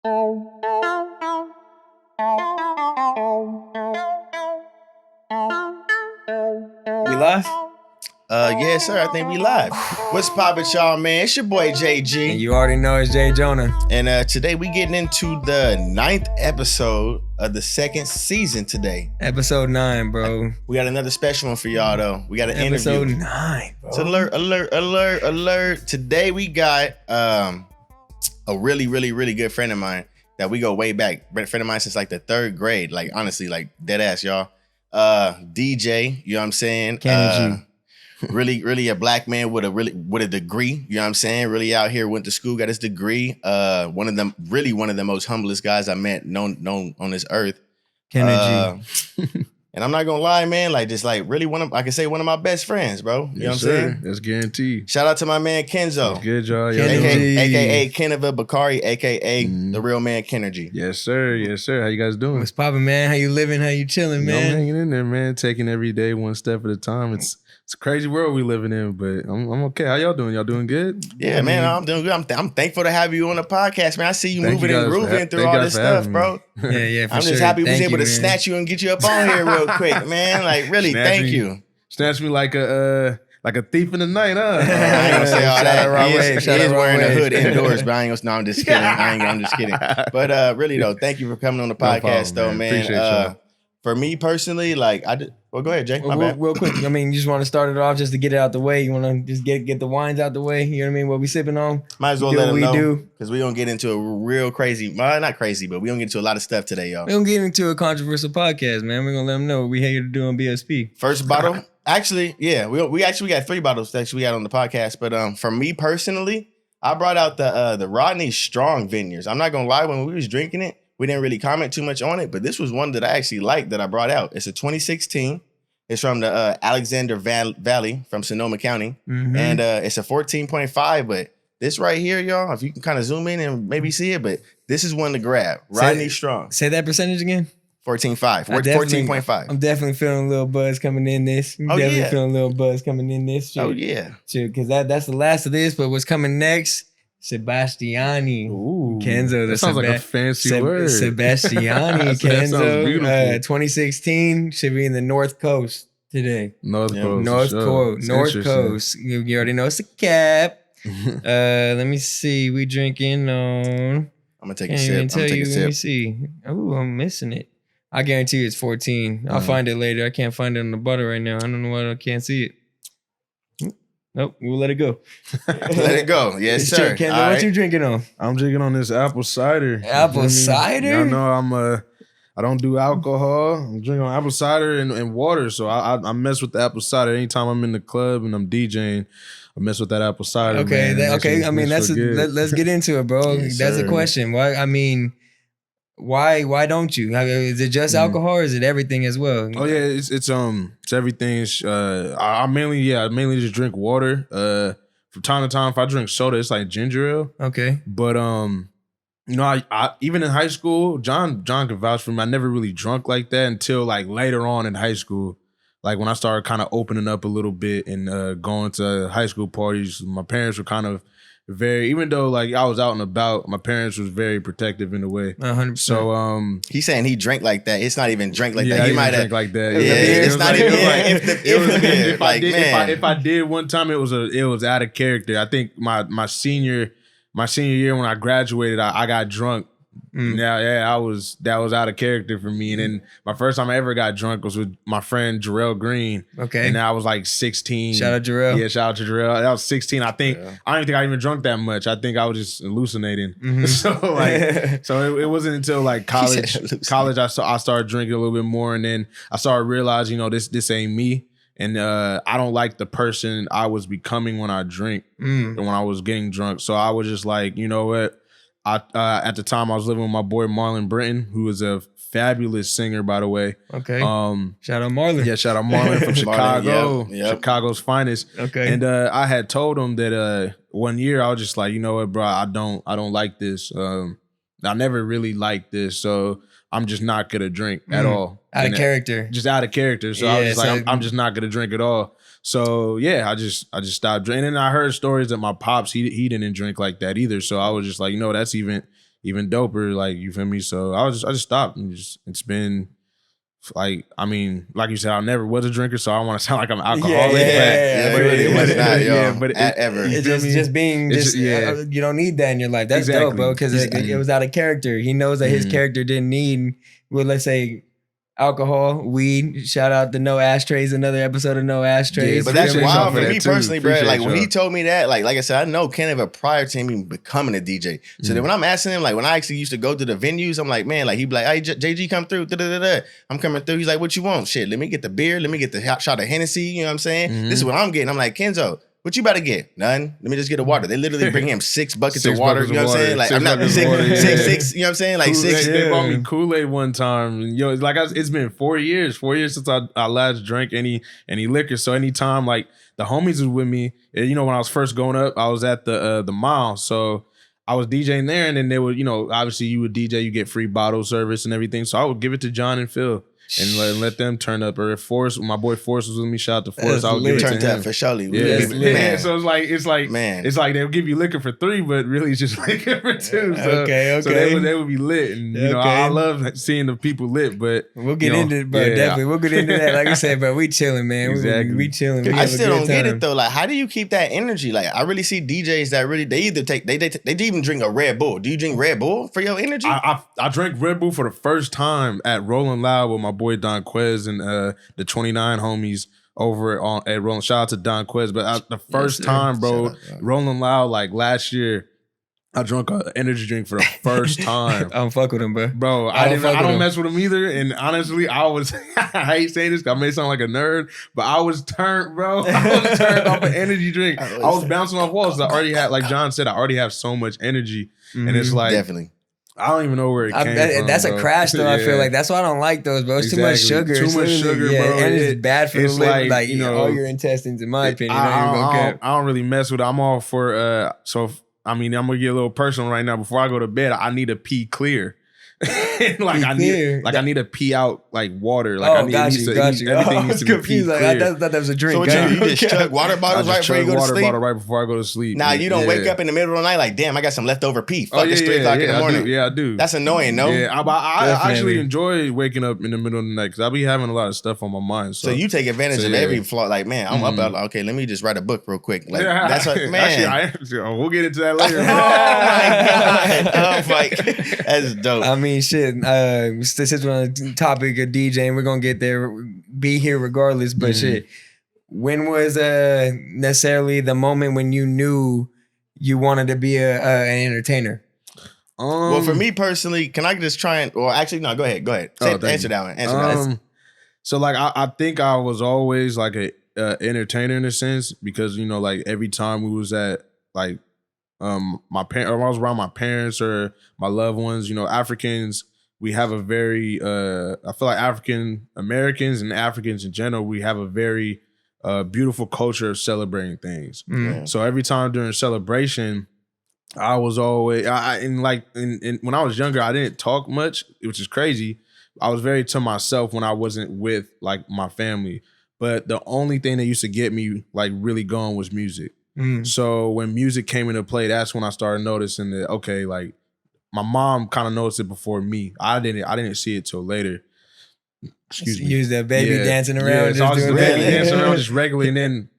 We live? Yes, sir. I think we live. What's poppin', y'all, man? It's your boy JG. And you already know it's J Jonah. And today we getting into the 9th episode of the 2nd season today. Episode 9, bro. We got another special one for y'all, though. We got an Episode interview. 9, bro. It's alert. Today we got a really good friend of mine that we go way back. A friend of mine since like the 3rd grade. Like, honestly, like dead ass, y'all. DJ, you know what I'm saying? Kenzo. Really a black man with a degree, you know what I'm saying? Really out here, went to school, got his degree. One of the most humblest guys I met known on this earth. Kenzo. And I'm not gonna lie, man, like just like really one of my best friends, bro. You know what I'm saying? That's guaranteed. Shout out to my man Kenzo. That's good, y'all. AKA Kenova Bockari, AKA the real man Kennergy. Yes, sir. How you guys doing? What's poppin', man? How you living? How you chilling, man? I'm hanging in there, man. Taking every day one step at a time. It's a crazy world we living in, but I'm okay. How y'all doing? Y'all doing good? Yeah, man, I'm doing good. I'm thankful to have you on the podcast, man. I see you moving and grooving through all this stuff, bro. Yeah, for I'm sure. just happy we was able to man. snatch you and get you up on here real quick, man. Like, really, thank you. Snatch me like a thief in the night, huh? I ain't gonna say all that. He is wearing a hood indoors. indoors, but I ain't gonna. No, I'm just kidding. I'm just kidding. But really though, thank you for coming on the podcast, problem, man. Appreciate y'all. For me personally, like I did. Well, go ahead, Jay. My bad. Real quick, I mean, you just want to start it off just to get it out the way. You want to just get the wines out the way. You know what I mean? What we sipping on? Might as well do let what them we know do. because we gonna get into a real crazy. Well, not crazy, but we gonna get into a lot of stuff today, y'all. We don't get into a controversial podcast, man. We're gonna let them know what we here to do on BSP. First bottle, actually, yeah, we actually got 3 bottles that we got on the podcast. But for me personally, I brought out the Rodney Strong Vineyards. I'm not gonna lie, when we was drinking it, we didn't really comment too much on it, but this was one that I actually liked that I brought out. It's a 2016. It's from the Alexander Valley from Sonoma County, and it's a 14.5. But this right here, y'all, if you can kind of zoom in and maybe see it, but this is one to grab. Rodney Strong. Say that percentage again. 14.5. 14.5. I'm definitely feeling a little buzz coming in this. Feeling a little buzz coming in this. Shit. Oh yeah. Because that's the last of this. But what's coming next? Sebastiani. Ooh, Kenzo. That sounds like a fancy word. Sebastiani. That sounds Kenzo. beautiful. 2016 should be in the North Coast today. North Coast. North Coast. You already know it's a cap. Let me see. We drinking on. I'm gonna take a sip. Let me see. Oh, I'm missing it. I guarantee you it's 14. I'll find it later. I can't find it on the butter right now. I don't know why I can't see it. Nope, we'll let it go. Let it go. Yes, sir. Kenzo, what you drinking on? I'm drinking on this apple cider. Apple cider? I know I don't do alcohol. I'm drinking on apple cider and water. So I mess with the apple cider anytime I'm in the club and I'm DJing. I mess with that apple cider. Okay, man. okay. I mean, let's get into it, bro. Yes, that's sir. a question. Why? I mean, why don't you? Is it just alcohol, or is it everything as well? Oh yeah, it's everything. I mainly just drink water. From time to time, if I drink soda, it's like ginger ale. Okay. But you know, I even in high school, John can vouch for me. I never really drunk like that until like later on in high school. Like when I started kind of opening up a little bit and going to high school parties, my parents were kind of even though like I was out and about, my parents was very protective in a way. 100%. So he's saying he drank like that. It's not even drink like yeah, that. He I might drink have like that. Yeah, it's not even if I did one time, it was out of character. I think my senior year when I graduated, I got drunk. Now, that was out of character for me. And then my first time I ever got drunk was with my friend Jarrell Green. Okay. And I was like 16. Shout out Jarrell. Yeah, shout out to Jarrell. I was 16. I think I don't even think I even drunk that much. I think I was just hallucinating. So it wasn't until like college I started drinking a little bit more, and then I started realizing, this ain't me. And I don't like the person I was becoming when I drink and when I was getting drunk. So I was just like, you know what? At the time I was living with my boy Marlon Britton, who is a fabulous singer, by the way. Okay. Shout out Marlon. Yeah, shout out Marlon from Chicago, yep. Chicago's finest. Okay. And I had told him that one year I was just like, you know what, bro, I don't like this. I never really liked this, so I'm just not gonna drink at all. Out of character. Just out of character. So I was just like, I'm just not gonna drink at all. So yeah, I just stopped drinking. And I heard stories that my pops, he didn't drink like that either. So I was just like, that's even even doper. Like, you feel me? So I just stopped, and it's been like, I mean, like you said, I never was a drinker, so I don't want to sound like I'm alcoholic. But ever. It's just being you don't need that in your life. That's dope, bro, because it was out of character. He knows that his character didn't need, well, let's say, alcohol, weed. Shout out to No Ashtrays, another episode of No Ashtrays. Yeah, but that's wild for me personally, bro. Like, when he told me that, like I said, I know Kenneth prior to him even becoming a DJ. So then when I'm asking him, like, when I actually used to go to the venues, I'm like, man, like, he'd be like, hey, JG, come through. I'm coming through. He's like, what you want? Shit, let me get the beer. Let me get the shot of Hennessy. You know what I'm saying? This is what I'm getting. I'm like, Kenzo, what you about to get? None. Let me just get a water. They literally bring him 6 buckets of water. You know what I'm saying? Like, I'm not six. You know what I'm saying? Like, 6. They bought me Kool-Aid one time. Yo, like, it's been 4 years. 4 years since I last drank any liquor. So anytime, like, the homies was with me, you know, when I was first going up, I was at the mile. So I was DJing there, and then they would, you know, obviously you would DJ, you get free bottle service and everything. So I would give it to John and Phil. And let them turn up. Or if Forrest, my boy Forrest was with me, shout out to Forrest. I would give it to him. For surely. Yeah. So it's like they'll give you liquor for 3, but really it's just liquor for 2. So, okay. So they would be lit, and you know, I love seeing the people lit. But we'll get into it, bro. Definitely, we'll get into that. Like I said, bro, we chilling, man. Exactly. We chilling. I still don't get it though. Like, how do you keep that energy? Like, I really see DJs that really they either take they even drink a Red Bull. Do you drink Red Bull for your energy? I drank Red Bull for the first time at Rolling Loud with my boy Don Quez and the 29 homies over at Rolling. Shout out to Don Quez. But the first time, bro, Rolling Loud, like last year, I drank an energy drink for the first time. I don't fuck with him, bro. I don't mess with him either. And honestly, I was I hate saying this because I may sound like a nerd, but I was turned, bro. I was turned off an energy drink. I was bouncing off walls. I already had, like John said, I already have so much energy. And it's like, definitely. I don't even know where it came from. That's bro. A crash, though. I feel like that's why I don't like those, bro. It's too much sugar. Too much sugar, bro. And it's bad for the lip, like, you know, all your intestines, in my opinion. I don't really mess with it. I'm all for I mean, I'm gonna get a little personal right now. Before I go to bed, I need to pee clear. I need to pee out like water. Like, I need everything needs to be pee clear. I thought that was a drink. So what you just chug water bottles right before you go to sleep? Water bottle right before I go to sleep. Now you don't wake up in the middle of the night like, damn, I got some leftover pee. Fuck, it's 3 o'clock in the morning. I do. That's annoying, no? Yeah, I actually enjoy waking up in the middle of the night because I be having a lot of stuff on my mind. So you take advantage of every flaw. Like, man, I'm up. Okay, let me just write a book real quick. Like, that's what, man. Actually, we'll get into that later. Oh my god, that's dope. I mean, shit. This is on the topic of DJing. We're gonna get there, be here regardless. But shit, when was necessarily the moment when you knew you wanted to be an entertainer? Well, for me personally, can I just try and? Well, actually, no. Go ahead. Answer that one. Answer that. So, like, I think I was always like a entertainer in a sense because, you know, like every time we was at like my parents, or I was around my parents or my loved ones, you know, Africans. We have a very, I feel like African Americans and Africans in general, we have a very beautiful culture of celebrating things. So every time during celebration, I was always, when I was younger, I didn't talk much, which is crazy. I was very to myself when I wasn't with like my family. But the only thing that used to get me like really going was music. So when music came into play, that's when I started noticing that, okay, like, my mom kind of noticed it before me. I didn't see it till later. Excuse me. Use that baby dancing around. So I was baby dancing around just regularly, and then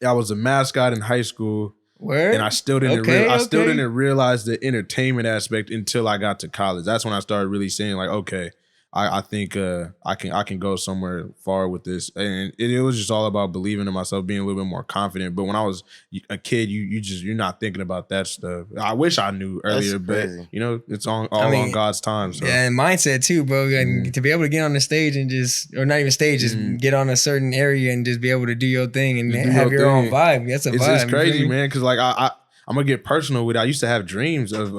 I was a mascot in high school. Word? And I still didn't didn't realize the entertainment aspect until I got to college. That's when I started really saying like, okay, I think I can go somewhere far with this, and it was just all about believing in myself, being a little bit more confident. But when I was a kid, you're not thinking about that stuff. I wish I knew earlier, but you know, it's all on God's time. So. Yeah, and mindset too, bro. And to be able to get on the stage and or not even stage, just get on a certain area and just be able to do your thing and have your own vibe. That's a vibe. It's crazy, man. Because like I'm gonna get personal with it. I used to have dreams of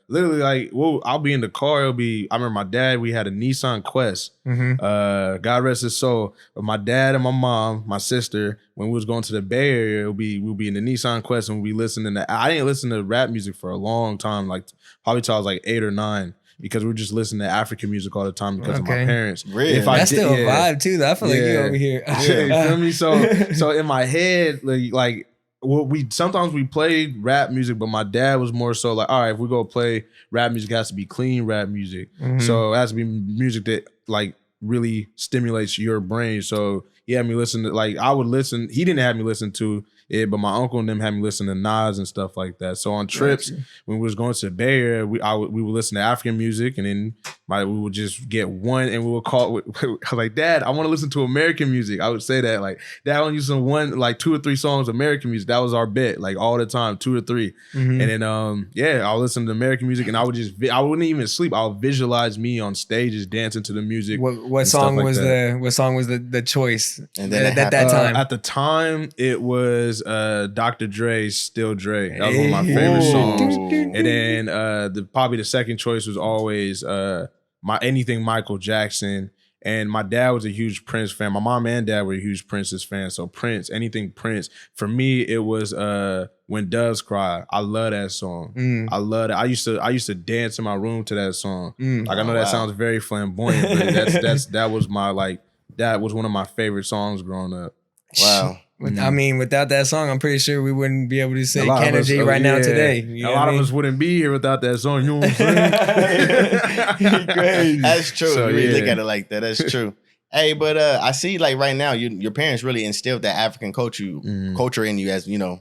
literally like, I'll be in the car. I remember my dad, we had a Nissan Quest. God rest his soul. But my dad and my mom, my sister, when we was going to the Bay Area, we'll be in the Nissan Quest and we'll be listening to, I didn't listen to rap music for a long time, like probably till I was like 8 or 9. Because we're just listening to African music all the time because of my parents. Really? That's still a vibe too, though. I feel like you over here. You feel me? So in my head, like well, sometimes we played rap music, but my dad was more so like, all right, if we go play rap music, it has to be clean rap music. So it has to be music that like really stimulates your brain. So he had me listen to, like, I would listen. He didn't have me listen to it, but my uncle and them had me listen to Nas and stuff like that. So on trips, when we was going to the Bay Area, we would listen to African music, and then we would just get one, and we would call. I was like, Dad, I want to listen to American music. I would say that, like, Dad, I want to listen to one, like 2 or 3 songs of American music. That was our bet, like all the time, 2 or 3. And then I'll listen to American music, and I wouldn't even sleep. I would visualize me on stages dancing to the music. What song was the choice? And then at that time? At the time, it was Dr. Dre's "Still Dre." That was one of my favorite songs. And then probably the second choice was always anything Michael Jackson. And my dad was a huge Prince fan. My mom and dad were huge Prince's fans. So Prince, anything Prince. For me, it was "When Doves Cry." I love that song. I love it. I used to dance in my room to that song. Like, I know that sounds very flamboyant, but that was one of my favorite songs growing up. Wow. I mean, without that song, I'm pretty sure we wouldn't be able to say Kennedy right now today. A lot of us wouldn't be here without that song. You know what I'm saying? Crazy. That's true. So, you really look at it like that. That's true. Hey, but I see, like, right now, your parents really instilled that African culture in you, as you know.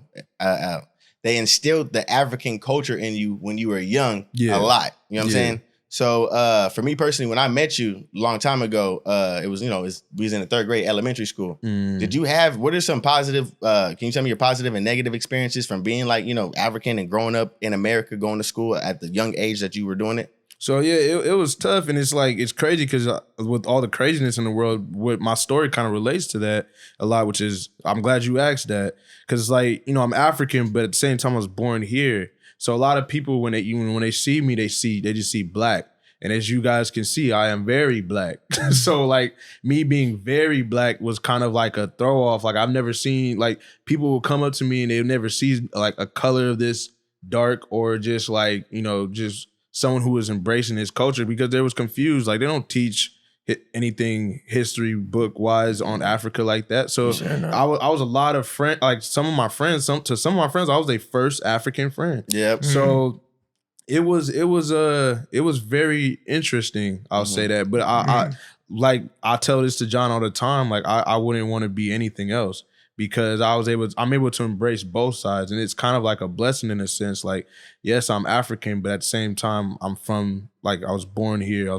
They instilled the African culture in you when you were young a lot. You know what I'm saying? So for me personally, when I met you a long time ago, it was, we was in the 3rd grade elementary school. What are some positive, can you tell me your positive and negative experiences from being, like, African and growing up in America, going to school at the young age that you were doing it? So yeah, it was tough, and it's like, it's crazy because with all the craziness in the world, what my story kind of relates to that a lot, which is, I'm glad you asked that, because it's like, I'm African, but at the same time I was born here. So a lot of people, when they see me, they just see black. And as you guys can see, I am very black. So like, me being very black was kind of like a throw off. Like, I've never seen, like, people will come up to me and they'll never see like a color of this dark, or just like, just someone who was embracing his culture, because they was confused. Like, they don't teach anything history book wise on Africa like that. So I was a lot of friends, like some of my friends, I was their first African friend. Yep. So it was very interesting. I'll say that. But I tell this to John all the time. Like, I wouldn't want to be anything else, because I'm able to embrace both sides. And it's kind of like a blessing in a sense. Like, yes, I'm African, but at the same time, I'm from, like, I was born here. I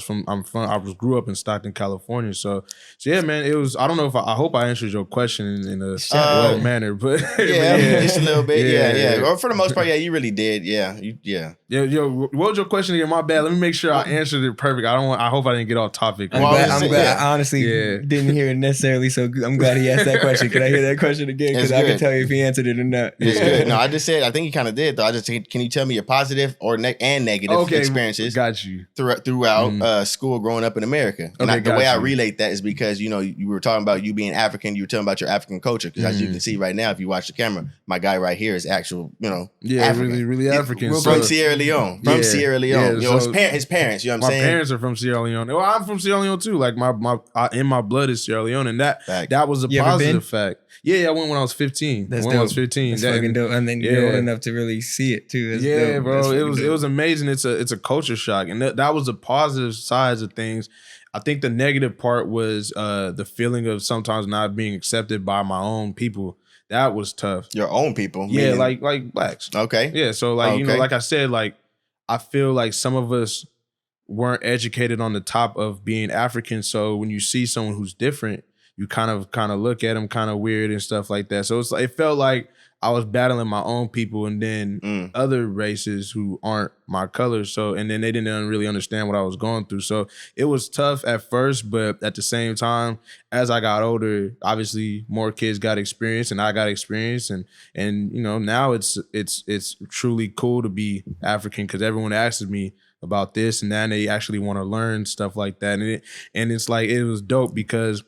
grew up in Stockton, California. So yeah, man, it was, I don't know if I hope I answered your question in a well manner, but just a little bit. Yeah. Or for the most part, you really did. Yo, what was your question again? My bad. Let me make sure I answered it perfect. I hope I didn't get off topic. I'm glad. I honestly didn't hear it necessarily, so I'm glad he asked that question. Could I hear that question again? Because I can tell you if he answered it or not. It's good. No, I just said, I think he kind of did, though. Can you tell me your positive or and negative experiences? Got you. Throughout school growing up in America. And the way I relate that is because, you were talking about you being African, you were talking about your African culture. Because as you can see right now, if you watch the camera, my guy right here is actual, African. really African. From Sierra Leone. Sierra Leone. His parents, you know what I'm saying? My parents are from Sierra Leone. Well, I'm from Sierra Leone too. Like, my blood is Sierra Leone, and that was a positive fact. Yeah, I went when I was 15. That's when dope. I was 15. That's fucking dope. And then you're old enough to really see it too. That's dope. Bro. It was amazing. It's a culture shock. And that was the positive sides of things. I think the negative part was the feeling of sometimes not being accepted by my own people. That was tough. Your own people? Yeah, like blacks. Okay. Yeah, so like, like I said, like, I feel like some of us weren't educated on the top of being African. So when you see someone who's different, you kind of look at them kind of weird and stuff like that. So it felt like I was battling my own people and then other races who aren't my color. So, and then they didn't really understand what I was going through. So it was tough at first, but at the same time, as I got older, obviously more kids got experience and I got experience. And now it's truly cool to be African, because everyone asks me about this and that, and they actually want to learn stuff like that. And it's like, it was dope, because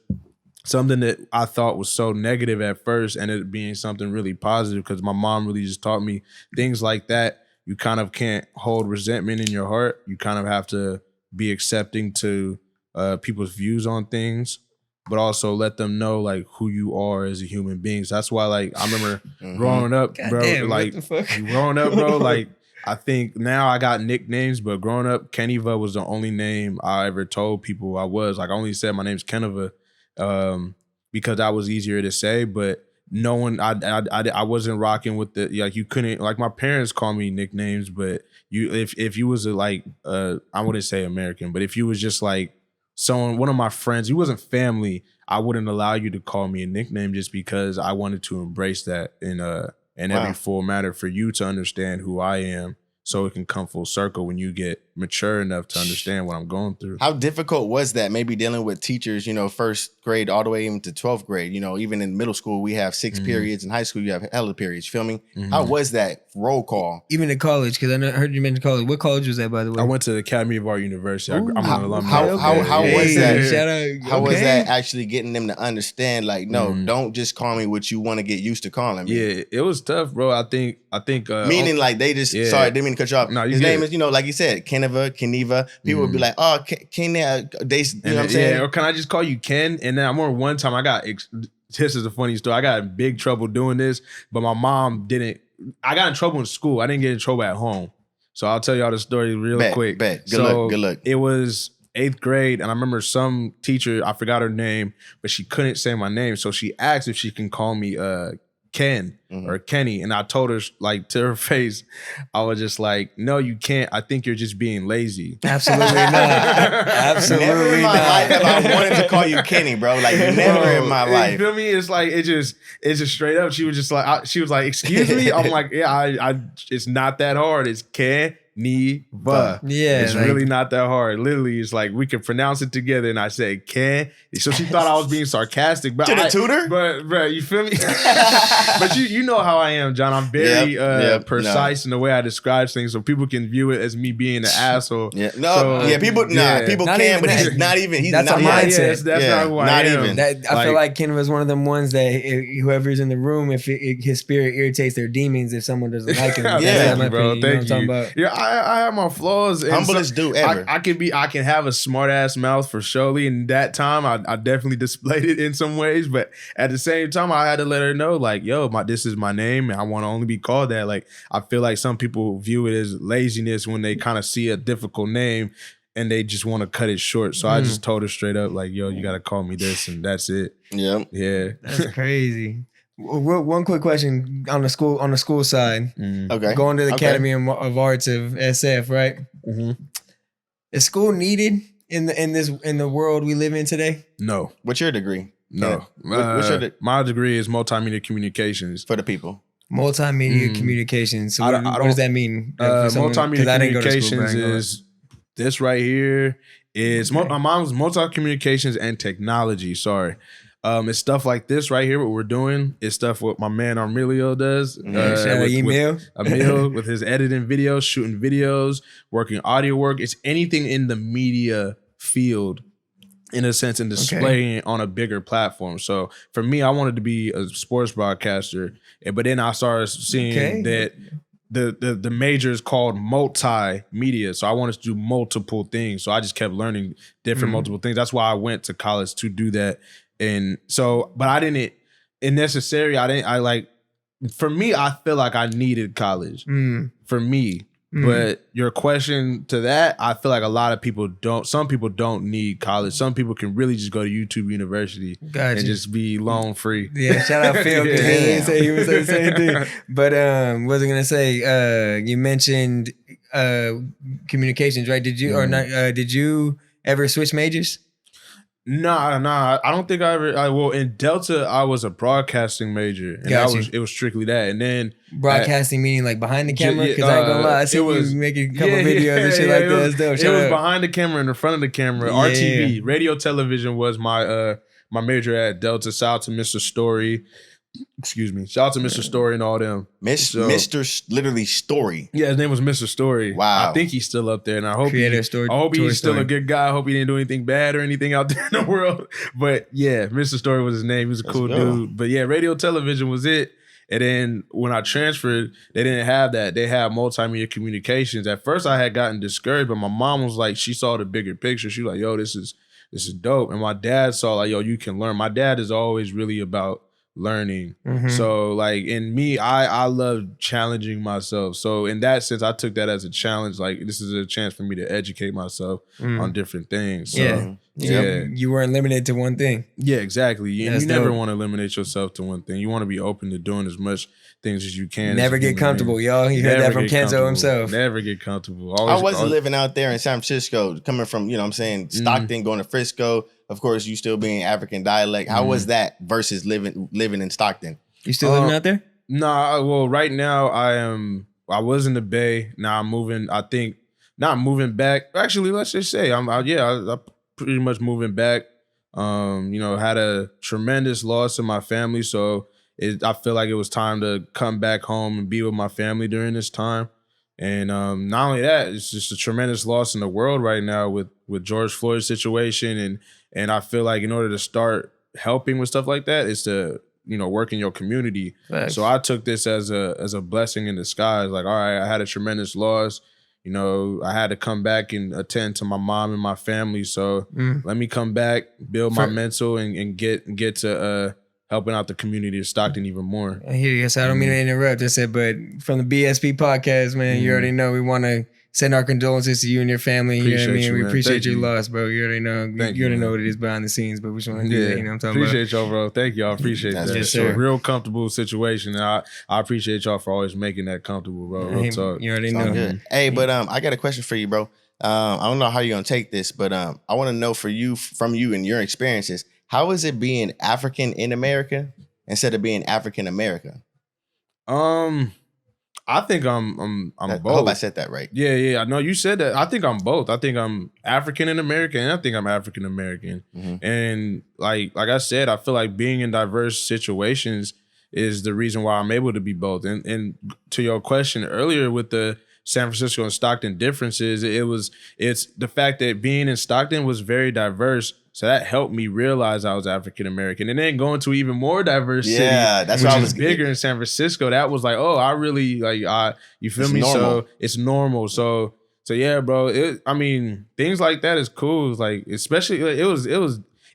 something that I thought was so negative at first ended up being something really positive, because my mom really just taught me things like that. You kind of can't hold resentment in your heart. You kind of have to be accepting to people's views on things. but also let them know like who you are as a human being. So that's why like I remember growing up, God bro. damn, like what the fuck? growing up, bro. Like I think now I got nicknames, but growing up, Keniva was the only name I ever told people I was. Like I only said my name's Keniva because that was easier to say, but. No one, I wasn't rocking with the like you couldn't like my parents call me nicknames, but you if you was I wouldn't say American, but if you was just like one of my friends, you wasn't family, I wouldn't allow you to call me a nickname just because I wanted to embrace that in every full matter for you to understand who I am. So it can come full circle when you get mature enough to understand what I'm going through. How difficult was that maybe dealing with teachers, first grade all the way into 12th grade? Even in middle school, we have 6 periods. In high school, you have hella periods. Feel me? How was that roll call? Even in college, because I heard you mention college. What college was that, by the way? I went to the Academy of Art University. I'm an alumni. How was that? Shout out. How was that actually getting them to understand, like, no, don't just call me what you want to get used to calling me? Yeah, it was tough, bro. I think meaning like they just sorry, didn't mean to cut you off. No, his name is, like you said, Keniva. People would be like, oh, Ken, they, you know what I'm saying? Yeah, or can I just call you Ken? And then I remember one time this is a funny story. I got in big trouble doing this, but my mom didn't. I got in trouble in school. I didn't get in trouble at home. So I'll tell y'all the story real quick. Good luck. It was 8th grade, and I remember some teacher, I forgot her name, but she couldn't say my name. So she asked if she can call me Ken or Kenny. And I told her, like, to her face, I was just like, no, you can't. I think you're just being lazy. Absolutely not. Absolutely never in my life have I wanted to call you Kenny, bro. Like, never in my life. You feel me? It's like, it's just straight up. She was just like, excuse me? I'm like, yeah, it's not that hard. It's Ken. Yeah, it's like, really not that hard. Literally, it's like we can pronounce it together. And I said, "Can." So she thought I was being sarcastic, but to the tutor. But bro, you feel me? But you know how I am, John. I'm very precise in the way I describe things, so people can view it as me being an asshole. Yeah, people can, but he's not even. That's a mindset. That's not who I am. I feel like Ken was one of them ones that whoever's in the room, if his spirit irritates their demons, if someone doesn't like him, bro. Thank you. Yeah. I have my flaws. Humblest dude ever. I can have a smart ass mouth for surely. And that time I definitely displayed it in some ways. But at the same time, I had to let her know, like, yo, this is my name and I want to only be called that. Like, I feel like some people view it as laziness when they kind of see a difficult name and they just want to cut it short. So I just told her straight up, like, yo, you got to call me this and that's it. Yeah. That's crazy. One quick question on the school side. Okay. Going to the Academy of Arts of SF, right? Is school needed in the world we live in today? No. What's your degree? No. My degree is multimedia communications for the people. Multimedia communications. So what does that mean? Multimedia communications is this right here. My mom's multi-communications and technology. Sorry. It's stuff like this right here. What we're doing is stuff what my man Armelio does. Emil with his editing videos, shooting videos, working audio work. It's anything in the media field, in a sense, and displaying it on a bigger platform. So for me, I wanted to be a sports broadcaster, but then I started seeing that the major is called multimedia. So I wanted to do multiple things. So I just kept learning different multiple things. That's why I went to college to do that. And so, but I didn't, for me, I feel like I needed college for me. But your question to that, I feel like a lot of people some people don't need college. Some people can really just go to YouTube University and just be loan free. Yeah, shout out Phil. He was saying the same thing. But what was I going to say? You mentioned communications, right? Did you, or not, did you ever switch majors? Nah. I don't think I ever. Well, in Delta, I was a broadcasting major, and it was strictly that. And then broadcasting meaning like behind the camera. Because I ain't gonna lie, I see you making a couple videos and shit like that. It was behind the camera and in front of the camera. RTV, radio, television was my my major at Delta. Shout out to Mr. Story. Excuse me. Shout out to Mr. Story and all them. Mr. literally Story. Yeah, his name was Mr. Story. Wow. I think he's still up there, and I hope he's still a good guy. I hope he didn't do anything bad or anything out there in the world. But yeah, Mr. Story was his name. He was a cool dude. But yeah, radio, television was it. And then when I transferred, they didn't have that. They had multimedia communications. At first, I had gotten discouraged, but my mom was like, she saw the bigger picture. She was like, yo, this is this is dope. And my dad saw like, yo, you can learn. My dad is always really about learning. So like in me, I love challenging myself. So in that sense, I took that as a challenge. Like this is a chance for me to educate myself on different things. So you weren't limited to one thing. Yeah, exactly. And That's you never dope. want to eliminate yourself to one thing. You want to be open to doing as much things as you can. Never get comfortable, y'all. You heard that from Kenzo himself. Never get comfortable. I wasn't living out there in San Francisco, coming from, you know what I'm saying, Stockton, going to Frisco. Of course, you still being African dialect. How was that versus living in Stockton? You still living out there? Nah, well, right now I was in the Bay. Now I'm moving, I think, not moving back. Actually, let's just say I'm pretty much moving back. You know, had a tremendous loss in my family. So I feel like it was time to come back home and be with my family during this time. And not only that, it's just a tremendous loss in the world right now with George Floyd's situation. And I feel like in order to start helping with stuff like that is to, you know, work in your community. Thanks. So I took this as a blessing in disguise. Like, all right, I had a tremendous loss. You know, I had to come back and attend to my mom and my family. So let me come back, build my mental and get to helping out the community of Stockton even more. I hear you. So I don't mean to interrupt. I said, but from the BSP podcast, man, you already know we want to send our condolences to you and your family. You know what I mean? We appreciate your loss, bro. You already know. You already know what it is behind the scenes, but we just want to do that. You know what I'm talking about? Appreciate y'all, bro. Thank y'all. Appreciate that. Yes, sir. Real comfortable situation. And I appreciate y'all for always making that comfortable, bro. Real talk. You already know. Good. Hey, but I got a question for you, bro. I don't know how you're gonna take this, but I want to know from you and your experiences, how is it being African in America instead of being African America? I think I'm both. I hope I said that right. Yeah. I know you said that. I think I'm both. I think I'm African and American, and I think I'm African American. And like I said, I feel like being in diverse situations is the reason why I'm able to be both. And to your question earlier with the San Francisco and Stockton differences, it's the fact that being in Stockton was very diverse. So that helped me realize I was African American, and then going to even more diverse city, that's which why I is was bigger in San Francisco. That was like, oh, I really you feel me? Normal. So it's normal. So yeah, bro. I mean, things like that is cool. It's like, especially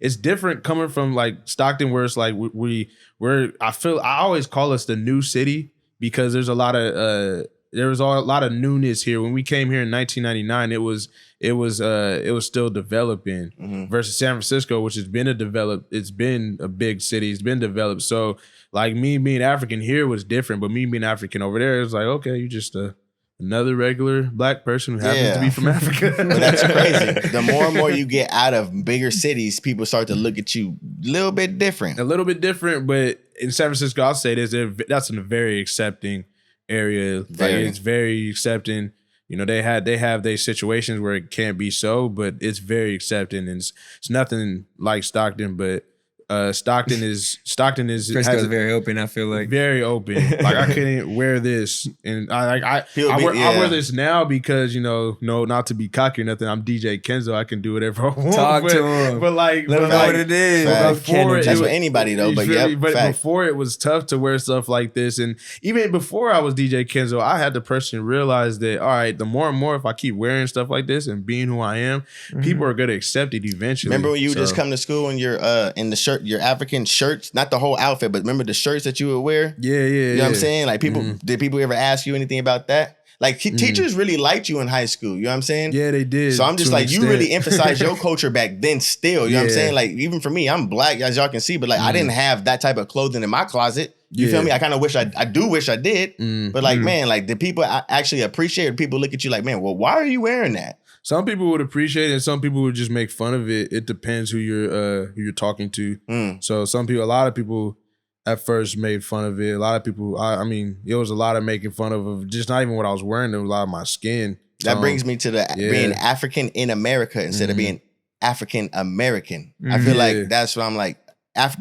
it's different coming from like Stockton, where it's like I always call us the new city because there's a lot of there was a lot of newness here. When we came here in 1999, it was still developing versus San Francisco, which has been it's been a big city. It's been developed. So like me being African here was different, but me being African over there, it's like, okay, you just another regular black person who happens to be from Africa. But that's crazy. The more and more you get out of bigger cities, people start to look at you a little bit different. A little bit different, but in San Francisco, I'll say this, that's a very accepting area. Like it's very accepting. You know, they have their situations where it can't be so, but it's very accepting, and it's nothing like Stockton, but Stockton is Frisco's very open. I feel like very open. Like I couldn't wear this, and I wear this now because, you know, no, not to be cocky or nothing. I'm DJ Kenzo. I can do whatever I want. Talk to him, but like, let him know what it is. That's what anybody though. But before it was tough to wear stuff like this, and even before I was DJ Kenzo, I had to personally realize that, all right, the more and more if I keep wearing stuff like this and being who I am, people are gonna accept it eventually. Remember when you just come to school and you're in the shirt, your African shirts, not the whole outfit, but remember the shirts that you would wear? Yeah. You know what I'm saying? Like did people ever ask you anything about that? Like teachers really liked you in high school. You know what I'm saying? Yeah, they did. So I'm just like, you really emphasized your culture back then still. You know what I'm saying? Like even for me, I'm black, as y'all can see, but like I didn't have that type of clothing in my closet. You feel me? I kind of wish I do wish I did. But like, man, like did people actually appreciate it? People look at you like, man, well, why are you wearing that? Some people would appreciate it, and some people would just make fun of it. It depends who you're talking to. So a lot of people at first made fun of it. A lot of people, I mean, it was a lot of making fun of just not even what I was wearing, it was a lot of my skin. That brings me to being African in America instead of being African American. I feel like that's what I'm like.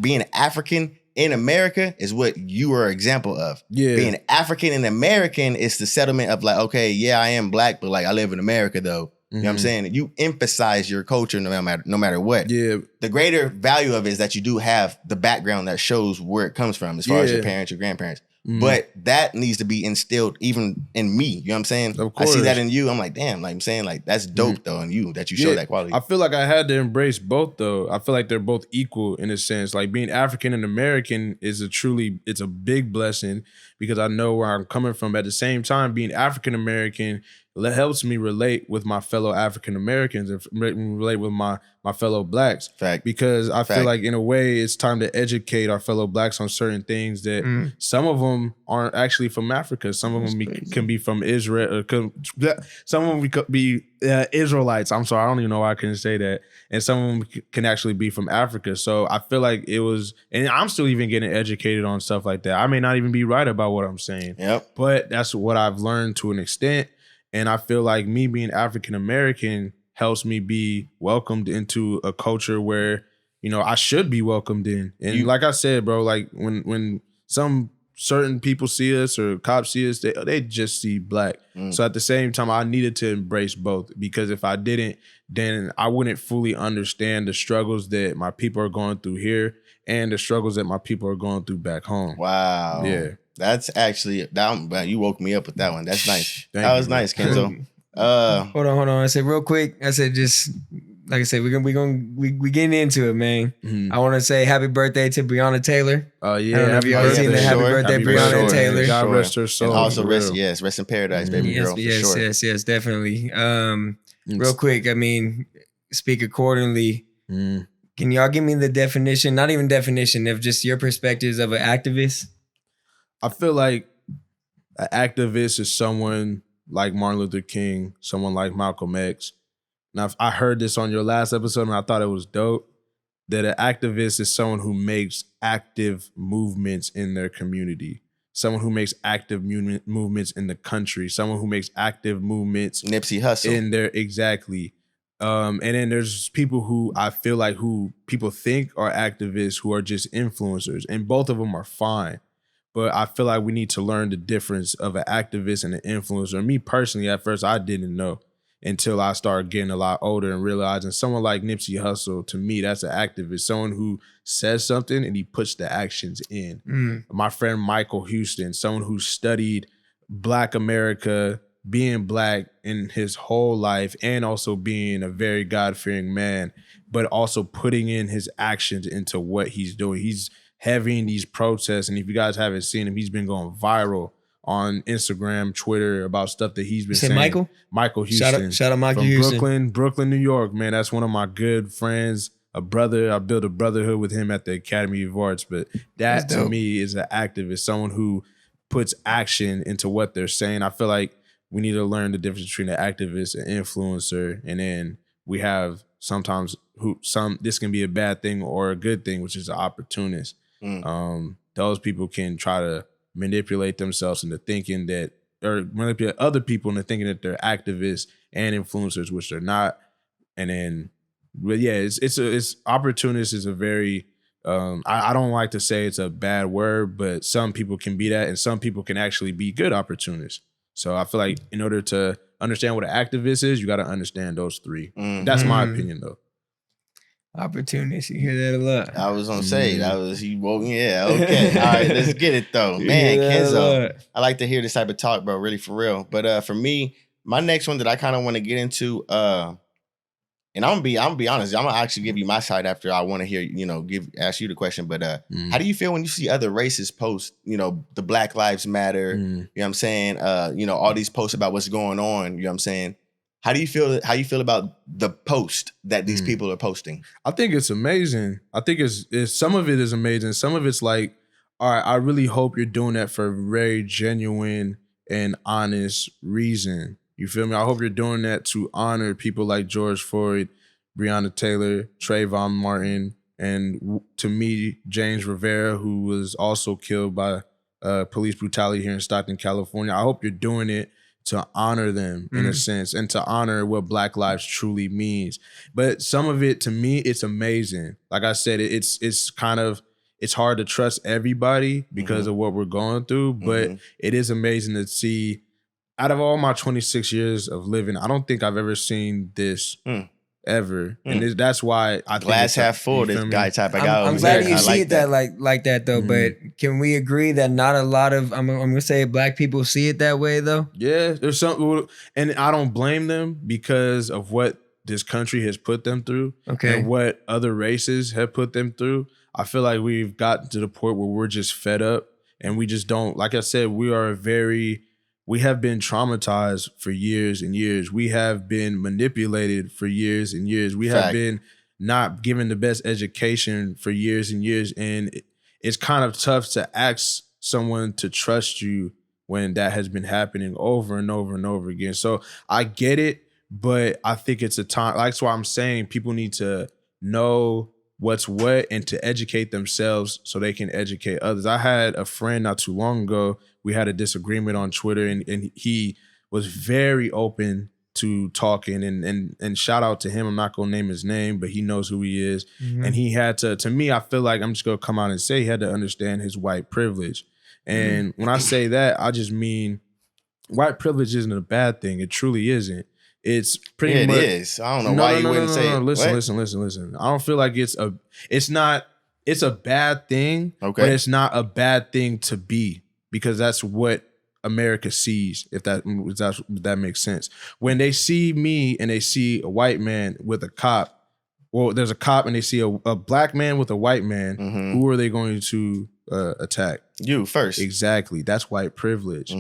Being African in America is what you are an example of. Yeah. Being African and American is the settlement of like, okay, yeah, I am black, but like I live in America though. You know what I'm saying? You emphasize your culture no matter what. Yeah. The greater value of it is that you do have the background that shows where it comes from as far as your parents, your grandparents. But that needs to be instilled even in me. You know what I'm saying? Of I see that course. in you. I'm like, damn, like I'm saying, like that's dope though in you that you show that quality. I feel like I had to embrace both though. I feel like they're both equal in a sense. Like being African and American it's a big blessing because I know where I'm coming from. At the same time, being African American helps me relate with my fellow African Americans and relate with my fellow blacks. Fact. Because I feel like in a way it's time to educate our fellow blacks on certain things that some of them aren't actually from Africa. Some of them can be from Israel. Some of them could be Israelites. I'm sorry, I don't even know why I couldn't say that. And some of them can actually be from Africa. So I feel like it was, and I'm still even getting educated on stuff like that. I may not even be right about what I'm saying. Yep. But that's what I've learned to an extent. And I feel like me being African American helps me be welcomed into a culture where, you know, I should be welcomed in. And like I said, bro, like when some certain people see us or cops see us, they just see black. So at the same time, I needed to embrace both because if I didn't, then I wouldn't fully understand the struggles that my people are going through here and the struggles that my people are going through back home. Wow. Yeah. That's actually you woke me up with that one. That's nice. Thank That you, was bro. nice, Kenzo. Hold on. I said real quick. I said just like I said, we getting into it, man. I want to say happy birthday to Breonna Taylor. Oh yeah, I don't know if you all seen that. Happy birthday, Breonna Taylor. God rest her soul. And also rest in paradise, baby girl. For sure. Yes, definitely. Real quick, I mean, speak accordingly. Can y'all give me the definition? Not even definition of just your perspectives of an activist. I feel like an activist is someone like Martin Luther King, someone like Malcolm X. Now, I heard this on your last episode and I thought it was dope, that an activist is someone who makes active movements in their community, someone who makes active movements in the country, someone who makes active movements Nipsey Hussle in there. Exactly. And then there's people who I feel like who people think are activists who are just influencers, and both of them are fine. But I feel like we need to learn the difference of an activist and an influencer. Me personally, at first, I didn't know until I started getting a lot older and realizing someone like Nipsey Hussle, to me, that's an activist, someone who says something and he puts the actions in. My friend Michael Houston, someone who studied Black America, being Black in his whole life and also being a very God-fearing man, but also putting in his actions into what he's doing. He's having these protests, and if you guys haven't seen him, he's been going viral on Instagram, Twitter about stuff that he's been saying. Michael Houston. Shout out Michael Houston. Brooklyn, New York, man. That's one of my good friends, a brother. I built a brotherhood with him at the Academy of Arts, but that to me is an activist, someone who puts action into what they're saying. I feel like we need to learn the difference between an activist and influencer, and then we have sometimes this can be a bad thing or a good thing, which is an opportunist. Those people can try to manipulate themselves into thinking that, or manipulate other people into thinking that they're activists and influencers, which they're not. And then, but yeah, it's opportunist is a very, I don't like to say it's a bad word, but some people can be that, and some people can actually be good opportunists. So I feel like in order to understand what an activist is, you got to understand those three. That's my opinion, though. Opportunist, you hear that a lot. I was gonna say that was he woke. Yeah, okay. All right, let's get it though, man. Kenzo, I like to hear this type of talk, bro. Really for real. But for me, my next one that I kind of want to get into, and I'm gonna be honest. I'm gonna actually give you my side after I want to hear, ask you the question. But how do you feel when you see other races post, the Black Lives Matter? You know what I'm saying? All these posts about what's going on. You know what I'm saying? How do you feel? How you feel about the post that these people are posting? I think it's amazing. I think it's some of it is amazing. Some of it's like, all right, I really hope you're doing that for a very genuine and honest reason. You feel me? I hope you're doing that to honor people like George Floyd, Breonna Taylor, Trayvon Martin, and to me, James Rivera, who was also killed by police brutality here in Stockton, California. I hope you're doing it to honor them in a sense, and to honor what Black lives truly means. But some of it, to me, it's amazing. Like I said, it's hard to trust everybody because of what we're going through, but it is amazing to see. Out of all my 26 years of living, I don't think I've ever seen this ever. And that's why I glass think half full. This guy type of guy. I'm glad you I see like it that like that though. But can we agree that not a lot of I'm gonna say black people see it that way though? Yeah, there's something, and I don't blame them because of what this country has put them through, and what other races have put them through. I feel like we've gotten to the point where we're just fed up, and we just don't. Like I said, we have been traumatized for years and years. We have been manipulated for years and years. We have been not given the best education for years and years. And it's kind of tough to ask someone to trust you when that has been happening over and over and over again. So I get it, but I think it's a time. That's why I'm saying people need to know what's what and to educate themselves so they can educate others. I had a friend not too long ago. We had a disagreement on Twitter, and he was very open to talking, and shout out to him. I'm not gonna name his name, but he knows who he is. And he had to me, I feel like I'm just gonna come out and say he had to understand his white privilege. And when I say that, I just mean white privilege isn't a bad thing. It truly isn't. It's pretty much. It is. I don't know why you wouldn't say it. Listen. I don't feel like it's a bad thing, but it's not a bad thing to be, because that's what America sees, if that makes sense. When they see me and they see a white man with a cop, well, there's a cop and they see a black man with a white man, who are they going to attack? You first. Exactly. That's white privilege.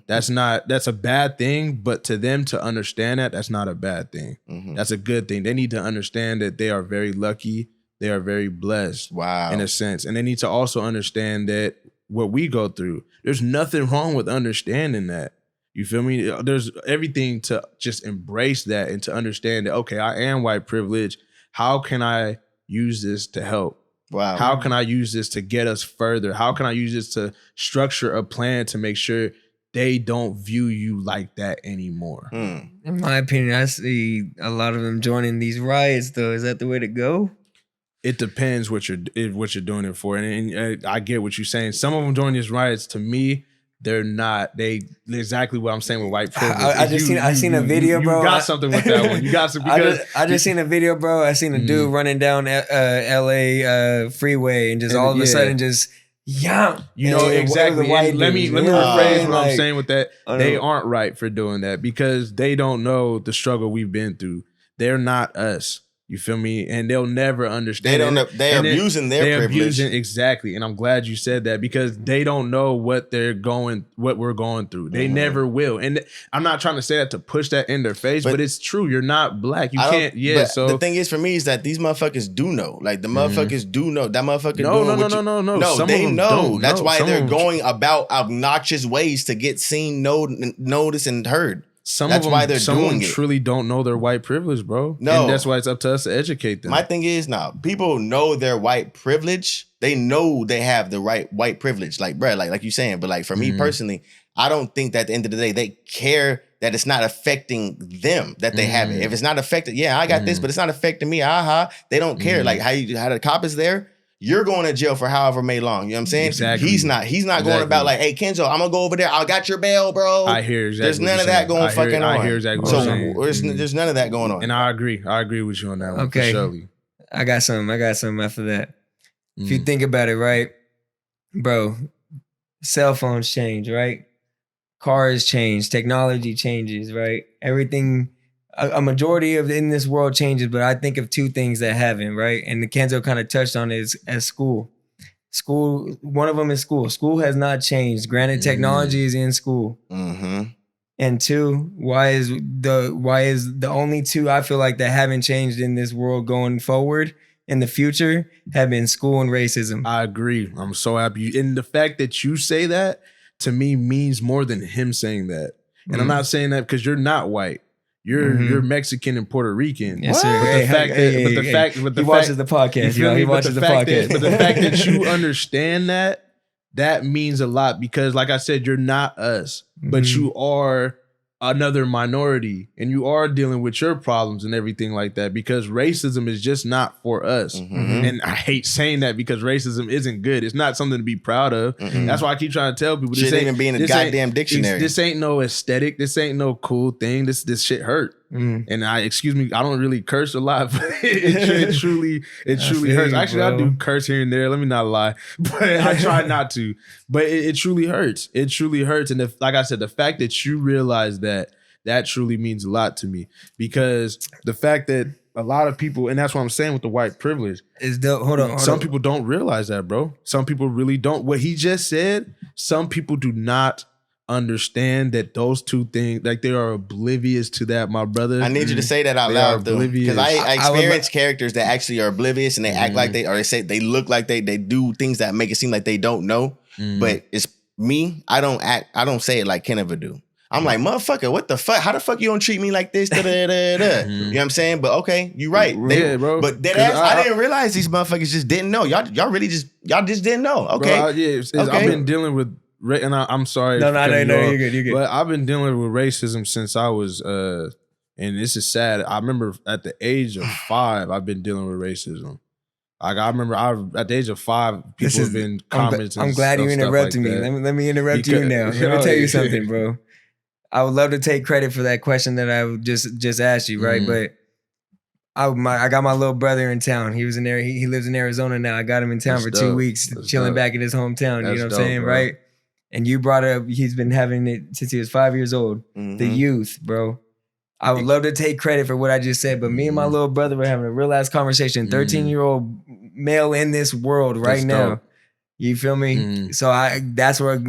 That's a bad thing, but to them to understand that's not a bad thing. That's a good thing. They need to understand that they are very lucky. They are very blessed. Wow. In a sense. And they need to also understand that what we go through, there's nothing wrong with understanding that. You feel me? There's everything to just embrace that and to understand that, okay, I am white privilege. How can I use this to help? Wow. How can I use this to get us further? How can I use this to structure a plan to make sure they don't view you like that anymore? In my opinion, I see a lot of them joining these riots though. Is that the way to go? It depends what you're doing it for. And I get what you're saying. Some of them join these riots, to me, they're exactly what I'm saying with white privilege. I seen a video, bro. You got something with that one. You got some, because I just seen a video, bro. I seen a dude running down LA freeway and just all of a sudden just you know exactly. Let me rephrase what I'm saying with that. They aren't right for doing that because they don't know the struggle we've been through. They're not us. You feel me? And they'll never understand. They don't know. They're abusing their privilege. Exactly. And I'm glad you said that, because they don't know what we're going through. They never will. And I'm not trying to say that to push that in their face, but it's true. You're not black. You can't. Yeah. So the thing is, for me, is that these motherfuckers do know. Like the motherfuckers do know. That motherfucker No. No, they know. That's why they're going about obnoxious ways to get seen, noticed, and heard. That's why they're doing it. Truly don't know their white privilege, bro. No, and that's why it's up to us to educate them. My thing is, people know their white privilege. They know they have the right white privilege, like bro, like you saying. But like for me personally, I don't think that at the end of the day they care that it's not affecting them, that they have it. If it's not affected, I got this, but it's not affecting me. They don't care. Like how the cop is there. You're going to jail for however many long. You know what I'm saying? Exactly. He's not going about like, hey, Kenzo, I'm going to go over there. I got your bail, bro. I hear exactly. There's none of that going on. I hear exactly what you're saying. There's none of that going on. And I agree. I agree with you on that one. Okay. For surely. I got something after that. If you think about it, right? Bro, cell phones change, right? Cars change. Technology changes, right? Everything... A majority of in this world changes, but I think of two things that haven't, right? And the Kenzo kind of touched on it as school. School, one of them is school. School has not changed. Granted, technology is in school. And two, why is the only two I feel like that haven't changed in this world going forward in the future have been school and racism. I agree. I'm so happy. And the fact that you say that to me means more than him saying that. And I'm not saying that because you're not white. You're Mexican and Puerto Rican. Yes, sir. But he watches the podcast. He watches the podcast. But the fact that you understand that means a lot, because like I said, you're not us, but you are another minority, and you are dealing with your problems and everything like that, because racism is just not for us. And I hate saying that because racism isn't good. It's not something to be proud of. That's why I keep trying to tell people, this ain't even be in a goddamn dictionary. This ain't no aesthetic. This ain't no cool thing. This shit hurt. And excuse me, I don't really curse a lot, but it truly hurts. Actually, I do curse here and there. Let me not lie, but I try not to. But it truly hurts. It truly hurts. And like I said, the fact that you realize that truly means a lot to me, because the fact that a lot of people, and that's what I'm saying with the white privilege, is hold on. Some people don't realize that, bro. Some people really don't. What he just said, some people do not understand that those two things, like, they are oblivious to that, my brother. I need you to say that out loud, though, because I experience characters that actually are oblivious, and they act like they, or they say they look like they do things that make it seem like they don't know. But it's me. I don't say it like Kenneth would do. I'm like, motherfucker, what the fuck? How the fuck you don't treat me like this? You know what I'm saying? But okay, you right. Yeah, bro. But I didn't realize these motherfuckers just didn't know. Y'all just didn't know. Okay. Bro, I've been dealing with, and I'm sorry. No, you're good. But I've been dealing with racism since I was, and this is sad. I remember at the age of 5, I've been dealing with racism. Like, I remember at the age of 5, people have been commenting. I'm glad you interrupted me. Let me interrupt you now. Let me tell you something, bro. I would love to take credit for that question that I just asked you, right? But I got my little brother in town. He was in there. He lives in Arizona now. I got him in town for 2 weeks, chilling back in his hometown. You know what I'm saying, bro. Right? And you brought up, he's been having it since he was 5 years old. The youth, bro. I would love to take credit for what I just said, but me and my little brother were having a real ass conversation. 13-year-old male in this world right now. Dope. You feel me? So that's what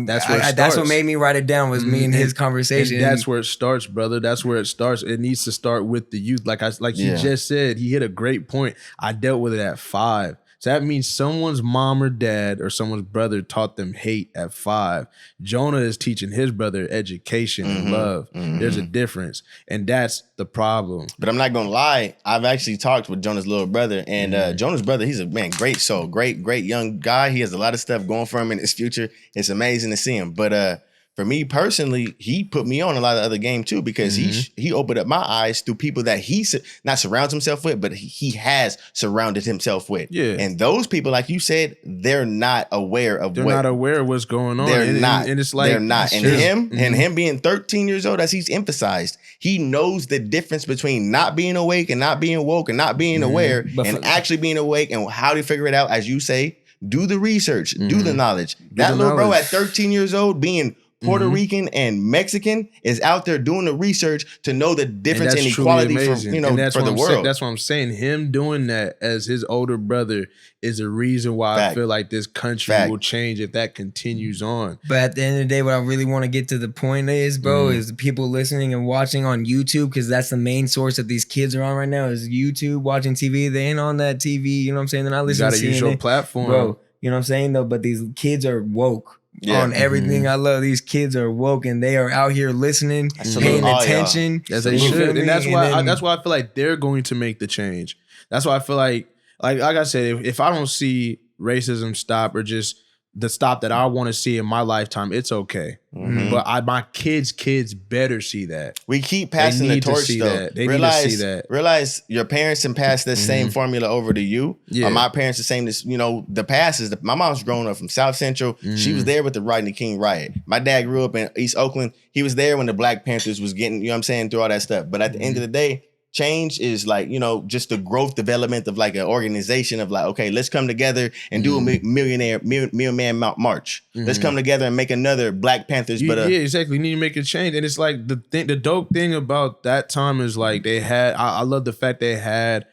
made me write it down, was me and his conversation. And that's where it starts, brother. That's where it starts. It needs to start with the youth. Like he just said, he hit a great point. I dealt with it at 5. So that means someone's mom or dad or someone's brother taught them hate at 5. Jonah is teaching his brother education and love. There's a difference. And that's the problem. But I'm not going to lie. I've actually talked with Jonah's little brother. And Jonah's brother, he's a great soul. Great young guy. He has a lot of stuff going for him in his future. It's amazing to see him. But for me personally, he put me on a lot of other game too, because he opened up my eyes through people that he not surrounds himself with, but he has surrounded himself with. Yeah. And those people, like you said, they're not aware of what's going on. They're not. And it's like, they're not. And him being 13 years old, as he's emphasized, he knows the difference between not being awake and not being woke and not being aware and actually being awake, and how to figure it out, as you say, do the research, do the knowledge. That little bro at 13 years old being Puerto Rican and Mexican is out there doing the research to know the difference in equality for the world. That's what I'm saying. Him doing that as his older brother is a reason why I feel like this country will change if that continues on. But at the end of the day, what I really want to get to the point is, bro, is the people listening and watching on YouTube, because that's the main source that these kids are on right now, is YouTube, watching TV. They ain't on that TV, you know what I'm saying? They're not listening to CNN. You gotta use your platform. Bro, you know what I'm saying, though? But these kids are woke. On everything. I love these kids are woke, and they are out here listening, paying attention. As they should. And that's why I feel like they're going to make the change. That's why I feel like I said, if I don't see racism stop, or just the stop that I want to see in my lifetime, it's okay. But my kids better see that. We keep passing the torch, though. They need to see that. Realize your parents can pass this same formula over to you. Or my parents the same. The past is my mom's grown up from South Central. She was there with the Rodney King riot. My dad grew up in East Oakland. He was there when the Black Panthers was getting, you know what I'm saying, through all that stuff. But at the end of the day, change is like, just the growth development of like an organization of like, okay, let's come together and do a Million Man March. Let's come together and make another Black Panthers. Yeah, exactly. We need to make a change. And it's like the dope thing about that time is like they had, I love the fact they had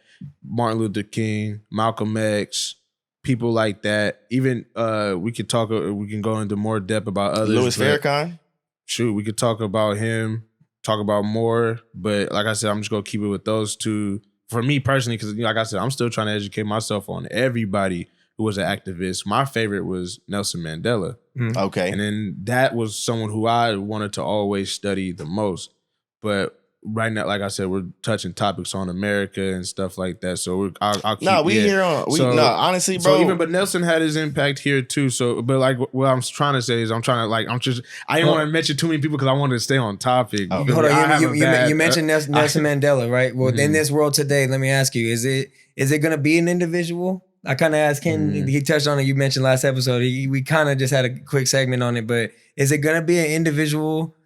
Martin Luther King, Malcolm X, people like that. Even we can go into more depth about others. Louis Farrakhan. Shoot, we could talk about him. Talk about more, but like I said, I'm just gonna keep it with those two. For me personally, because like I said, I'm still trying to educate myself on everybody who was an activist. My favorite was Nelson Mandela. Okay. And then that was someone who I wanted to always study the most. But right now, like I said, we're touching topics on America and stuff like that. So I'll keep honestly, bro. But Nelson had his impact here too. So, but like what I'm trying to say is, I didn't want to mention too many people because I wanted to stay on topic. Hold on, you mentioned Nelson Mandela, right? Well, in this world today, let me ask you: is it going to be an individual? I kind of asked him. He touched on it. You mentioned last episode. We kind of just had a quick segment on it, but is it going to be an individual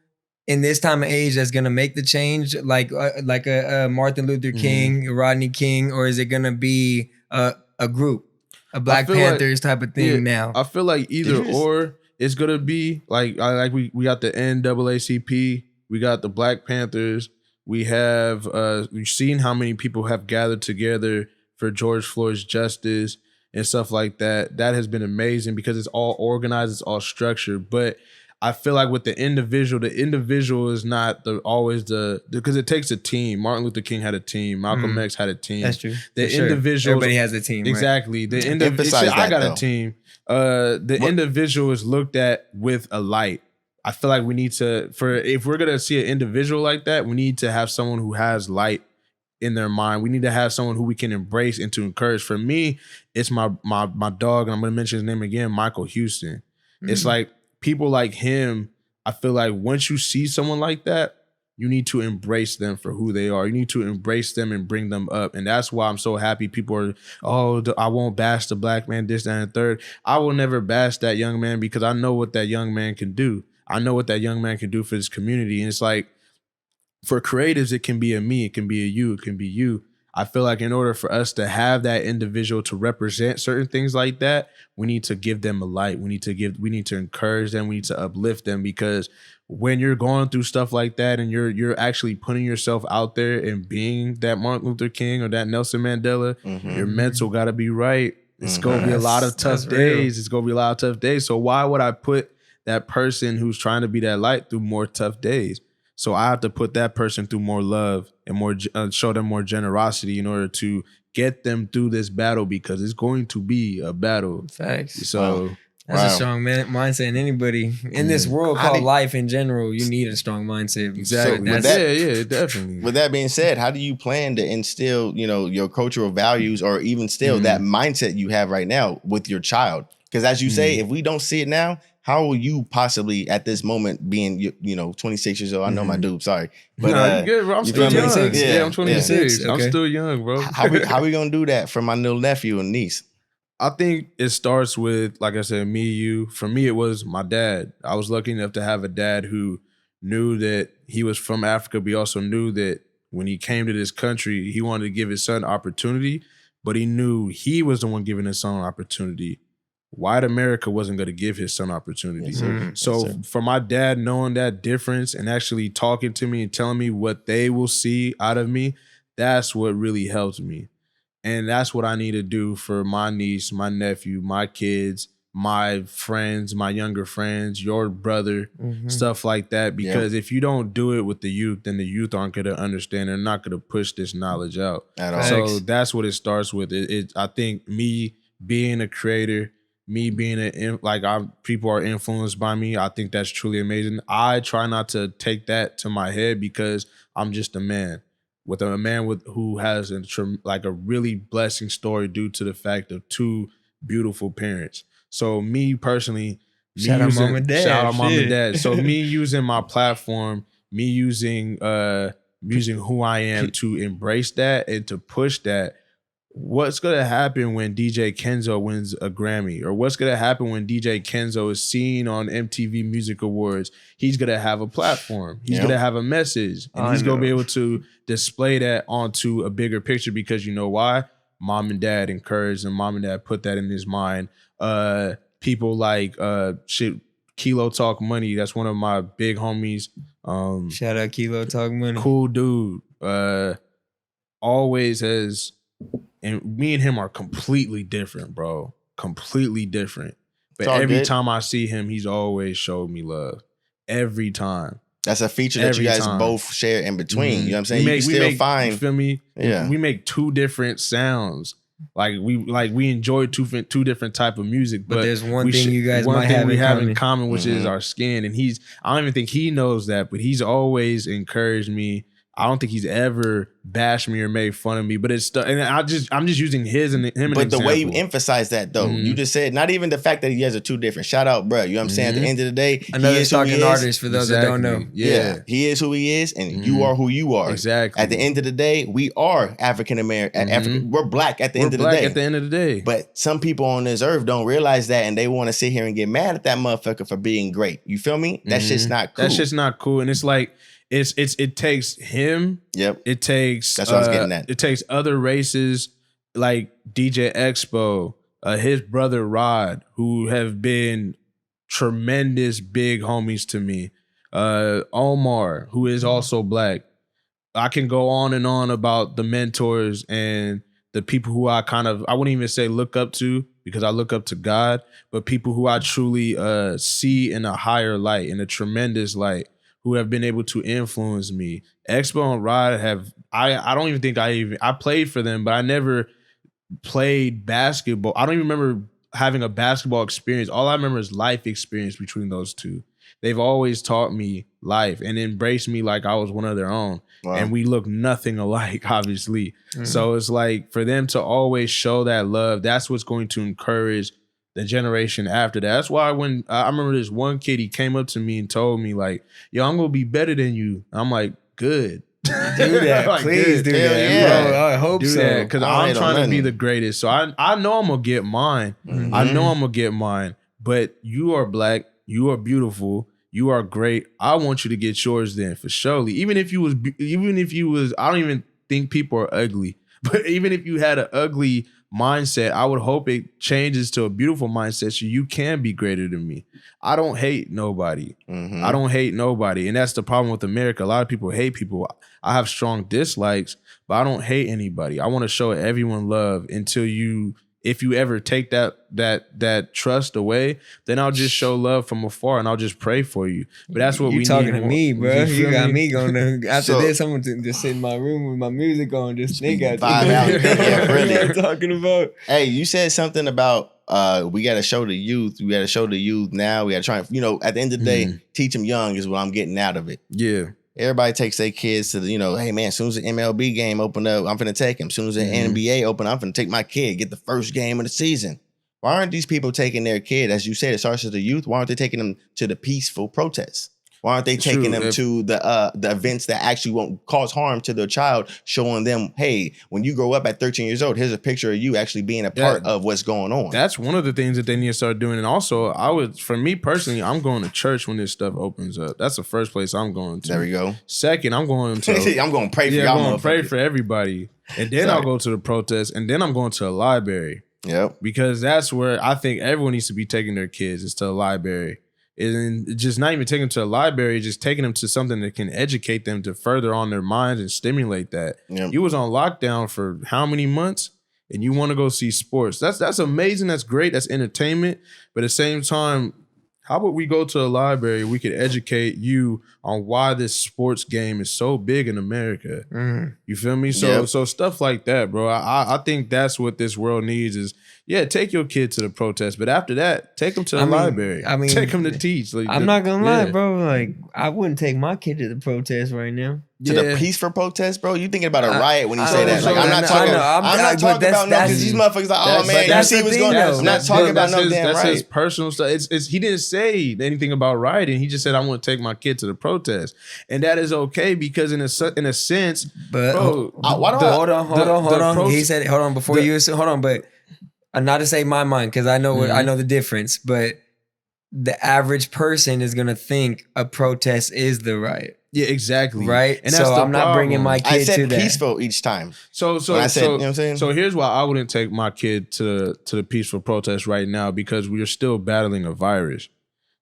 in this time of age that's gonna make the change, like a Martin Luther King, Rodney King, or is it gonna be a group, a Black Panthers type of thing now? I feel like either or it's gonna be like we got the NAACP, we got the Black Panthers, we have we've seen how many people have gathered together for George Floyd's justice and stuff like that. That has been amazing because it's all organized, it's all structured. But I feel like with the individual is not always because it takes a team. Martin Luther King had a team. Malcolm X had a team. That's true. The individual, everybody has a team. Exactly. Right? The individual. I got a team. The individual is looked at with a light. I feel like we need to, if we're gonna see an individual like that, we need to have someone who has light in their mind. We need to have someone who we can embrace and to encourage. For me, it's my dog, and I'm gonna mention his name again, Michael Houston. It's like people like him. I feel like once you see someone like that, you need to embrace them for who they are. You need to embrace them and bring them up. And that's why I'm so happy people are, I won't bash the black man, this, that, and the third. I will never bash that young man because I know what that young man can do. I know what that young man can do for his community. And it's like, for creatives, it can be a me, it can be a you, it can be you. I feel like in order for us to have that individual to represent certain things like that, we need to give them a light. We need to encourage them. We need to uplift them, because when you're going through stuff like that and you're actually putting yourself out there and being that Martin Luther King or that Nelson Mandela, your mental got to be right. It's going to be a lot of tough days. It's going to be a lot of tough days. So why would I put that person who's trying to be that light through more tough days? So I have to put that person through more love and more show them more generosity in order to get them through this battle, because it's going to be a battle. Facts. So that's a strong mindset. And anybody in this world called life in general, you need a strong mindset. Exactly. So definitely. With that being said, how do you plan to instill, your cultural values, or even still that mindset you have right now with your child? Because as you say, if we don't see it now, how will you possibly at this moment being 26 years old? I know my dude, sorry. But you're good, bro. I'm still young. Yeah, I'm 26. Okay. I'm still young, bro. How we gonna do that for my little nephew and niece? I think it starts with, like I said, me, you. For me, it was my dad. I was lucky enough to have a dad who knew that he was from Africa, but he also knew that when he came to this country, he wanted to give his son opportunity, but he knew he was the one giving his son opportunity. White America wasn't going to give his son opportunity. So for my dad knowing that difference and actually talking to me and telling me what they will see out of me, that's what really helps me. And that's what I need to do for my niece, my nephew, my kids, my friends, my younger friends, your brother, stuff like that. Because if you don't do it with the youth, then the youth aren't going to understand. They're not going to push this knowledge out at all. So that's what it starts with. I think me being a creator, me being people are influenced by me. I think that's truly amazing. I try not to take that to my head because I'm just a man. With a man who has a really blessing story due to the fact of two beautiful parents. So me personally, shout out mom and dad. So me using my platform, me using who I am to embrace that and to push that. What's going to happen when DJ Kenzo wins a Grammy? Or what's going to happen when DJ Kenzo is seen on MTV Music Awards? He's going to have a platform. He's going to have a message. And he's going to be able to display that onto a bigger picture, because you know why? Mom and dad encouraged and mom and dad put that in his mind. People like Kilo Talk Money. That's one of my big homies. Shout out Kilo Talk Money. Cool dude. Always has... And me and him are completely different, bro. Completely different. But every time I see him, he's always showed me love. Every time. That's a feature that you guys both share in between. You know what I'm saying? You feel me? Yeah. We make two different sounds. We enjoy two different type of music. But there's one thing you guys might have in common, which is our skin. And I don't even think he knows that, but he's always encouraged me I don't think he's ever bashed me or made fun of me, but it's and I'm just using his and him. But the way you example. emphasize that though, you just said not even the fact that he has a two different. Shout out, bro. You know what I'm saying? At the end of the day, another he is who he Stockton is. artist for those that don't know. Yeah, he is who he is, and you are who you are. Exactly. At the end of the day, we are African American. We're black at the end of the day. At the end of the day. But some people on this earth don't realize that, and they want to sit here and get mad at that motherfucker for being great. You feel me? That shit's not cool. That shit's not cool, and it's like. It takes him. Yep. It takes. That's what I was getting at. It takes other races like DJ Expo, his brother Rod, who have been tremendous big homies to me. Omar, who is also black. I can go on and on about the mentors and the people who I wouldn't even say look up to because I look up to God, but people who I truly see in a higher light, in a tremendous light, who have been able to influence me. Expo and Rod I don't even think I played for them, but I never played basketball. I don't even remember having a basketball experience. All I remember is life experience between those two. They've always taught me life and embraced me like I was one of their own. Wow. And we look nothing alike, obviously. Mm-hmm. So it's like for them to always show that love, that's what's going to encourage the generation after that. That's why when I remember this one kid, he came up to me and told me like, yo, I'm going to be better than you. I'm like, good. Do that. Like, please good. do that. Yeah. Bro, I hope do so. that because I'm trying to be the greatest. So I know I'm going to get mine. Mm-hmm. I know I'm going to get mine. But you are black. You are beautiful. You are great. I want you to get yours then for surely. Even if you was, I don't even think people are ugly. But even if you had an ugly mindset, I would hope it changes to a beautiful mindset so you can be greater than me. I don't hate nobody. I don't hate nobody. And that's the problem with America. A lot of people hate people. I have strong dislikes, but I don't hate anybody. I want to show everyone love until if you ever take that trust away, then I'll just show love from afar and I'll just pray for you. But that's what we need. You talking to me, bro. You got me going to, after this, I'm going to just sit in my room with my music on, just think out. Yeah, really. What I'm talking about. Hey, you said something about we got to show the youth. We got to show the youth now. We got to try, at the end of the day, teach them young is what I'm getting out of it. Yeah. Everybody takes their kids to the, hey man, as soon as the MLB game open up, I'm finna take him. As soon as the NBA open, I'm finna take my kid, get the first game of the season. Why aren't these people taking their kid, as you said, it starts as the youth, why aren't they taking them to the peaceful protests? Why aren't they taking them to the events that actually won't cause harm to their child, showing them, hey, when you grow up at 13 years old, here's a picture of you actually being a part of what's going on. That's one of the things that they need to start doing. And also, for me personally, I'm going to church when this stuff opens up. That's the first place I'm going to. There we go. Second, I'm going to... I'm going to pray for y'all. I'm going to pray for everybody. And then I'll go to the protest. And then I'm going to a library. Yep. Because that's where I think everyone needs to be taking their kids, is to a library. And just not even taking them to a library, just taking them to something that can educate them to further on their minds and stimulate that. Yep. You was on lockdown for how many months? And you want to go see sports. That's amazing. That's great. That's entertainment. But at the same time, how about we go to a library? We could educate you on why this sports game is so big in America. You feel me? So stuff like that, bro. I think that's what this world needs is, take your kid to the protest. But after that, take them to the library. Take them to teach. Like, I'm not going to lie, bro. Like, I wouldn't take my kid to the protest right now. To the peaceful protest, bro? You thinking about a riot when you say that? Like, I'm not talking about no, because these motherfuckers like, oh man, you see what's going on. I'm not talking about no damn riot. That's his personal stuff. He didn't say anything about rioting. He just said, I want to take my kid to the protest. And that is okay because in a sense, but bro, hold on. He said, hold on, before you hold on, but not to say my mind, because I know I know the difference, but the average person is gonna think a protest is the riot. Yeah, exactly. Right. And so I'm not bringing my kid to that. I said peaceful each time. So you know what I'm saying? So here's why I wouldn't take my kid to the peaceful protest right now, because we are still battling a virus.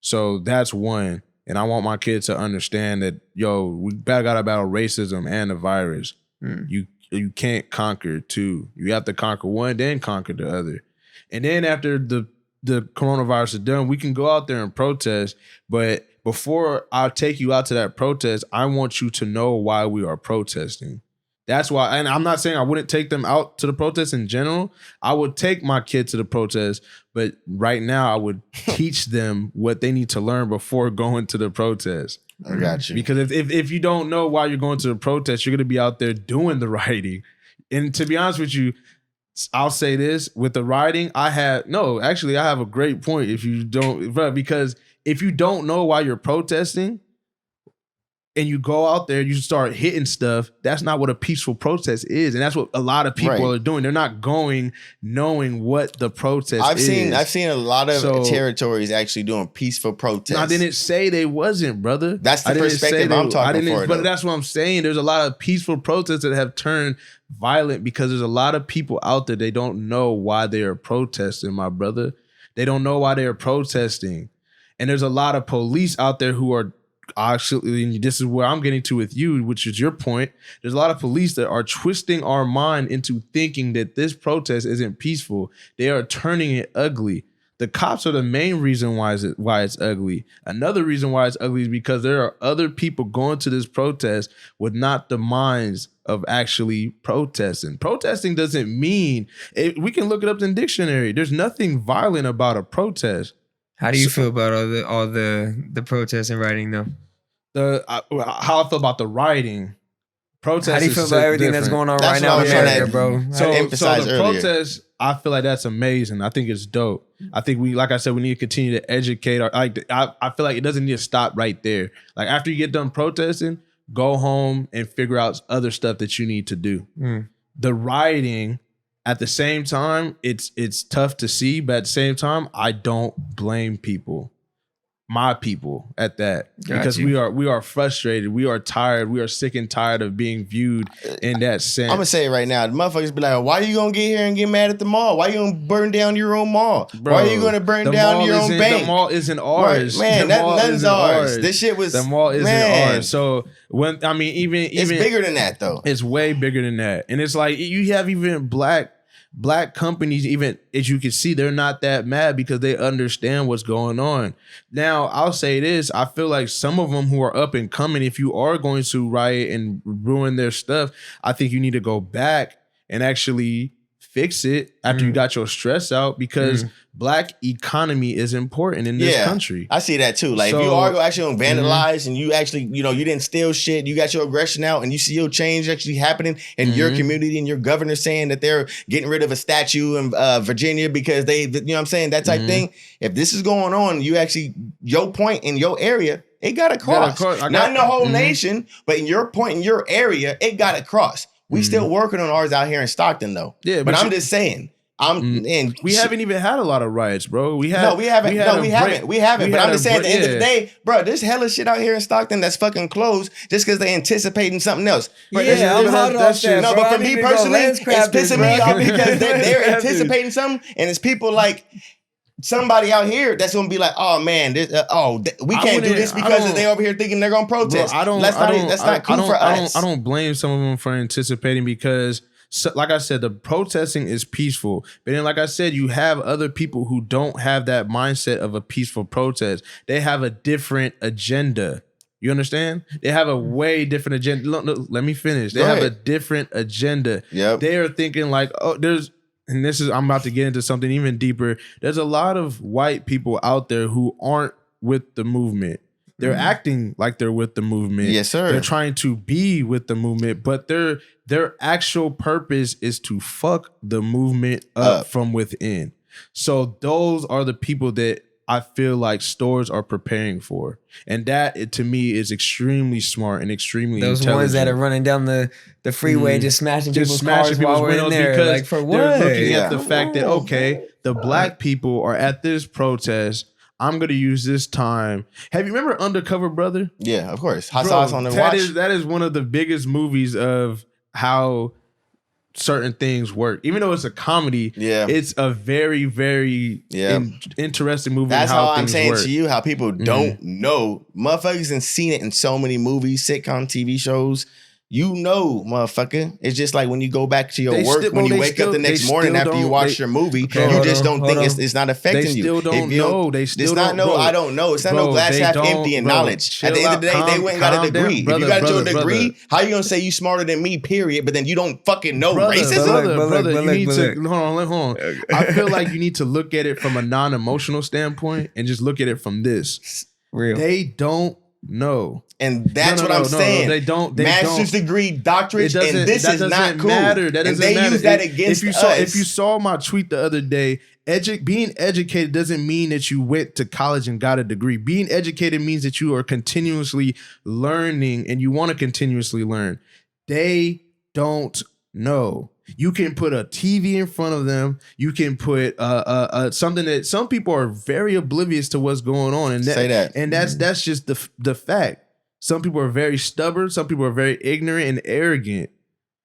So that's one. And I want my kids to understand that, we gotta battle racism and the virus. You can't conquer two. You have to conquer one, then conquer the other. And then after the coronavirus is done, we can go out there and protest. But before I take you out to that protest, I want you to know why we are protesting. That's why, and I'm not saying I wouldn't take them out to the protest in general. I would take my kid to the protest, but right now I would teach them what they need to learn before going to the protest. I got you. Because if you don't know why you're going to a protest, you're going to be out there doing the rioting. And to be honest with you, I'll say this with the rioting. I have a great point. If you don't, because if you don't know why you're protesting, and you go out there, you start hitting stuff, that's not what a peaceful protest is. And that's what a lot of people are doing. They're not going knowing what the protest is. I've seen a lot of territories actually doing peaceful protests. I didn't say they wasn't, brother. That's the perspective I'm talking for. But that's what I'm saying. There's a lot of peaceful protests that have turned violent because there's a lot of people out there, they don't know why they are protesting, my brother. They don't know why they are protesting. And there's a lot of police out there who are actually, this is where I'm getting to with you, which is your point. There's a lot of police that are twisting our mind into thinking that this protest isn't peaceful. They are turning it ugly. The cops are the main reason why it's ugly. Another reason why it's ugly is because there are other people going to this protest with not the minds of actually protesting. Protesting doesn't mean, we can look it up in the dictionary. There's nothing violent about a protest. How do you feel about all the protests and rioting though? How I feel about the rioting. Protests. How do you feel about everything that's going on right now in America, bro? So the protests, I feel like that's amazing. I think it's dope. I think like I said, we need to continue to educate. I feel like it doesn't need to stop right there. Like after you get done protesting, go home and figure out other stuff that you need to do. The rioting, at the same time, it's tough to see, but at the same time, I don't blame people. My people at that. Because we are frustrated. We are tired. We are sick and tired of being viewed in that sense. I'm gonna say it right now. The motherfuckers be like, why you gonna get here and get mad at the mall? Why you gonna burn down your own mall? Bro, why are you gonna burn down your own bank? The mall isn't ours. Right, man, nothing's ours. This shit was the mall isn't ours. So even it's bigger than that though. It's way bigger than that. And it's like you have even black companies, even as you can see, they're not that mad because they understand what's going on. Now, I'll say this. I feel like some of them who are up and coming, if you are going to riot and ruin their stuff, I think you need to go back and actually fix it after you got your stress out, because black economy is important in this country. I see that too. Like if you are actually gonna vandalize and you actually, you didn't steal shit, you got your aggression out and you see your change actually happening in your community and your governor saying that they're getting rid of a statue in Virginia because they, you know what I'm saying, that type thing. If this is going on, you actually, your point in your area, it got to cross. Not in the whole nation, but in your point in your area, it got to cross. We still working on ours out here in Stockton though. Yeah, but I'm just saying. We haven't even had a lot of riots, bro. We haven't. We haven't. But I'm just saying, at the end of the day, bro, there's hella shit out here in Stockton that's fucking closed just because they anticipating something else. But I'm hot off that, no, but for me personally, it's pissing me off because they're anticipating something, and it's people like somebody out here that's gonna be like, oh man, we can't do this because they over here thinking they're gonna protest. Bro, that's not cool for us. I don't blame some of them for anticipating because, like I said, the protesting is peaceful. But then, like I said, you have other people who don't have that mindset of a peaceful protest. They have a different agenda. You understand? They have a way different agenda. Look, let me finish. They have a different agenda. Yep. They are thinking like, I'm about to get into something even deeper. There's a lot of white people out there who aren't with the movement. They're acting like they're with the movement. Yes, sir. They're trying to be with the movement, but their actual purpose is to fuck the movement up from within. So those are the people that I feel like stores are preparing for. And that, to me, is extremely smart and extremely intelligent. Those ones that are running down the freeway, just smashing people's cars while we're in there. Because like, for what? They're looking at the fact that, okay, the black people are at this protest. I'm going to use this time. Have you remember Undercover Brother? Yeah, of course. Hot Sauce on the watch. That is one of the biggest movies of how certain things work. Even though it's a comedy, it's a very, very interesting movie. That's how I'm saying work. To you how people don't know. Motherfuckers have seen it in so many movies, sitcom, TV shows. Motherfucker. It's just like when you go back to your work, when you wake up the next morning after you watch your movie, you just don't think it's not affecting you. They still don't know. It's not no, I don't know. It's not no glass half empty in knowledge. At the end of the day, they went and got a degree. If you got your degree, how you gonna say you smarter than me, period, but then you don't fucking know racism? Brother, you need to, hold on. I feel like you need to look at it from a non-emotional standpoint and just look at it from this. Real. They don't know. And that's what I'm saying. They don't. Master's degree, doctorate, and this is not cool. Matter. That doesn't and they matter. use that against us. If you saw my tweet the other day, being educated doesn't mean that you went to college and got a degree. Being educated means that you are continuously learning and you want to continuously learn. They don't know. You can put a TV in front of them. You can put something that some people are very oblivious to what's going on, and that's just the fact. Some people are very stubborn. Some people are very ignorant and arrogant.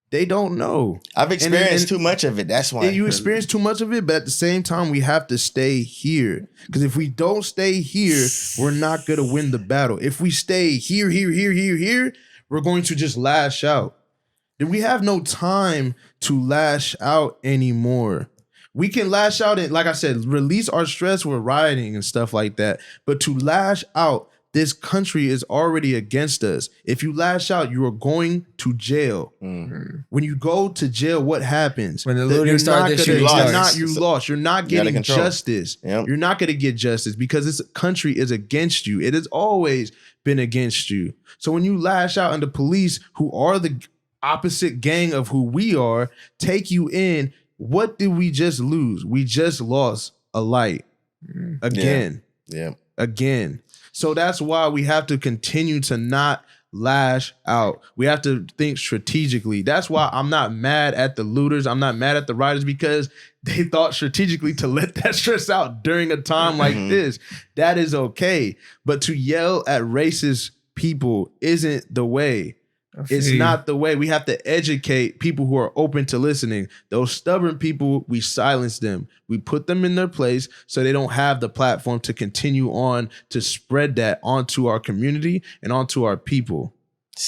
They don't know. I've experienced too much of it. That's why. You experience too much of it, but at the same time, we have to stay here. Because if we don't stay here, we're not going to win the battle. If we stay here, we're going to just lash out. We have no time to lash out anymore. We can lash out and, like I said, release our stress with rioting and stuff like that. But to lash out, this country is already against us. If you lash out, you are going to jail. Mm-hmm. When you go to jail, what happens? When the looting starts, you lost. You're not getting justice. Yep. You're not going to get justice because this country is against you. It has always been against you. So when you lash out and the police, who are the opposite gang of who we are, take you in, what did we just lose? We just lost a light. Again. Yeah. Again. So that's why we have to continue to not lash out. We have to think strategically. That's why I'm not mad at the looters. I'm not mad at the rioters, because they thought strategically to let that stress out during a time like this. That is okay. But to yell at racist people isn't the way. It's not the way. We have to educate people who are open to listening. Those stubborn people, we silence them. We put them in their place so they don't have the platform to continue on to spread that onto our community and onto our people.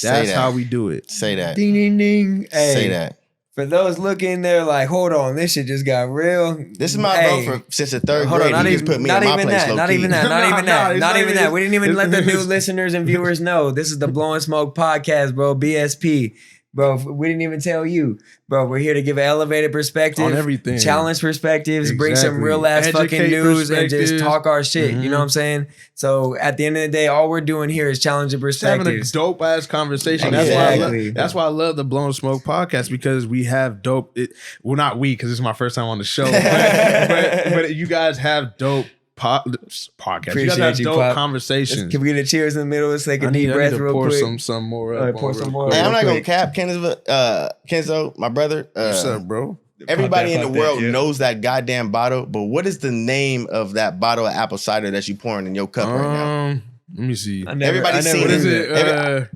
That's how we do it. Say that. Ding, ding, ding. Hey, say that. For those looking there like, hold on, this shit just got real. This is my bro since the third grade. He just put me in my place. Not even that. We didn't even let the new listeners and viewers know. This is the Blowin Smoke podcast, bro. BSP. Bro, we didn't even tell you. Bro, we're here to give an elevated perspective. On everything. Challenge perspectives, bring some real ass fucking news and just talk our shit. You know what I'm saying? So at the end of the day, all we're doing here is challenging perspectives. Having a dope ass conversation. Exactly. That's why I love the Blowin Smoke podcast, because we have dope. Well, not we, because this is my first time on the show. but you guys have dope podcast. Appreciate you guys have dope conversations. Can we get a cheers in the middle? Let's take a deep breath real quick. Some more up. Pour some more. Hey, I'm not gonna cap Kenzo, my brother. What's up, bro? Everybody in the world knows that goddamn bottle, but what is the name of that bottle of apple cider that you pouring in your cup right now? Let me see. Everybody's seen it. What is it?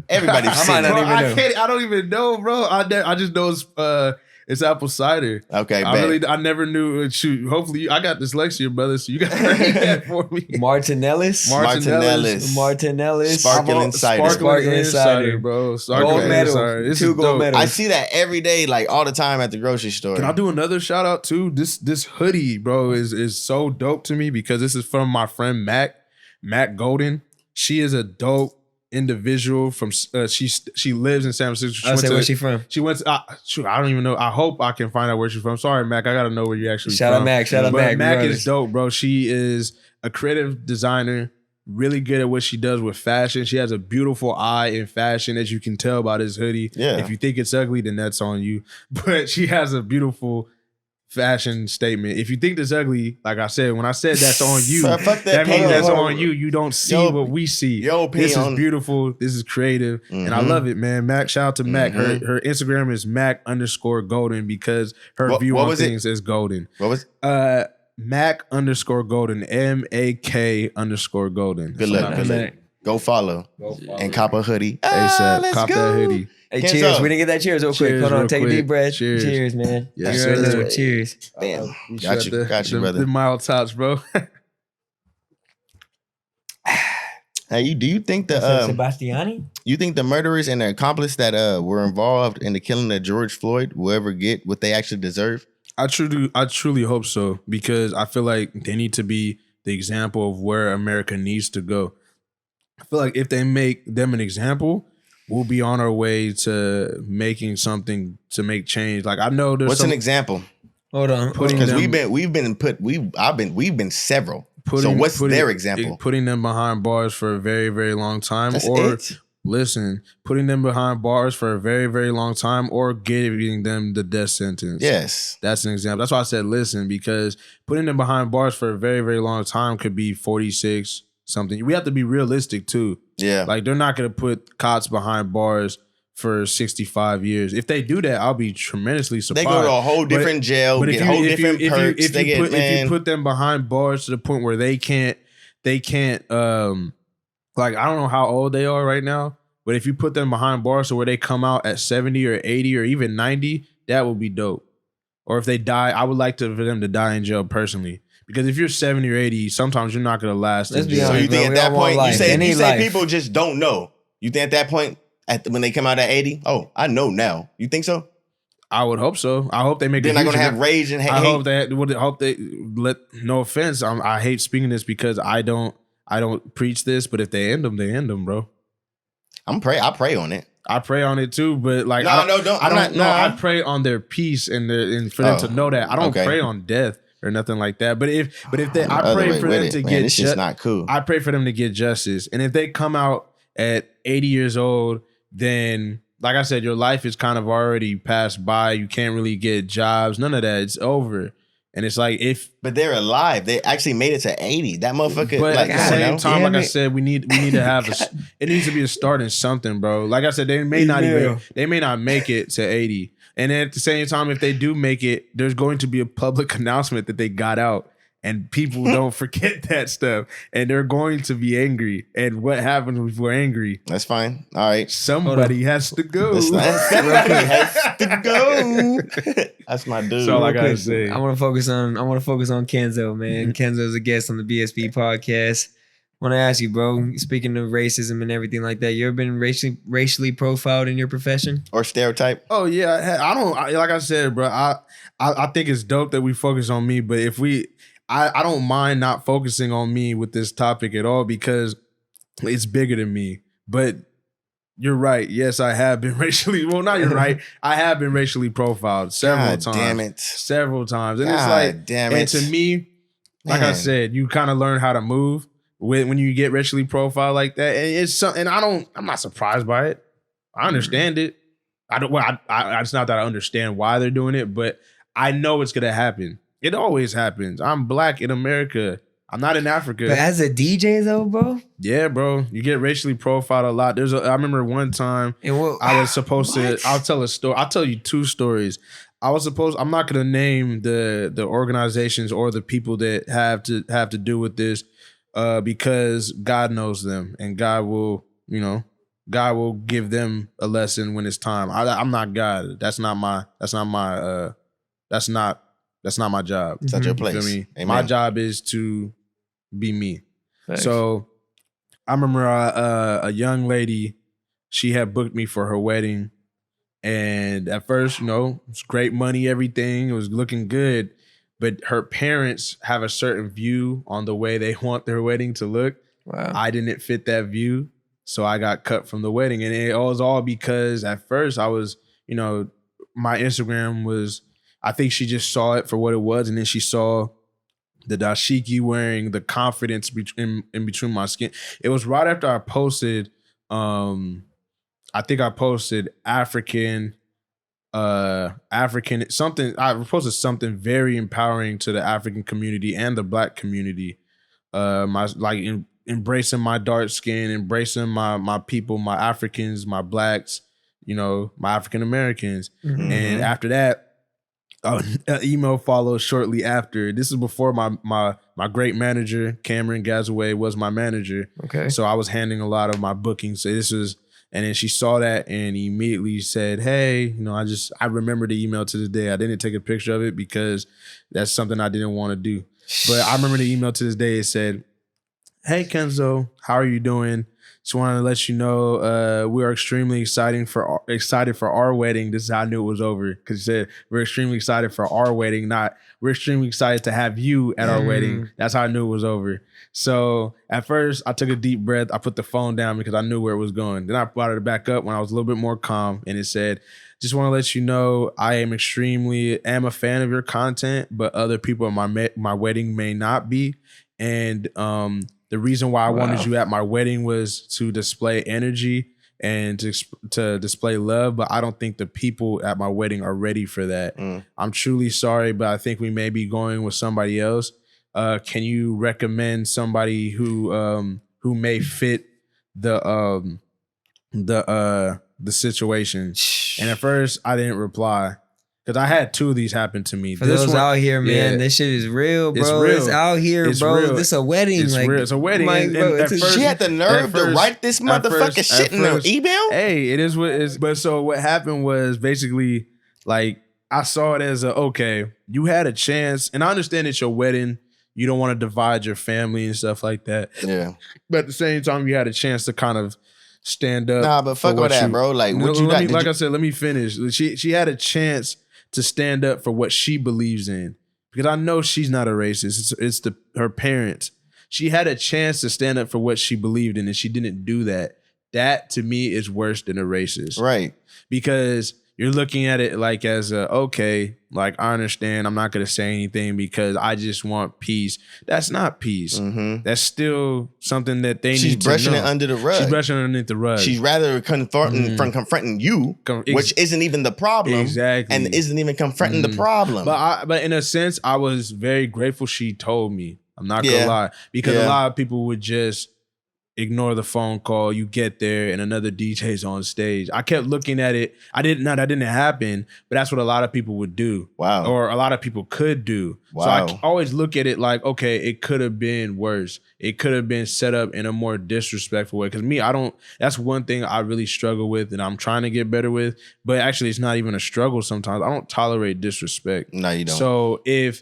Everybody's seen it. I don't even know, bro. I just know it's apple cider. Okay, I never knew. Shoot, hopefully I got dyslexia, brother. So you got to read that for me. Martinellis. Sparkling cider, bro. Gold medal. 2 gold medals. I see that every day, like all the time at the grocery store. Can I do another shout out too? This hoodie, bro, is so dope to me because this is from my friend Mac Golden. She is a dope individual from she lives in San Francisco. Where's she from? She went to, I don't even know. I hope I can find out where she's from. Sorry, Mac. I gotta know where you actually shout from. Shout out Mac. Mac is dope, bro. She is a creative designer, really good at what she does with fashion. She has a beautiful eye in fashion, as you can tell by this hoodie. Yeah. If you think it's ugly, then that's on you. But she has a beautiful fashion statement. If you think this ugly, like I said, when I said that's on you, that means that's on you. You don't see what we see. This is beautiful. This is creative. And I love it, man. Mac, shout out to Mac. Her Instagram is Mac_Golden because her view on things is golden. What was Mac_Golden. MAK_Golden. Good luck. Go follow. And cop a hoodie. ASAP. Cop that hoodie. Hey, cheers. We didn't get that cheers real quick. Hold on. Take a deep breath. Cheers, man. Yes, sir. Cheers. Damn. Got you, brother. The mild tops, bro. Hey, do you think Sebastiani? You think the murderers and the accomplice that were involved in the killing of George Floyd will ever get what they actually deserve? I truly hope so, because I feel like they need to be the example of where America needs to go. I feel like if they make them an example, we'll be on our way to making something to make change. Like I know there's an example? Hold on, because we've been several So what's their example? Putting them behind bars for a very, very long time. That's or it? Listen, putting them behind bars for a very, very long time, or giving them the death sentence. Yes. That's an example. That's why I said listen, because putting them behind bars for a very, very long time could be 46 something. We have to be realistic too. Yeah. Like, they're not going to put cops behind bars for 65 years. If they do that, I'll be tremendously surprised. They go to a whole different jail, get a whole different perks. If you put them behind bars to the point where they can't like, I don't know how old they are right now, but if you put them behind bars so where they come out at 70 or 80 or even 90, that would be dope. Or if they die, I would like for them to die in jail personally. Because if you're 70 or 80, sometimes you're not going to last. Let's be honest, so you think at that point, you say life. people just don't know. You think at that point, when they come out at 80, oh, I know now. You think so? I would hope so. I hope they make. They're not going to have rage and hate. I hope they let. No offense, I hate speaking this because I don't preach this, but if they end them, they end them, bro. I pray on it. I pray on it too, but like, I pray on their peace and for them to know that. I don't pray on death or nothing like that. But if they, I pray for them to get. It's just not cool. I pray for them to get justice, and if they come out at 80 years old, then like I said, your life is kind of already passed by. You can't really get jobs, none of that. It's over. And it's like but they're alive. They actually made it to 80. That motherfucker. But at the same time, like I said, we need to have it needs to be a start in something, bro. Like I said, they may not make it to 80. And then at the same time, if they do make it, there's going to be a public announcement that they got out. And people don't forget that stuff. And they're going to be angry. And what happens when we're angry? That's fine. All right. Somebody has to go. Somebody has to go. That's my dude. That's all I gotta say. I want to focus on Kenzo, man. Kenzo's a guest on the BSB podcast. I want to ask you, bro, speaking of racism and everything like that, you ever been racially profiled in your profession? Or stereotype? Oh, yeah. Like I said, bro, I think it's dope that we focus on me. But I don't mind not focusing on me with this topic at all because it's bigger than me. But you're right. Yes, I have been racially. Well, not you're right. I have been racially profiled several times. Damn it. Several times. And it's like, damn it. And to me, like I said, you kind of learn how to move when you get racially profiled like that. And it's something, I'm not surprised by it. I understand it. It's not that I understand why they're doing it, but I know it's going to happen. It always happens. I'm black in America. I'm not in Africa. But as a DJ though, bro? Yeah, bro. You get racially profiled a lot. I remember one time I was supposed to, I'll tell a story. I'll tell you two stories. I'm not going to name the organizations or the people that have to do with this because God knows them and God will give them a lesson when it's time. I'm not God. That's not my job. It's not your place. You feel me? Amen. My job is to be me. Thanks. So I remember a young lady, she had booked me for her wedding. And at first, it's great money, everything. It was looking good. But her parents have a certain view on the way they want their wedding to look. Wow. I didn't fit that view. So I got cut from the wedding. And it was all because at first I was, my Instagram was, I think she just saw it for what it was. And then she saw the dashiki wearing, the confidence in between my skin. It was right after I posted, I think I posted African something. I posted something very empowering to the African community and the Black community. Embracing my dark skin, embracing my people, my Africans, my Blacks, my African Americans. Mm-hmm. And after that, an email followed shortly after. This is before my great manager, Cameron Gazaway, was my manager. Okay. So I was handling a lot of my bookings. So and then she saw that and immediately said, hey, I remember the email to this day. I didn't take a picture of it because that's something I didn't want to do. But I remember the email to this day. It said, hey, Kenzo, how are you doing? Just wanted to let you know we are extremely excited for our wedding. This is how I knew it was over, because she said we're extremely excited for our wedding, not we're extremely excited to have you at our wedding. That's how I knew it was over. So at first I took a deep breath. I put the phone down because I knew where it was going. Then I brought it back up when I was a little bit more calm, and it said, just want to let you know I am a fan of your content, but other people at my wedding may not be. And the reason why I wanted you at my wedding was to display energy and to display love, but I don't think the people at my wedding are ready for that. I'm truly sorry, but I think we may be going with somebody else. Can you recommend somebody who may fit the situation? And at first I didn't reply because I had 2 of these happen to me. For those out here, man, this shit is real, bro. It's out here, bro. Real. This a wedding. It's real. It's a wedding. She had the nerve to write this motherfucking shit in the email? Hey, it is what it is. But so what happened was basically like I saw it as okay, you had a chance, and I understand it's your wedding. You don't want to divide your family and stuff like that. Yeah. But at the same time, you had a chance to kind of stand up. Nah, but fuck all that, bro. Like, what you got? Like I said, let me finish. She had a chance to stand up for what she believes in. Because I know she's not a racist. It's her parents. She had a chance to stand up for what she believed in, and she didn't do that. That, to me, is worse than a racist. Right. Because you're looking at it like as okay, like I understand I'm not going to say anything because I just want peace. That's not peace. That's still something that they need to know. She's brushing it under the rug. She's brushing it underneath the rug. She's rather confronting you, which isn't even the problem. Exactly. And isn't even confronting the problem. But in a sense, I was very grateful she told me. I'm not going to lie. Because a lot of people would just ignore the phone call. You get there and another DJ's on stage. I kept looking at it. That didn't happen, but that's what a lot of people would do. Wow. Or a lot of people could do. Wow. So I always look at it like, okay, it could have been worse. It could have been set up in a more disrespectful way. Because that's one thing I really struggle with and I'm trying to get better with. But actually, it's not even a struggle sometimes. I don't tolerate disrespect. No, you don't. So if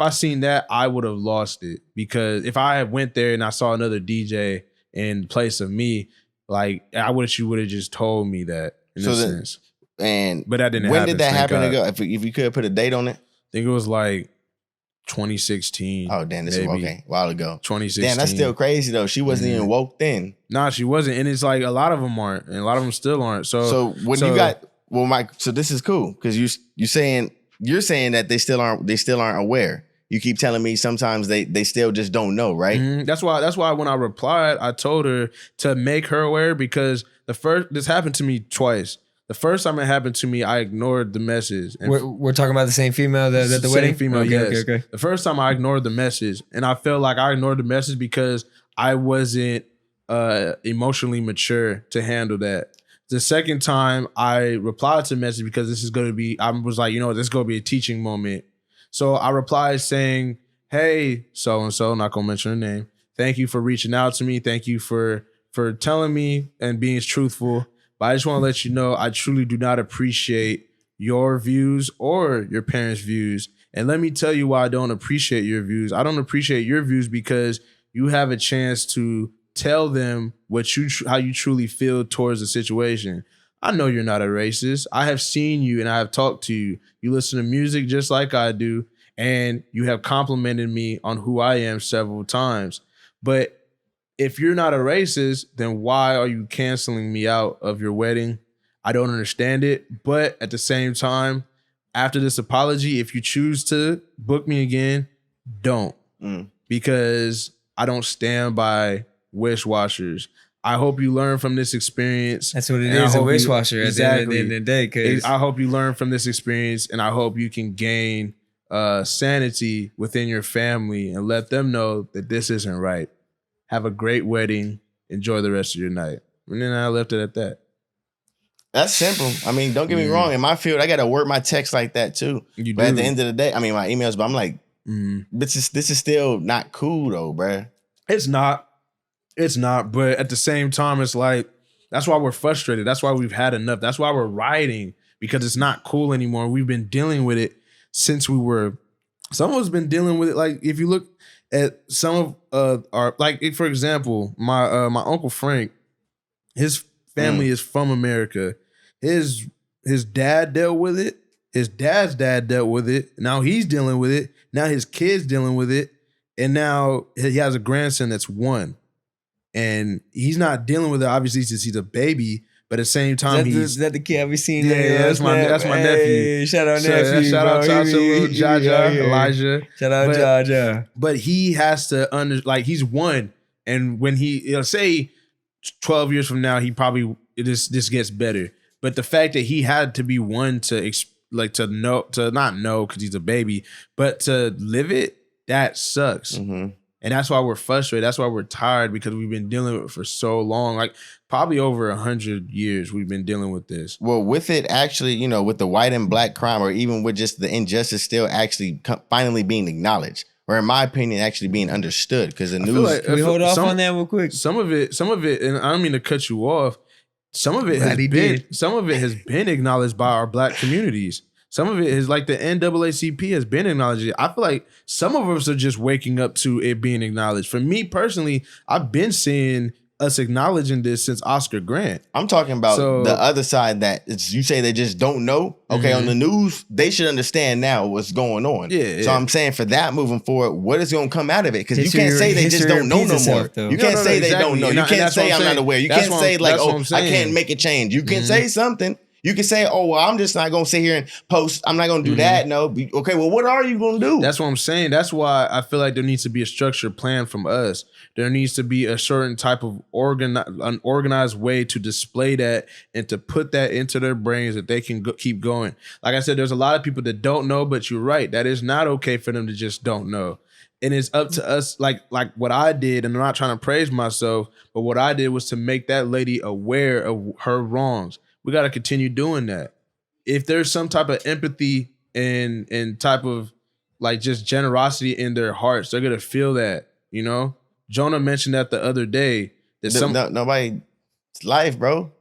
I seen that, I would have lost it, because if I went there and I saw another DJ in place of me, like she would have just told me that in a sense. But that didn't happen. When did that happen to go? If you could put a date on it, I think it was like 2016. Oh damn, this is okay, a while ago. 2016. Damn, that's still crazy though. She wasn't even woke then. Nah, she wasn't, and it's like a lot of them aren't, and a lot of them still aren't. So you got Mike. So this is cool because you're saying that they still aren't aware. You keep telling me sometimes they still just don't know, right? That's why when I replied, I told her to make her aware, because this happened to me twice. The first time it happened to me, I ignored the message. And we're talking about the same female at the wedding? Same female, yes. Okay. The first time I ignored the message, and I felt like I ignored the message because I wasn't emotionally mature to handle that. The second time I replied to the message because I was like, this is going to be a teaching moment. So I replied saying, hey, so-and-so, not going to mention her name. Thank you for reaching out to me. Thank you for telling me and being truthful. But I just want to let you know, I truly do not appreciate your views or your parents' views. And let me tell you why I don't appreciate your views. I don't appreciate your views because you have a chance to tell them how you truly feel towards the situation. I know you're not a racist. I have seen you and I have talked to you. You listen to music just like I do, and you have complimented me on who I am several times. But if you're not a racist, then why are you canceling me out of your wedding? I don't understand it. But at the same time, after this apology, if you choose to book me again, don't. Because I don't stand by wish-washers. I hope you learn from this experience. That's what it is, a wish-washer at the end of the day. I hope you learn from this experience, and I hope you can gain sanity within your family and let them know that this isn't right. Have a great wedding. Enjoy the rest of your night. And then I left it at that. That's simple. I mean, don't get me wrong. In my field, I got to work my text like that too. But at the end of the day, I mean, my emails, but I'm like, this is still not cool though, bruh. It's not. But at the same time, it's like, that's why we're frustrated. That's why we've had enough. That's why we're rioting, because it's not cool anymore. We've been dealing with it since some of us been dealing with it. Like, if you look at some of our, like, for example, my Uncle Frank, his family is from America. His dad dealt with it. His dad's dad dealt with it. Now he's dealing with it. Now his kid's dealing with it. And now he has a grandson that's 1. And he's not dealing with it, obviously, since he's a baby, But at the same time, is that the kid I be seeing? Yeah, that's my nephew. Shout out nephew. Shout out to little Jaja, Elijah. Shout out Jaja. But he has to he's one, and when say 12 years from now, he probably this gets better. But the fact that he had to be one to not know because he's a baby, but to live it, that sucks. Mm-hmm. And that's why we're frustrated. That's why we're tired, because we've been dealing with it for so long. Like probably over 100 years we've been dealing with this. Well, with it actually, with the white and black crime, or even with just the injustice still actually finally being acknowledged, or in my opinion, actually being understood. Because the news, can we hold off on that real quick? Some of it, and I don't mean to cut you off. Some of it has been acknowledged by our black communities. Some of it is like the NAACP has been acknowledged. I feel like some of us are just waking up to it being acknowledged. For me personally, I've been seeing us acknowledging this since Oscar Grant. I'm talking about the other side that you say they just don't know. Okay, on the news, they should understand now what's going on. Yeah. So I'm saying for that moving forward, what is going to come out of it? Because you can't say they just don't know no more. You can't say they don't know. You can't say I'm not aware. You can't say like, oh, I can't make a change. You can say something. You can say, oh, well, I'm just not going to sit here and post. I'm not going to do that. No. Okay, well, what are you going to do? That's what I'm saying. That's why I feel like there needs to be a structured plan from us. There needs to be a certain type of an organized way to display that and to put that into their brains that they can keep going. Like I said, there's a lot of people that don't know, but you're right. That is not okay for them to just don't know. And it's up to us, like what I did, and I'm not trying to praise myself, but what I did was to make that lady aware of her wrongs. We got to continue doing that. If there's some type of empathy and type of like just generosity in their hearts, they're going to feel that, Jonah mentioned that the other day. That nobody's life, bro.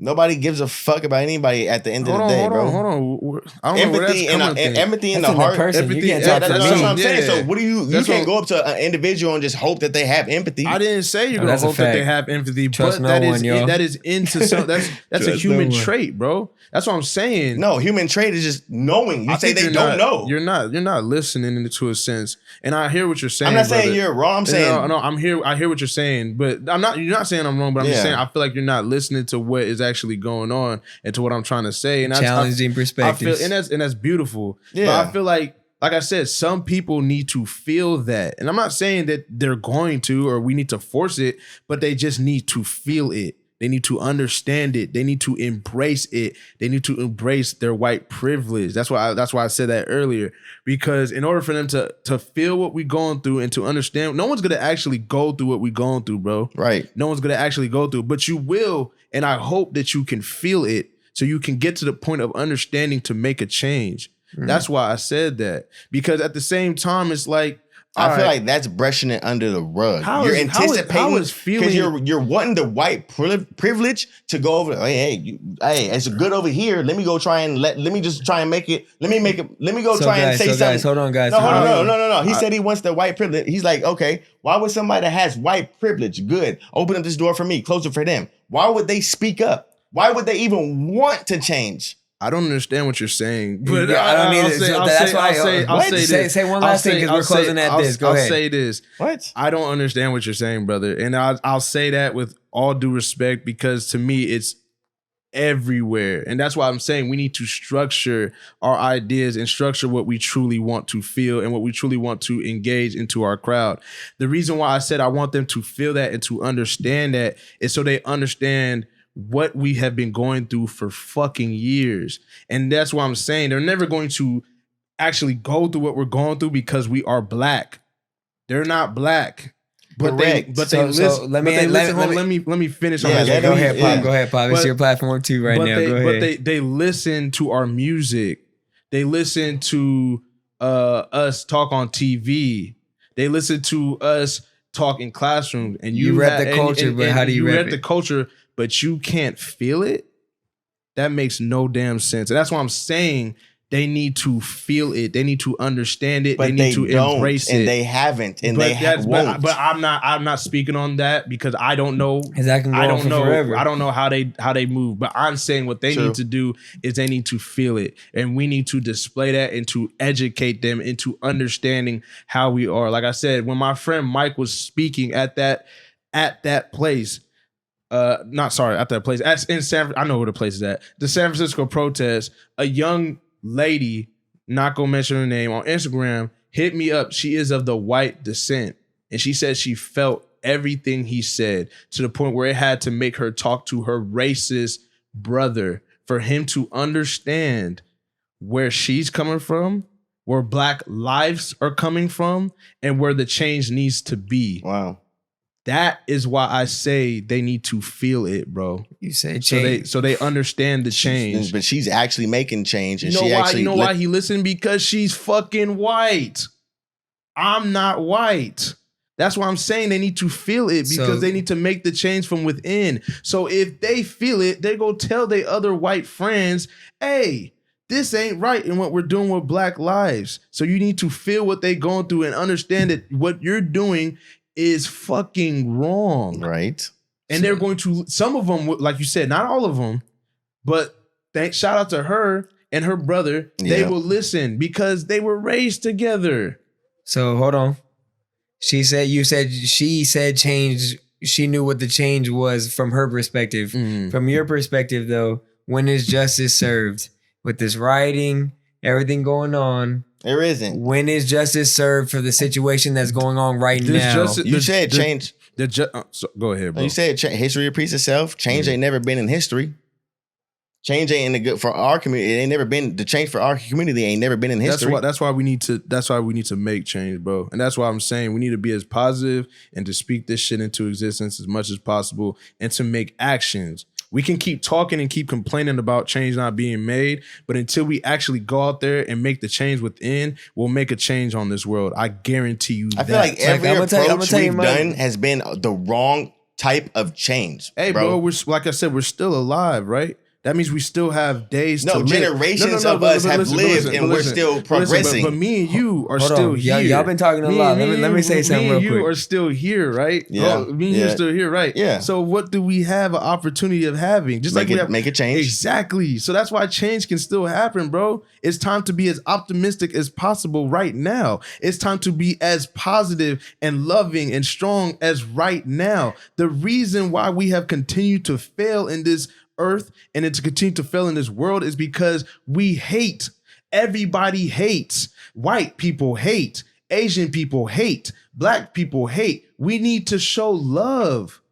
Nobody gives a fuck about anybody at the end of the day, bro. Hold on. I don't know where that's coming from. Empathy in the heart. You can't talk to me. That's what I'm saying. So what do you can't go up to an individual and just hope that they have empathy. I didn't say you're going to hope that they have empathy, but that is into some, that's a human trait, bro. That's what I'm saying. No, human trait is just knowing. You say they don't know. You're not listening into a sense. And I hear what you're saying. I'm not saying you're wrong. I'm saying no, I'm here. I hear what you're saying, but you're not saying I'm wrong, but I'm just saying I feel like you're not listening to what is actually going on and to what I'm trying to say. And challenging perspectives. And that's beautiful. Yeah. But I feel like I said, some people need to feel that. And I'm not saying that they're going to or we need to force it, but they just need to feel it. They need to understand it. They need to embrace it. They need to embrace their white privilege. That's why I said that earlier. Because in order for them to feel what we're going through and to understand, no one's gonna actually go through what we're going through, bro. Right. No one's gonna actually go through, but you will. And I hope that you can feel it so you can get to the point of understanding to make a change. That's why I said that. Because at the same time, it's like, I feel like that's brushing it under the rug. You're anticipating because you're wanting the white privilege to go over. Hey, it's good over here. Let me go try and let me just try and make it. Let me go try and say something. Guys, hold on, guys. No. He said he wants the white privilege. He's like, okay, why would somebody that has white privilege, good, open up this door for me, close it for them? Why would they speak up? Why would they even want to change? I don't understand what you're saying, but I don't need it. I'll say one last thing because we're closing at this. Go ahead. I'll say this. What? I don't understand what you're saying, brother, and I'll say that with all due respect because to me it's everywhere, and that's why I'm saying we need to structure our ideas and structure what we truly want to feel and what we truly want to engage into our crowd. The reason why I said I want them to feel that and to understand that is so they understand what we have been going through for fucking years. And that's why I'm saying they're never going to actually go through what we're going through because we are black. They're not black. But correct. They listen. Let me finish on this. Go ahead, Pop. It's your platform too now. Go ahead. But they listen to our music. They listen to us talk on TV. They listen to us talk in classrooms. And you rep the culture, but how do you rep the culture? But you can't feel it, that makes no damn sense. And that's why I'm saying they need to feel it. They need to understand it. But they need to embrace it. And they haven't. And won't. But I'm not speaking on that because I don't know. That can go on forever. I don't know how they move. But I'm saying what they need to do is they need to feel it. And we need to display that and to educate them into understanding how we are. Like I said, when my friend Mike was speaking at that place, not sorry, at that place. I know where the place is at. The San Francisco protest, a young lady, not gonna mention her name, on Instagram, hit me up. She is of the white descent. And she said she felt everything he said to the point where it had to make her talk to her racist brother for him to understand where she's coming from, where Black lives are coming from, and where the change needs to be. Wow. That is why I say they need to feel it, bro. You say change. So they understand the change. But she's actually making change. And you know she why? actually You know why he listened? Because she's fucking white. I'm not white. That's why I'm saying they need to feel it, because they need to make the change from within. So if they feel it, they go tell their other white friends, hey, this ain't right in what we're doing with Black lives. So you need to feel what they going through and understand that what you're doing is fucking wrong. Right. And they're going to, some of them, like you said, not all of them, but shout out to her and her brother. They will listen because they were raised together. So hold on. She said change. She knew what the change was from her perspective. From your perspective, though, when is justice served? With this rioting, everything going on, there isn't. When is justice served for the situation that's going on right now? You said change. Go ahead, bro. You said history repeats itself. Change ain't never been in history. Change ain't in the good for our community. It ain't never been the change for our community. Ain't never been in history. That's why we need to make change, bro. And that's why I'm saying we need to be as positive and to speak this shit into existence as much as possible and to make actions. We can keep talking and keep complaining about change not being made, but until we actually go out there and make the change within, we'll make a change on this world. I guarantee you that. I feel like every approach we've done has been the wrong type of change. Hey, bro, we're like I said, we're still alive, right? That means we still have days to live. Generations of us have lived and we're still progressing. But me and you are still here. Y'all been talking a lot. Let me say something real quick. You are still here, right? Yeah. Me and you are still here, right? Yeah. So what do we have an opportunity of having? Just make a change. Exactly. So that's why change can still happen, bro. It's time to be as optimistic as possible right now. It's time to be as positive and loving and strong as right now. The reason why we have continued to fail in this earth and to continue to fail in this world is because we hate. Everybody hates. White people hate. Asian people hate. Black people hate. We need to show love.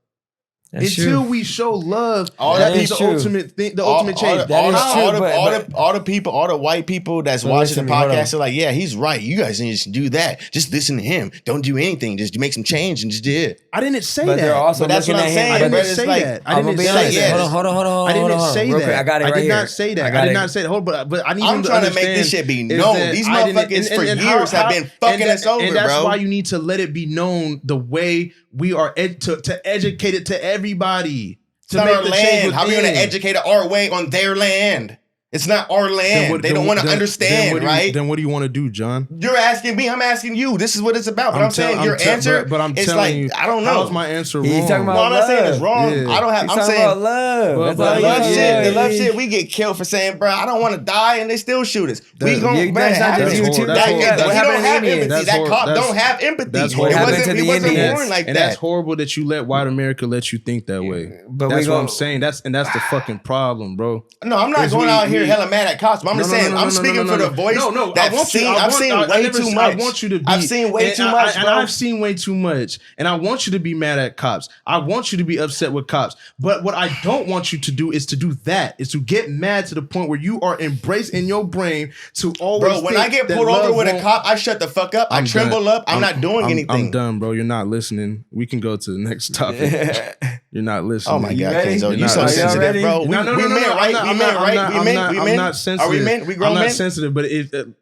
Until we show love, that is the ultimate thing, the ultimate change. All the people, all the white people that's watching the podcast are like, yeah, he's right. You guys need to do that. Just listen to him. Don't do anything. Just make some change and just do it. I didn't say but that. They're also but that's what I'm saying. I didn't say that. I didn't say that. Hold on. I didn't say that. I got it right I here. did not say that. I did not say that. Hold, but I need I'm trying to make this shit be known. These motherfuckers for years have been fucking us over, bro. And that's why you need to let it be known the way we are to educate it to everybody. It's not our land. How are we going to educate it our way on their land? It's not our land. They don't want to understand, right? Then what do you want to do, John? You're asking me. I'm asking you. This is what it's about. But I'm saying your answer. But I'm telling you, I don't know. How's my answer wrong? He's talking about I'm not saying it's wrong. Yeah. I don't have. I'm saying about love. The love shit. We get killed for saying, bro, I don't want to die, and they still shoot us. We gonna. That's not just you too. What happened to Indians? That cop don't have empathy. That's what happened to the Indians. Born like that. And that's horrible that you let white America let you think that way. But that's what I'm saying. That's the fucking problem, bro. No, I'm not going out here hella mad at cops. I'm just saying, I'm speaking for the voice. No, I've seen way too much. I want you to be. I've seen way too much, bro. And I've seen way too much. And I want you to be mad at cops. I want you to be upset with cops. But what I don't want you to do is to do that. Is to get mad to the point where you are embraced in your brain to always. Bro, when I get pulled over with a cop, I shut the fuck up. I tremble up. I'm not doing anything. I'm done, bro. You're not listening. We can go to the next topic. You're not listening. Oh my God, Kenzo, you so sensitive, bro. We men, right? We men. Are we men? We grown men. I'm not sensitive, but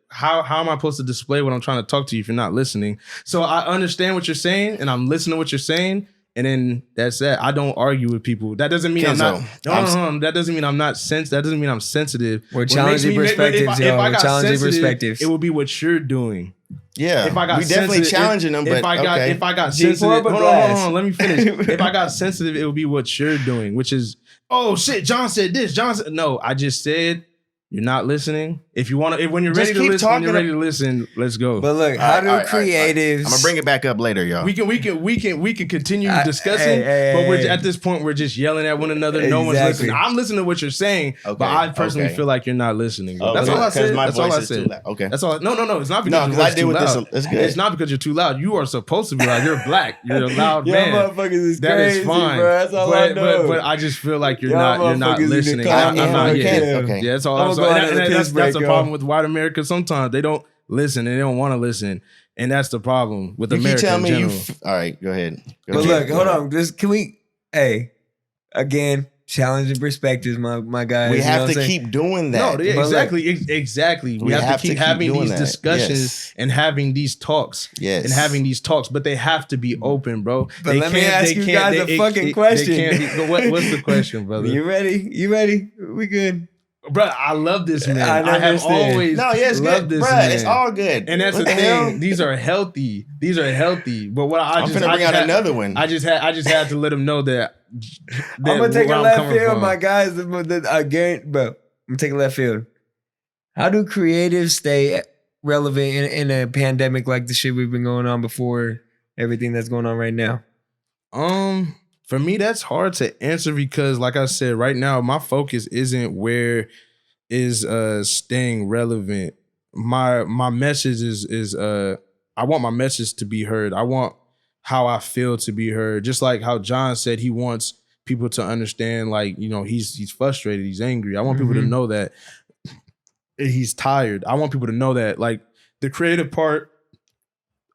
how am I supposed to display what I'm trying to talk to you if you're not listening? So I understand what you're saying, and I'm listening to what you're saying, and then that's that. I don't argue with people. That doesn't mean Kenzo, I'm not. That doesn't mean I'm not That doesn't mean I'm sensitive. We're challenging perspectives, yo. We're challenging perspectives. It would be what you're doing. Yeah, if I got we definitely challenging them. But if I got sensitive, hold on, let me finish. If I got sensitive, it would be what you're doing, which is, oh shit, John said this. John said no. I just said you're not listening, If you want to, when you're Just ready to keep listen, when talking you're ready to listen, let's go. But look, how do creatives? I'm gonna bring it back up later, y'all. We can continue discussing, but we're at this point we're just yelling at one another. No one's listening. I'm listening to what you're saying, but I personally feel like you're not listening. That's all I said. That's all I said. Okay. That's all. No. It's not because I did with this. It's good. It's not because you're too loud. You are supposed to be loud. You're black. You're a loud man. Motherfuckers is that crazy, is fine. Bro. That's all I know. But I just feel like you're not listening. I'm not yet. Okay. Yeah, that's all I'm saying. That's the problem with white America. Sometimes they don't listen and they don't want to listen, and that's the problem with America in general. All right, go ahead. Look, hold on. Can we? Hey, again, challenging perspectives, my guys. We have to keep doing that. No, exactly. We have to keep having these discussions and having these talks. Yes, and having these talks, but they have to be open, bro. But let me ask you guys a fucking question. What's the question, brother? You ready? We good? Bro, I love this man. I have always loved this man. It's all good. And that's the thing. These are healthy. But what I'm gonna bring out another one. I just had to let him know that I'm gonna take a left field, my guys. Again, bro, I'm gonna take a left field. How do creatives stay relevant in a pandemic like the shit we've been going on before everything that's going on right now? For me, that's hard to answer because, like I said, right now, my focus isn't where is staying relevant. My message is I want my message to be heard. I want how I feel to be heard. Just like how John said he wants people to understand, like, you know, he's frustrated, he's angry. I want people to know that he's tired. I want people to know that, like, the creative part,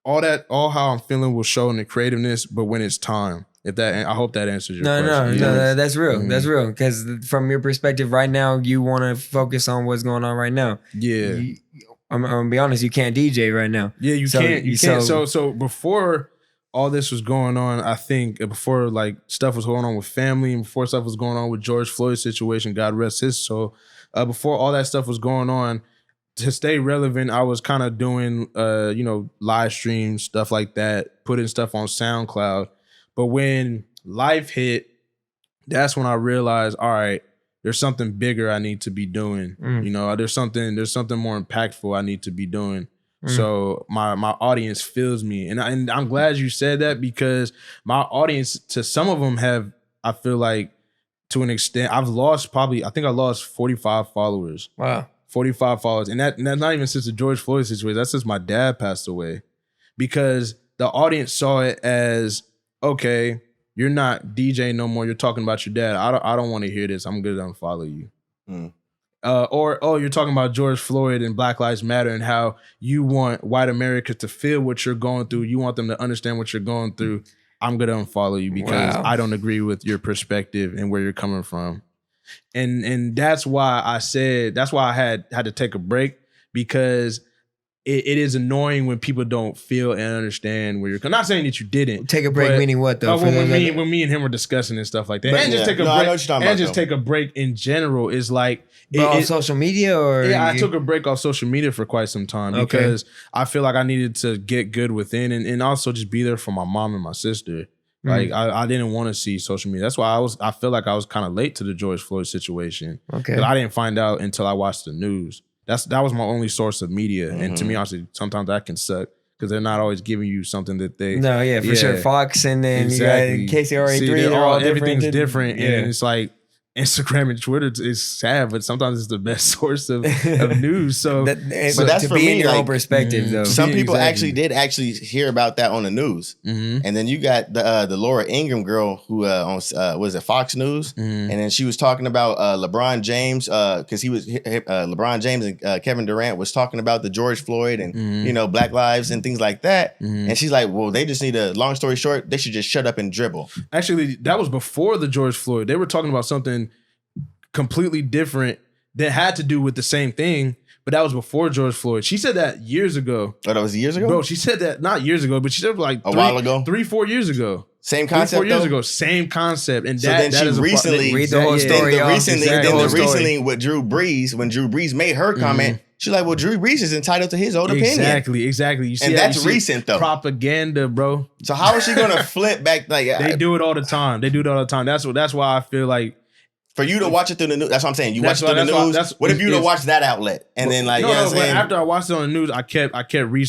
all how I'm feeling will show in the creativeness, but when it's time. I hope that answers your question. No, that's real. Mm-hmm. That's real. Because from your perspective right now, you want to focus on what's going on right now. Yeah. I'm gonna be honest, you can't DJ right now. Yeah, you can't. You can't. So before all this was going on, I think before like stuff was going on with family and before stuff was going on with George Floyd's situation, God rest his soul. Before all that stuff was going on, to stay relevant, I was kind of doing live streams, stuff like that, putting stuff on SoundCloud. But when life hit, that's when I realized, all right, there's something bigger I need to be doing. You know, there's something more impactful I need to be doing. So my audience feels me. And I'm glad you said that because my audience, to some of them I feel like to an extent, I lost 45 followers. Wow. 45 followers. And that's not even since the George Floyd situation. That's since my dad passed away. Because the audience saw it as, okay, you're not DJing no more. You're talking about your dad. I don't want to hear this. I'm going to unfollow you. Or you're talking about George Floyd and Black Lives Matter and how you want white America to feel what you're going through. You want them to understand what you're going through. I'm going to unfollow you because I don't agree with your perspective and where you're coming from. And that's why I had to take a break because it is annoying when people don't feel and understand where you're. I'm not saying that you didn't take a break, meaning what though? When me and him were discussing and stuff like that, and just take a break, and just take a break in general is like on social media or I took a break off social media for quite some time because I feel like I needed to get good within and also just be there for my mom and my sister. Like I didn't want to see social media. That's why I feel like I was kind of late to the George Floyd situation. Okay, I didn't find out until I watched the news. That was my only source of media. And to me, honestly, sometimes that can suck because they're not always giving you something that they... No, yeah, for sure. Fox and then you got KCRA3, they're all everything's different. And it's like Instagram and Twitter is sad, but sometimes it's the best source of news. So, but that's for me, in your own perspective, though. Some people did hear about that on the news, and then you got the Laura Ingraham girl who was it Fox News, and then she was talking about LeBron James because LeBron James and Kevin Durant was talking about the George Floyd and Black Lives and things like that, and she's like, well, they just need long story short, they should just shut up and dribble. Actually, that was before the George Floyd. They were talking about something completely different that had to do with the same thing, but that was before George Floyd. She said that years ago. Oh, that was years ago? Bro, she said that not years ago, but she said like a while ago? 3-4 years ago. Same concept 4 years ago, same concept. And so then she recently read the whole story. Recently with Drew Brees, when Drew Brees made her comment, she's like, well, Drew Brees is entitled to his own opinion. Exactly. You see, and that's recent though. Propaganda, bro. So how is she gonna flip back? Like they do it all the time. That's why I feel like For you to watch it through the news, that's what I'm saying. You watch it through the news. What if you to watch that outlet and then like, you know what I'm saying? But after I watched it on the news,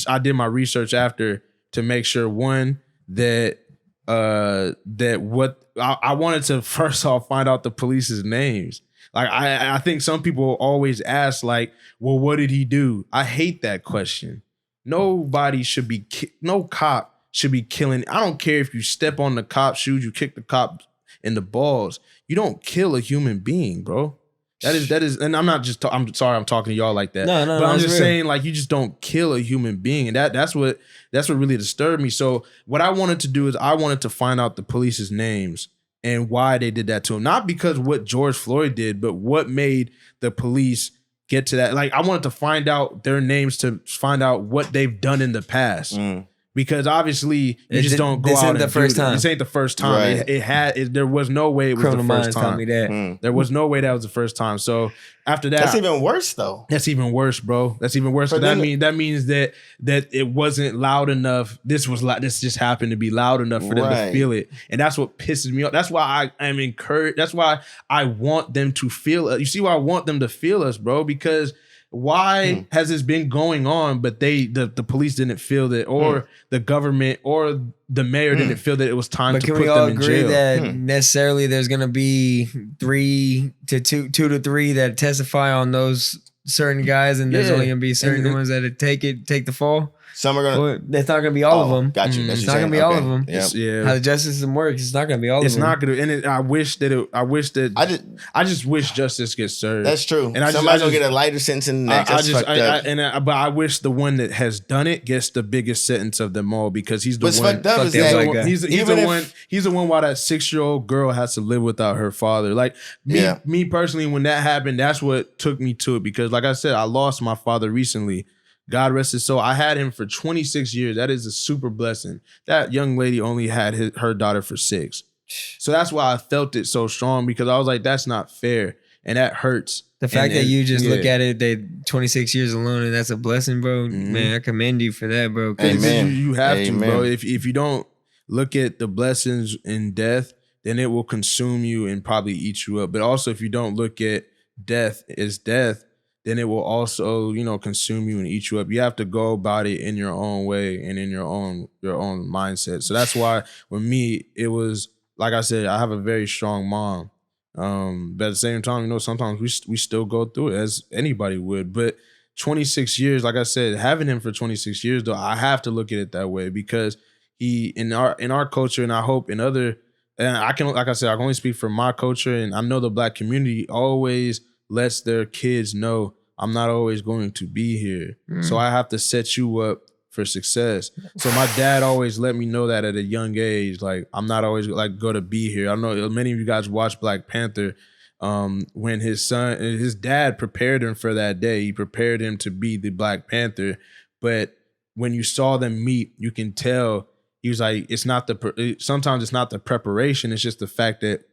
I did my research after to make sure one that what I wanted to first off find out the police's names. Like I think some people always ask like, well, what did he do? I hate that question. Nobody should be no cop should be killing. I don't care if you step on the cop's shoes, you kick the cop in the balls. You don't kill a human being, bro. That is, and I'm not just. I'm sorry, I'm talking to y'all like that. No, but I'm just saying, like, you just don't kill a human being, and that's what really disturbed me. So what I wanted to do is I wanted to find out the police's names and why they did that to him. Not because what George Floyd did, but what made the police get to that. Like, I wanted to find out their names to find out what they've done in the past. Because obviously you just don't go out and do it. This ain't the first time. Right. There was no way it was the first time. Me that. There was no way that was the first time. So after that, that's even worse though. That's even worse, bro. That's even worse. That means that it wasn't loud enough. This just happened to be loud enough for them to feel it, and that's what pisses me off. That's why I am encouraged. That's why I want them to feel it. You see why I want them to feel us, bro? Because why has this been going on, but the police didn't feel that, or the government or the mayor didn't feel that it was time to put them in jail? But can we all agree that necessarily there's going to be 2 to 3 that testify on those certain guys, and there's only going to be certain ones that take the fall? Some are gonna. That's not gonna be all of them. Got you. It's not gonna be all of them. Yep. Yeah. How the justice system works, it's not gonna be all of them. It's not gonna. And I just wish justice gets served. That's true. And somebody's gonna get a lighter sentence in the next. But I wish the one that has done it gets the biggest sentence of them all, because he's the one. What's fucked up is that he's the one why that 6-year-old girl has to live without her father. Like me personally, when that happened, that's what took me to it, because like I said, I lost my father recently. God rest his soul. I had him for 26 years. That is a super blessing. That young lady only had her daughter for 6. So that's why I felt it so strong, because I was like, that's not fair. And that hurts. The fact that you just look at it, that 26 years alone, and that's a blessing, bro. Man, I commend you for that, bro. Amen. You have to, bro. If you don't look at the blessings in death, then it will consume you and probably eat you up. But also, if you don't look at death as death, then it will also, consume you and eat you up. You have to go about it in your own way and in your own mindset. So that's why with me, it was, like I said, I have a very strong mom. But at the same time, sometimes we still go through it, as anybody would. But 26 years, like I said, having him for 26 years, though, I have to look at it that way, because he, in our culture, and I hope in other, and I can, like I said, I can only speak for my culture, and I know the Black community always lets their kids know, I'm not always going to be here. So I have to set you up for success. So my dad always let me know that at a young age, like, I'm not always like going to be here. I know many of you guys watch Black Panther. When his dad prepared him for that day, he prepared him to be the Black Panther. But when you saw them meet, you can tell he was like, sometimes it's not the preparation. It's just the fact that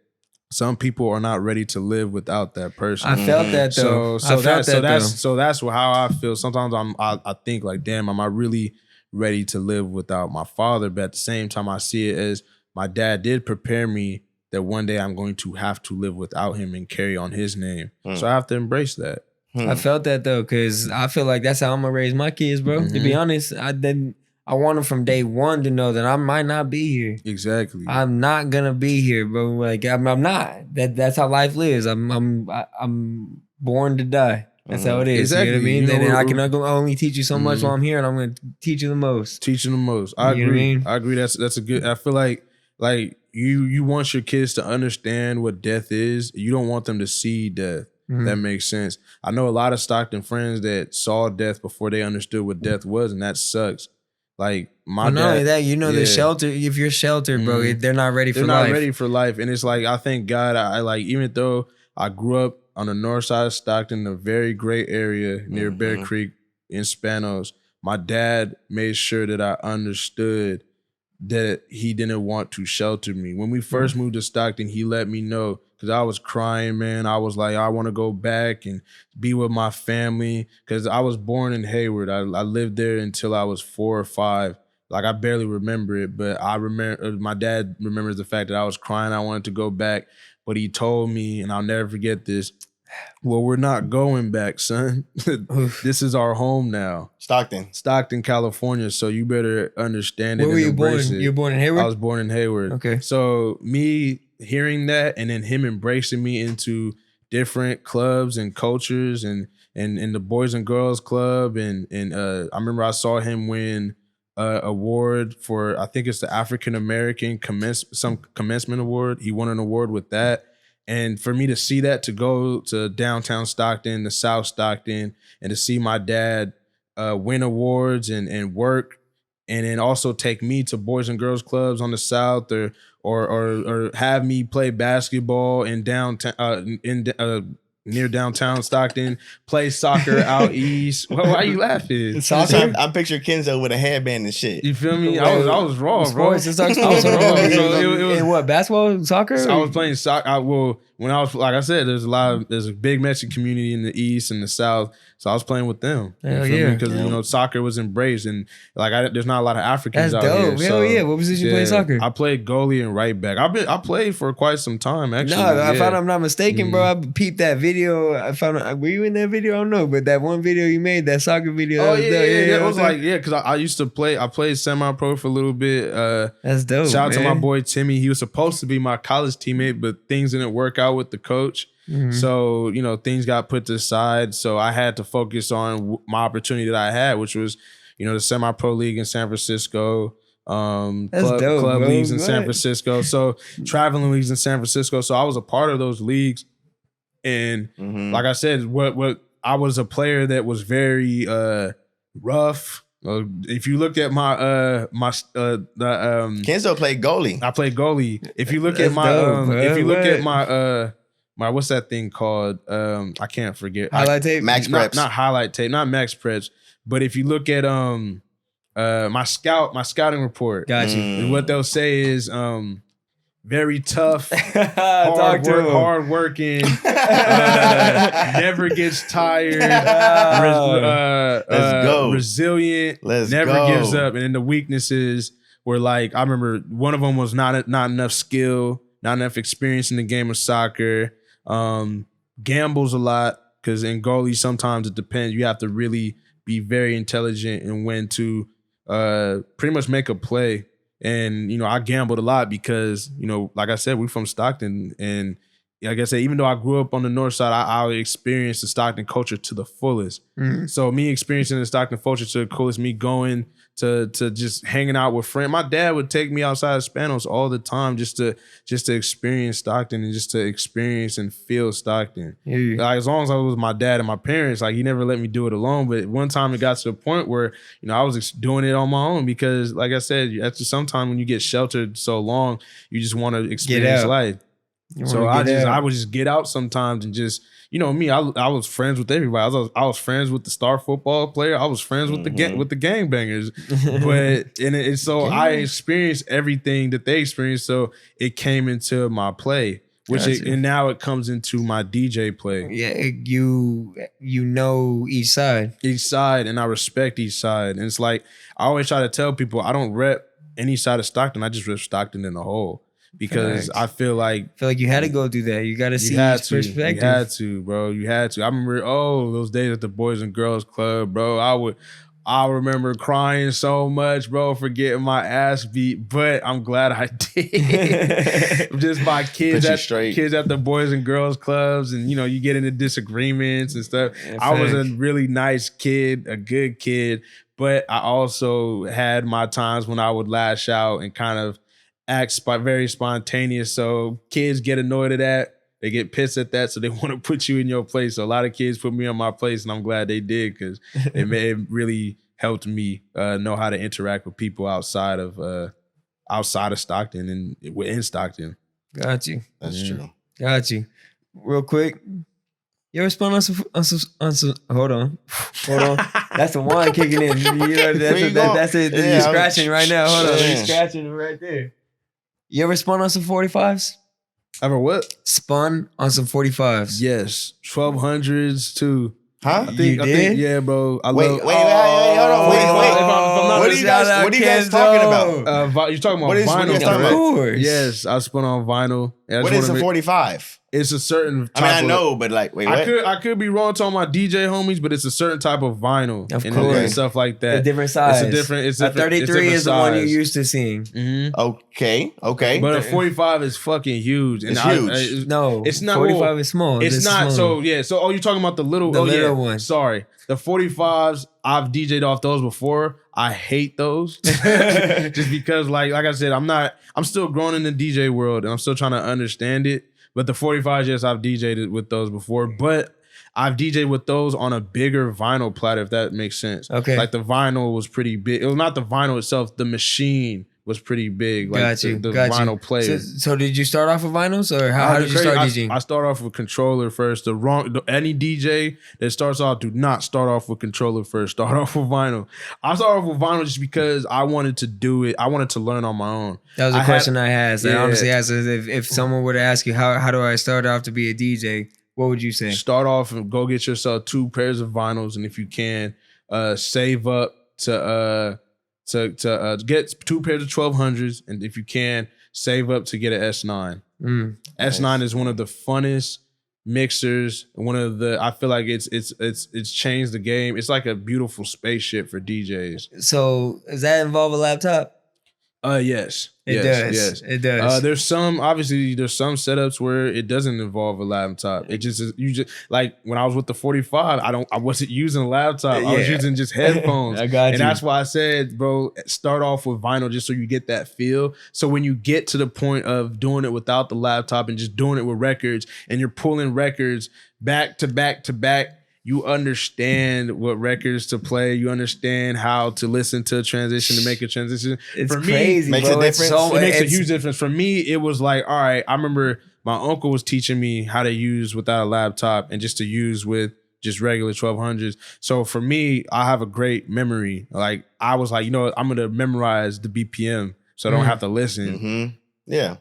some people are not ready to live without that person. I felt that though. So that's how I feel. Sometimes I think like, damn, am I really ready to live without my father? But at the same time, I see it as my dad did prepare me that one day I'm going to have to live without him and carry on his name. So I have to embrace that. I felt that though, because I feel like that's how I'm gonna raise my kids, bro. To be honest, I want them from day one to know that I might not be here. Exactly. I'm not gonna be here, bro. Like I'm not. That's how life lives. I'm born to die. That's how it is. Exactly. You know what I mean? And I can only teach you so much while I'm here, and I'm gonna teach you the most. Teaching the most. I agree. What I mean? I agree. That's a good. I feel like you want your kids to understand what death is. You don't want them to see death. That makes sense. I know a lot of Stockton friends that saw death before they understood what death was, and that sucks. Like my dad, not only that, the shelter. If you're sheltered, bro, they're not ready for life. They're not ready for life, and it's like, I thank God. I like, even though I grew up on the north side of Stockton, a very great area near Bear Creek in Spanos, my dad made sure that I understood that he didn't want to shelter me. When we first moved to Stockton, he let me know, because I was crying, man. I was like, I want to go back and be with my family, because I was born in Hayward. I lived there until I was 4 or 5. Like, I barely remember it, but I remember my dad remembers the fact that I was crying. I wanted to go back. but he told me, and I'll never forget this. Well, we're not going back, son. This is our home now. Stockton, California. So you better understand it. Where were you born? It. You were born in Hayward? I was born in Hayward. Okay. So me hearing that and then him embracing me into different clubs and cultures and the Boys and Girls Club. And I remember I saw him win award for, I think it's the African American commencement award. He won an award with that. And for me to see that, to go to downtown Stockton, to South Stockton, and to see my dad win awards and work, and then also take me to Boys and Girls Clubs on the South, or have me play basketball in downtown near downtown Stockton, play soccer out east. Why are you laughing? I picture Kenzo with a headband and shit. You feel me? I was raw, bro. Sports. In what, basketball, soccer? So I was playing soccer. When I was, like I said, there's a big Mexican community in the East and the South. So I was playing with them. Hell yeah. Because, soccer was embraced. And there's not a lot of Africans That's out dope. here. Hell yeah. What position you play soccer? I played goalie and right back. I played for quite some time, actually. No, if I'm not mistaken, bro, I peeped that video. Were you in that video? I don't know. But that one video you made, that soccer video. Oh, yeah. It was because I used to play. I played semi-pro for a little bit. That's dope. Shout out to my boy Timmy. He was supposed to be my college teammate, but things didn't work out with the coach. Mm-hmm. So, things got put to the side. So I had to focus on my opportunity that I had, which was, the semi-pro league in San Francisco, club leagues in San Francisco. So traveling leagues in San Francisco. So I was a part of those leagues. And like I said, what I was a player that was very rough. If you look at my Kenzo played goalie. I played goalie. If you look at my my what's that thing called? I can't forget. Highlight tape? Max Preps. Not highlight tape, not Max Preps. But if you look at my scouting report, got you. What they'll say is very tough, hard working, never gets tired, Let's go. Resilient, never gives up. And then the weaknesses were I remember one of them was not enough skill, not enough experience in the game of soccer. Gambles a lot, because in goalie sometimes it depends. You have to really be very intelligent and when to pretty much make a play. And I gambled a lot because like I said, we're from Stockton, and like I said, even though I grew up on the north side, I experienced the Stockton culture to the fullest. Mm-hmm. So me experiencing the Stockton culture to the coolest, me going to just hanging out with friends. My dad would take me outside of Spanos all the time just to experience Stockton and just to experience and feel Stockton. Yeah. As long as I was with my dad and my parents, he never let me do it alone. But one time it got to the point where I was doing it on my own because, like I said, after some time when you get sheltered so long, you just want to experience life. So I would just get out sometimes and just me. I was friends with everybody. I was friends with the star football player. I was friends with the gangbangers. But so I experienced everything that they experienced. So it came into my play, and now it comes into my DJ play. Yeah, you know each side, and I respect each side. And it's I always try to tell people I don't rep any side of Stockton. I just rep Stockton in the whole. Because I feel like you had to go through that. You got to see each perspective. You had to, bro. You had to. I remember, those days at the Boys and Girls Club, bro. I remember crying so much, bro, for getting my ass beat. But I'm glad I did. Just my kids at the Boys and Girls Clubs, and you get into disagreements and stuff. Yeah, I was a really nice kid, a good kid, but I also had my times when I would lash out and kind of act very spontaneous. So kids get annoyed at that. They get pissed at that. So they want to put you in your place. So a lot of kids put me on my place, and I'm glad they did, because it really helped me know how to interact with people outside of Stockton and within Stockton. Got you. That's true. Got you. Real quick, you ever spun on some hold on. That's the wine kicking in. That's it. You're scratching right now. Hold on. You're scratching it right there. You ever spun on some 45s? Ever what? Spun on some 45s. Yes. 1200s too. Huh? I think, yeah, bro. Hold on. What are you guys talking about? You're talking about vinyl. Of course. Yes, I spun on vinyl. What is a 45? It's a certain type I know, but like, wait, what? I could be wrong talking about DJ homies, but it's a certain type of vinyl and stuff like that. A different size. It's a 33 is the one you're used to seeing. Mm-hmm. Okay. But a 45 is fucking huge. And it's huge. No, it's not. 45 is small. It's not. Small. So you're talking about the little one. Sorry. The 45s, I've DJ'd off those before. I hate those. Just because like I said, I'm still growing in the DJ world and I'm still trying to understand it. But the 45s, yes, I've DJ'd with those before. But I've DJ'd with those on a bigger vinyl platter, if that makes sense. Okay. Like the vinyl was pretty big. It was not the vinyl itself, the machine was pretty big. Like the vinyl player. So did you start off with vinyls or how did you start DJing? I start off with controller first. Any DJ that starts off, do not start off with controller first. Start off with vinyl. I started off with vinyl just because I wanted to do it. I wanted to learn on my own. That was a question I had. So I honestly asked if someone were to ask you how do I start off to be a DJ, what would you say? Start off and go get yourself 2 pairs of vinyls, and if you can, save up to get 2 pairs of 1200s, and if you can, save up to get an S9. S9 is one of the funnest mixers. I feel like it's changed the game. It's like a beautiful spaceship for DJs. So does that involve a laptop? Yes. It does. It does. There's some setups where it doesn't involve a laptop. It just is, you just like when I was with the 45, I wasn't using a laptop. I was using just headphones. I got you. And that's why I said, bro, start off with vinyl just so you get that feel. So when you get to the point of doing it without the laptop and just doing it with records and you're pulling records back to back to back, you understand what records to play. You understand how to listen to a transition to make a transition. It's for crazy, me, makes a difference. It makes a huge difference. For me, it was like, all right, I remember my uncle was teaching me how to use without a laptop and just to use with just regular 1200s. So for me, I have a great memory. Like I was like, you know what, I'm going to memorize the BPM so I don't have to listen. Mm-hmm. Yeah.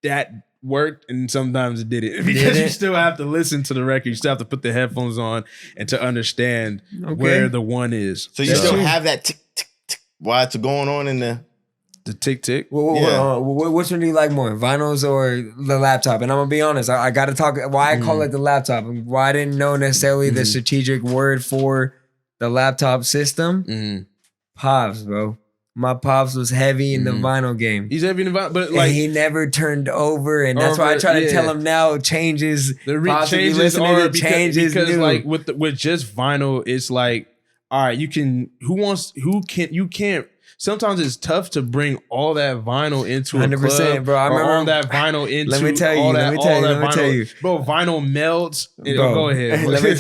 That worked, and sometimes it didn't because you still have to listen to the record. You still have to put the headphones on and to understand where the one is. So you still have that tick tick tick while it's going on in the tick tick. Which one do you like more, vinyls or the laptop? And I'm gonna be honest, I got to talk why I call it the laptop and why I didn't know necessarily the strategic word for the laptop system. Pops, bro. My pops was heavy in the vinyl game. He's heavy in the vinyl, but like and he never turned over, and that's why I try to tell him now. Changes, changes are because like with just vinyl, it's like, all right, you can't. Sometimes it's tough to bring all that vinyl into 100%, bro. I remember all that vinyl into. Let me tell you. Bro, vinyl melts. Bro, go ahead. Let me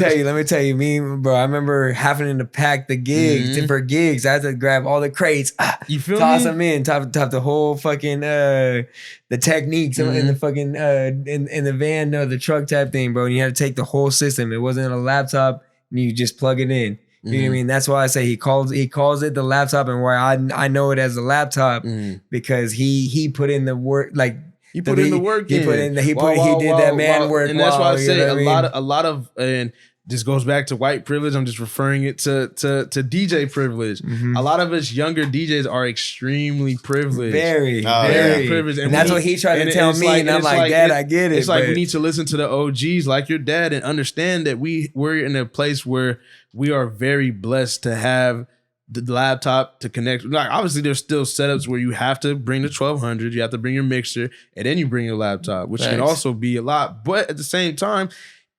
tell you. Me, bro. I remember having to pack the gigs for gigs. I had to grab all the crates. You feel toss me? them in, top the whole fucking the techniques in the fucking in the van or the truck type thing, bro. And you had to take the whole system. It wasn't a laptop, and you just plug it in. You know what I mean? That's why I say he calls it the laptop, and where I know it as a laptop because he put in the work. Like he put in the work. He did that man work. And that's why I say a lot of and this goes back to white privilege. I'm just referring it to DJ privilege. A lot of us younger DJs are extremely privileged. Very privileged. And that's what he tried to tell me. And I'm like, Dad, I get it. It's like we need to listen to the OGs like your dad and understand that we're in a place where we are very blessed to have the laptop to connect. Like obviously there's still setups where you have to bring the 1200, you have to bring your mixer, and then you bring your laptop, which can also be a lot. But at the same time,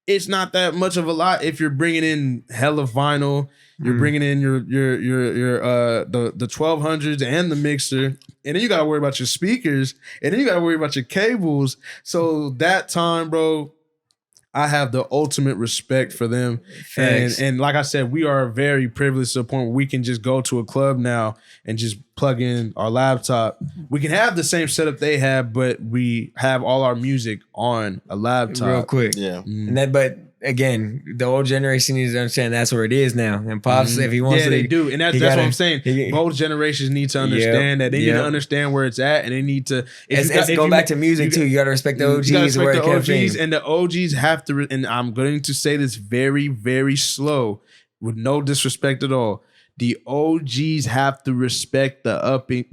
it's not that much of a lot if you're bringing in hella vinyl, you're bringing in your the 1200s and the mixer, and then you got to worry about your speakers, and then you got to worry about your cables. So that time, bro, I have the ultimate respect for them. And like I said, we are very privileged to the point where we can just go to a club now and just plug in our laptop. We can have the same setup they have, but we have all our music on a laptop. Real quick. Yeah. And but again, the old generation needs to understand that's where it is now. And Pops, if he wants to... Yeah, they do. And that's what I'm saying. Both generations need to understand that. They need to understand where it's at, and they need to... Go back to music, too. You got to respect the OGs. You got to respect the OGs, and the OGs have to... And I'm going to say this very, very slow, with no disrespect at all. the OGs have to respect the up and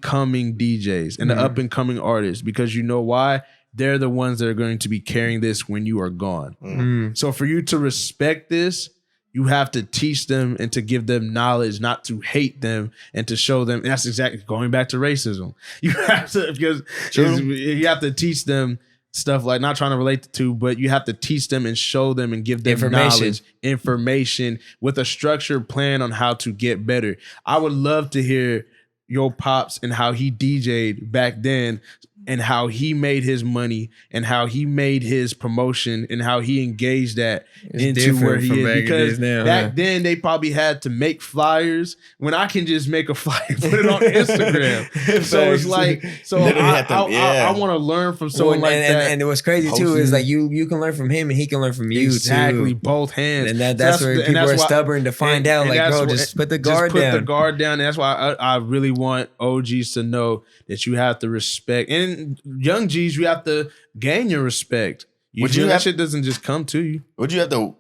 coming DJs and the up and coming artists, because you know why? They're the ones that are going to be carrying this when you are gone. So for you to respect this, you have to teach them and to give them knowledge, not to hate them, and to show them. And that's exactly going back to racism. You have to, because you have to teach them stuff, like, not trying to relate the two, but you have to teach them and show them and give them knowledge, information with a structured plan on how to get better. I would love to hear your pops and how he DJ'd back then, and how he made his money, and how he made his promotion, and how he engaged that into where he is. Because back then they probably had to make flyers, when I can just make a flyer and put it on Instagram. So it's like, I want to learn from someone like that. And what's crazy too is like you can learn from him and he can learn from you too. Exactly, both hands. And that's where people are stubborn to find out. Like, bro, just put the guard down. Just put the guard down. And that's why I really want OGs to know that you have to respect, and young G's, you have to gain your respect. That shit doesn't just come to you. Would you have to,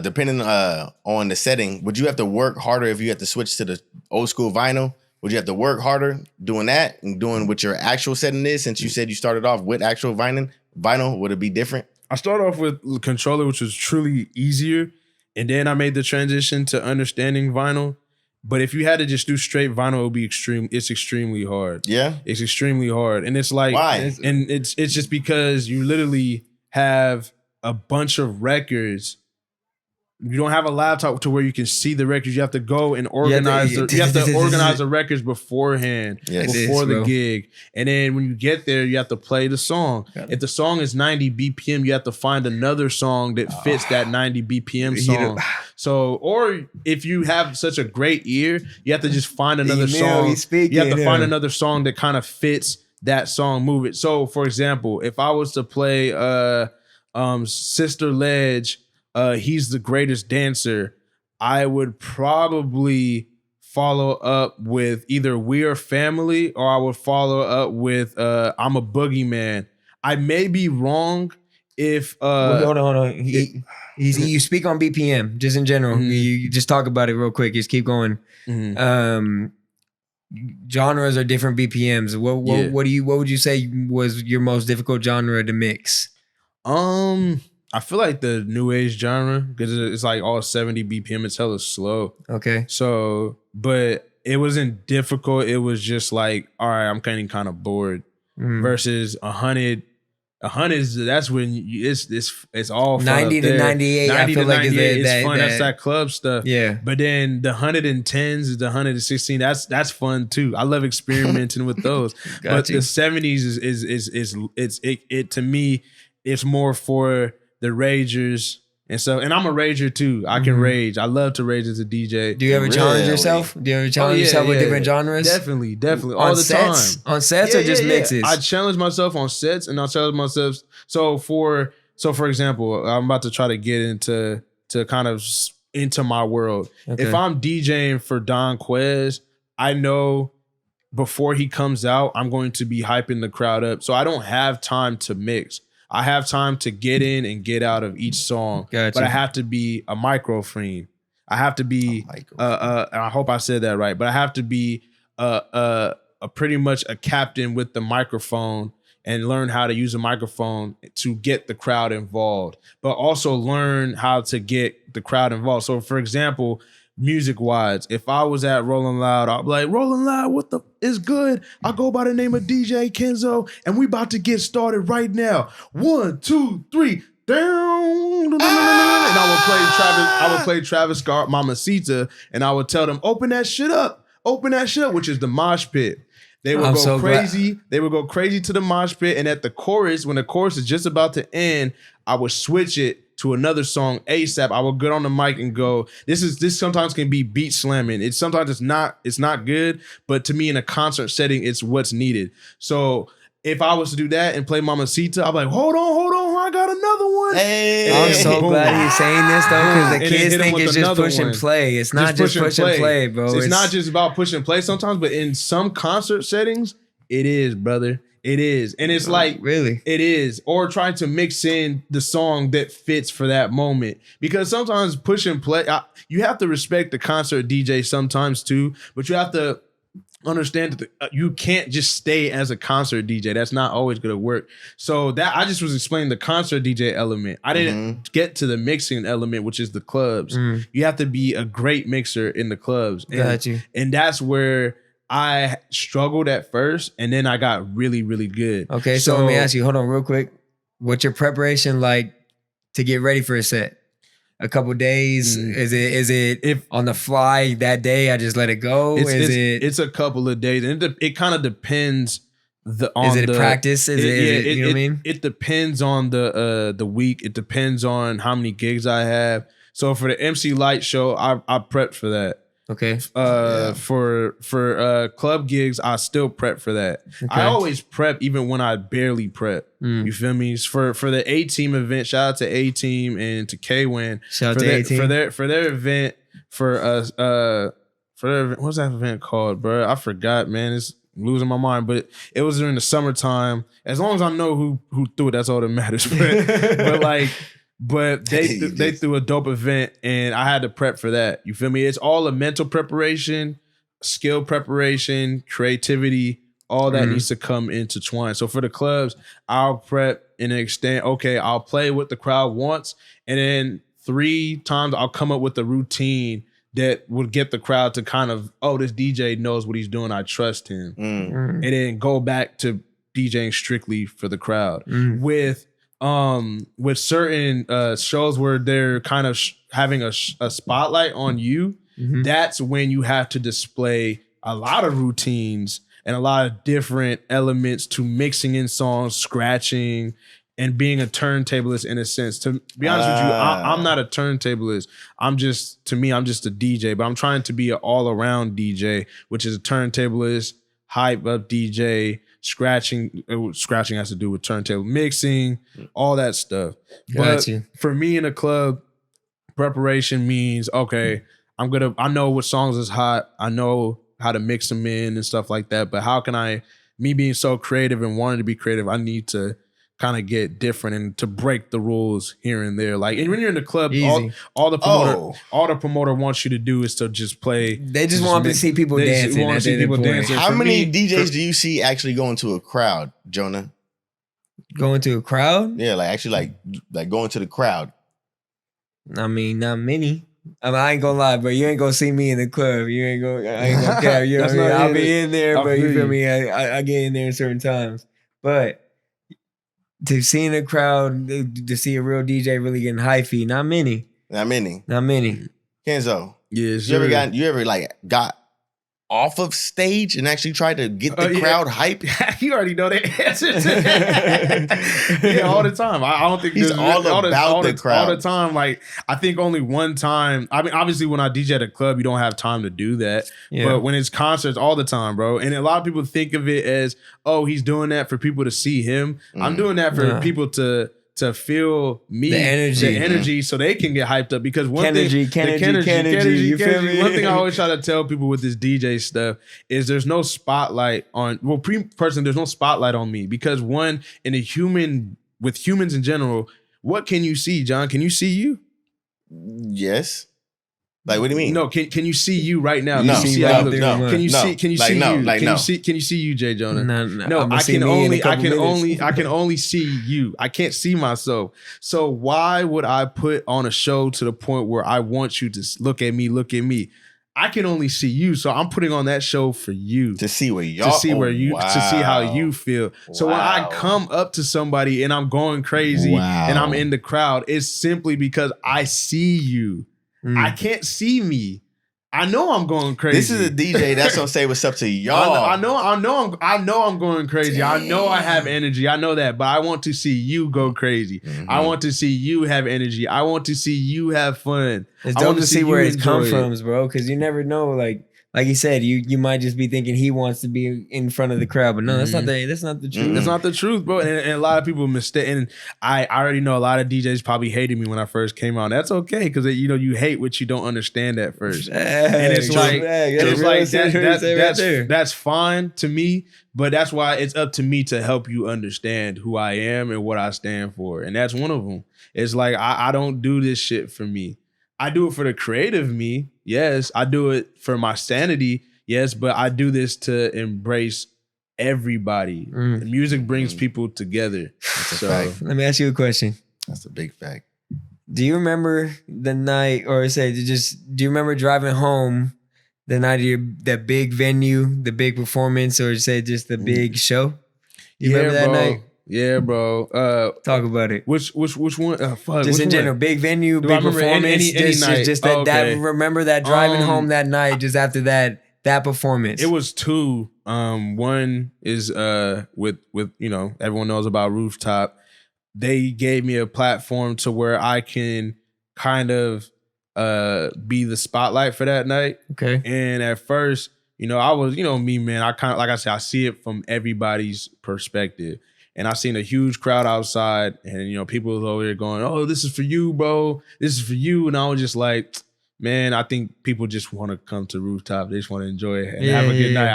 depending on the setting, would you have to work harder if you had to switch to the old school vinyl? Would you have to work harder doing that and doing what your actual setting is? Since you said you started off with actual vinyl, would it be different? I started off with controller, which was truly easier, and then I made the transition to understanding vinyl. But if you had to just do straight vinyl, it would be it's extremely hard. Yeah? It's extremely hard. And it's like, why? And it's just because you literally have a bunch of records. You don't have a laptop to where you can see the records. You have to go and organize. You have to organize the records beforehand, before the gig, and then when you get there, you have to play the song. If the song is 90 BPM, you have to find another song that fits that 90 BPM song. So, or if you have such a great ear, you have to just find another song. You have to find another song that kind of fits that song. Move it. So, for example, if I was to play Sister Ledge, He's the Greatest Dancer, I would probably follow up with either We Are Family, or I would follow up with I'm a Boogeyman. I may be wrong if hold on. You speak on BPM just in general. You just talk about it real quick. Just keep going. Genres are different BPMs. What would you say was your most difficult genre to mix? I feel like the new age genre, because it's like all 70 BPM. It's hella slow. Okay. So, but it wasn't difficult. It was just like, all right, I'm kind of bored. Versus 100. 100 that's when it's all fun 90 to 98. 90 I feel to like 98 is fun. That's that club stuff. Yeah. But then the 110s, the 116, that's fun too. I love experimenting with those. But the 70s is to me, it's more for the ragers and stuff. And I'm a rager too. I can rage. I love to rage as a DJ. Do you ever challenge yourself? Do you ever challenge yourself with different genres? Definitely. All the time. On sets or just mixes? I challenge myself on sets, and I challenge myself. So for example, I'm about to try to get into my world. Okay. If I'm DJing for Don Quez, I know before he comes out, I'm going to be hyping the crowd up. So I don't have time to mix. I have time to get in and get out of each song, but I have to be a microphone. I have to be, I hope I said that right, but I have to be a pretty much a captain with the microphone and learn how to use a microphone to get the crowd involved, but also learn how to get the crowd involved. So, for example, music-wise, if I was at Rolling Loud, I'd be like, Rolling Loud, what the is good? I go by the name of DJ Kenzo, and we about to get started right now. 1, 2, 3, down. And I would play Travis Scott, Mamacita, and I would tell them, open that shit up, which is the mosh pit. They would go crazy. They would go crazy to the mosh pit, and at the chorus, when the chorus is just about to end, I would switch it to another song ASAP. I will get on the mic and go, this sometimes can be beat slamming. Sometimes it's not good, but to me in a concert setting, it's what's needed. So if I was to do that and play Mamacita, I'm like, hold on, I got another one. Hey, I'm so glad he's saying this though, because the kids think it's just push and play. It's not just push and play, bro. It's not just about push and play sometimes, but in some concert settings, it is, brother. It is. And it's like, really? It is. Or trying to mix in the song that fits for that moment. Because sometimes push and play, you have to respect the concert DJ sometimes too, but you have to understand that you can't just stay as a concert DJ. That's not always going to work. So that I just was explaining the concert DJ element. I didn't get to the mixing element, which is the clubs. You have to be a great mixer in the clubs. Got you. And that's where I struggled at first, and then I got really, really good. Okay, so let me ask you, hold on real quick. What's your preparation like to get ready for a set? A couple days? Is it if on the fly that day I just let it go? It's a couple of days, and it kind of depends on the practice? You know what I mean? It depends on the week. It depends on how many gigs I have. So for the MC Light show, I prepped for that. Okay. For club gigs, I still prep for that. Okay. I always prep even when I barely prep. You feel me? For the A-Team event, shout out to A-Team and to K-Win. Shout out to A-Team. For their event, what's that event called, bro? I forgot, man. It's losing my mind, but it was during the summertime. As long as I know who threw it, that's all that matters. But they threw a dope event, and I had to prep for that. You feel me? It's all a mental preparation, skill preparation, creativity. All that needs to come intertwined. So for the clubs, I'll prep in an extent. Okay, I'll play what the crowd wants, and then 3 times I'll come up with a routine that would get the crowd to kind of, oh, this DJ knows what he's doing. I trust him, and then go back to DJing strictly for the crowd with certain shows where they're kind of having a spotlight on you. That's when you have to display a lot of routines and a lot of different elements to mixing in songs, scratching, and being a turntablist in a sense. To be honest with you, I'm not a turntablist. I'm just a DJ, but I'm trying to be an all-around DJ, which is a turntablist, hype up DJ, scratching has to do with turntable mixing, all that stuff. But for me in a club, preparation means, okay, I know what songs is hot. I know how to mix them in and stuff like that. But how can me being so creative and wanting to be creative, I need to kind of get different and to break the rules here and there. Like, and when you're in the club, all the promoter wants you to do is to just play. They just want to see people dancing. Want to see people dancing. How many DJs do you see actually go into a crowd, Jonah? Go into a crowd? Yeah, like actually like going to the crowd. I mean, not many. I ain't gonna lie, bro. You ain't gonna see me in the club. I ain't gonna care. You know what I mean? I'll be in there, but you feel me? I get in there at certain times. But to see in a crowd, to see a real DJ really getting hyphy, not many. Kenzo, yes, you ever got off of stage and actually tried to get the crowd hype? You already know the answer to that. Yeah, all the time. I don't think he's all about the crowd. All the time. Like, I think only one time. I mean, obviously, when I DJ at a club, you don't have time to do that. Yeah. But when it's concerts, all the time, bro. And a lot of people think of it as, oh, he's doing that for people to see him. I'm doing that for people to feel me, the energy, so they can get hyped up. Because one thing, you feel me? One thing I always try to tell people with this DJ stuff is there's no spotlight on. Well, there's no spotlight on me because with humans in general, what can you see, John? Can you see you? Yes. Like, what do you mean? No, can you see you right now? No, Can you see you, J. Jonah? No. I can only see you. I can't see myself. So why would I put on a show to the point where I want you to look at me? I can only see you, so I'm putting on that show for you to see where y'all, to see how you feel. So when I come up to somebody and I'm going crazy and I'm in the crowd, it's simply because I see you. I can't see me. I know I'm going crazy. This is a DJ that's gonna say what's up to y'all. I know I'm going crazy. Damn. I know I have energy. I know that, but I want to see you go crazy. I want to see you have energy. I want to see you have fun. It's dope to see where it's come from, bro. Because you never know, like like you said, you might just be thinking he wants to be in front of the crowd, but no, that's not the truth. That's not the truth, bro. And a lot of people mistake. And I already know a lot of DJs probably hated me when I first came out. That's okay, because you hate what you don't understand at first, and it's that's fine to me. But that's why it's up to me to help you understand who I am and what I stand for, and that's one of them. It's like I don't do this shit for me. I do it for the creative me. Yes, I do it for my sanity. Yes, but I do this to embrace everybody. The music brings people together. That's a fact. Let me ask you a question. That's a big fact. Do you remember the night, or do you remember driving home the night of that big venue, the big performance, or say just the big show? You remember that night? Yeah, bro. Talk about it. Which one? Fuck. Just in general, big venue, big performance. Any night? Just that. Remember that driving home that night, just after that performance. It was two. One is with everyone knows about Rooftop. They gave me a platform to where I can kind of be the spotlight for that night. Okay. And at first, I was, me, man. I kind of, like I said, I see it from everybody's perspective. And I seen a huge crowd outside, and people was over there going, "Oh, this is for you, bro. This is for you." And I was just like, man, I think people just want to come to Rooftop. They just want to enjoy it and have a good night.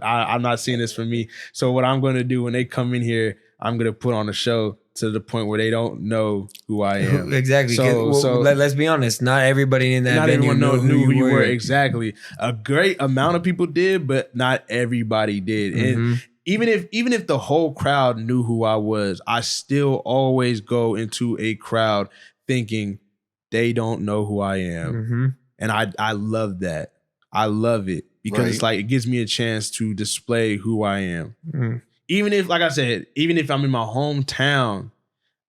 I'm not seeing this for me. So what I'm going to do when they come in here, I'm going to put on a show to the point where they don't know who I am. Exactly. So let's be honest. Not everybody in that venue knew who you were. Exactly. A great amount of people did, but not everybody did. And even if the whole crowd knew who I was, I still always go into a crowd thinking they don't know who I am. And I love that. I love it because it's like it gives me a chance to display who I am. Even if, like I said, even if I'm in my hometown,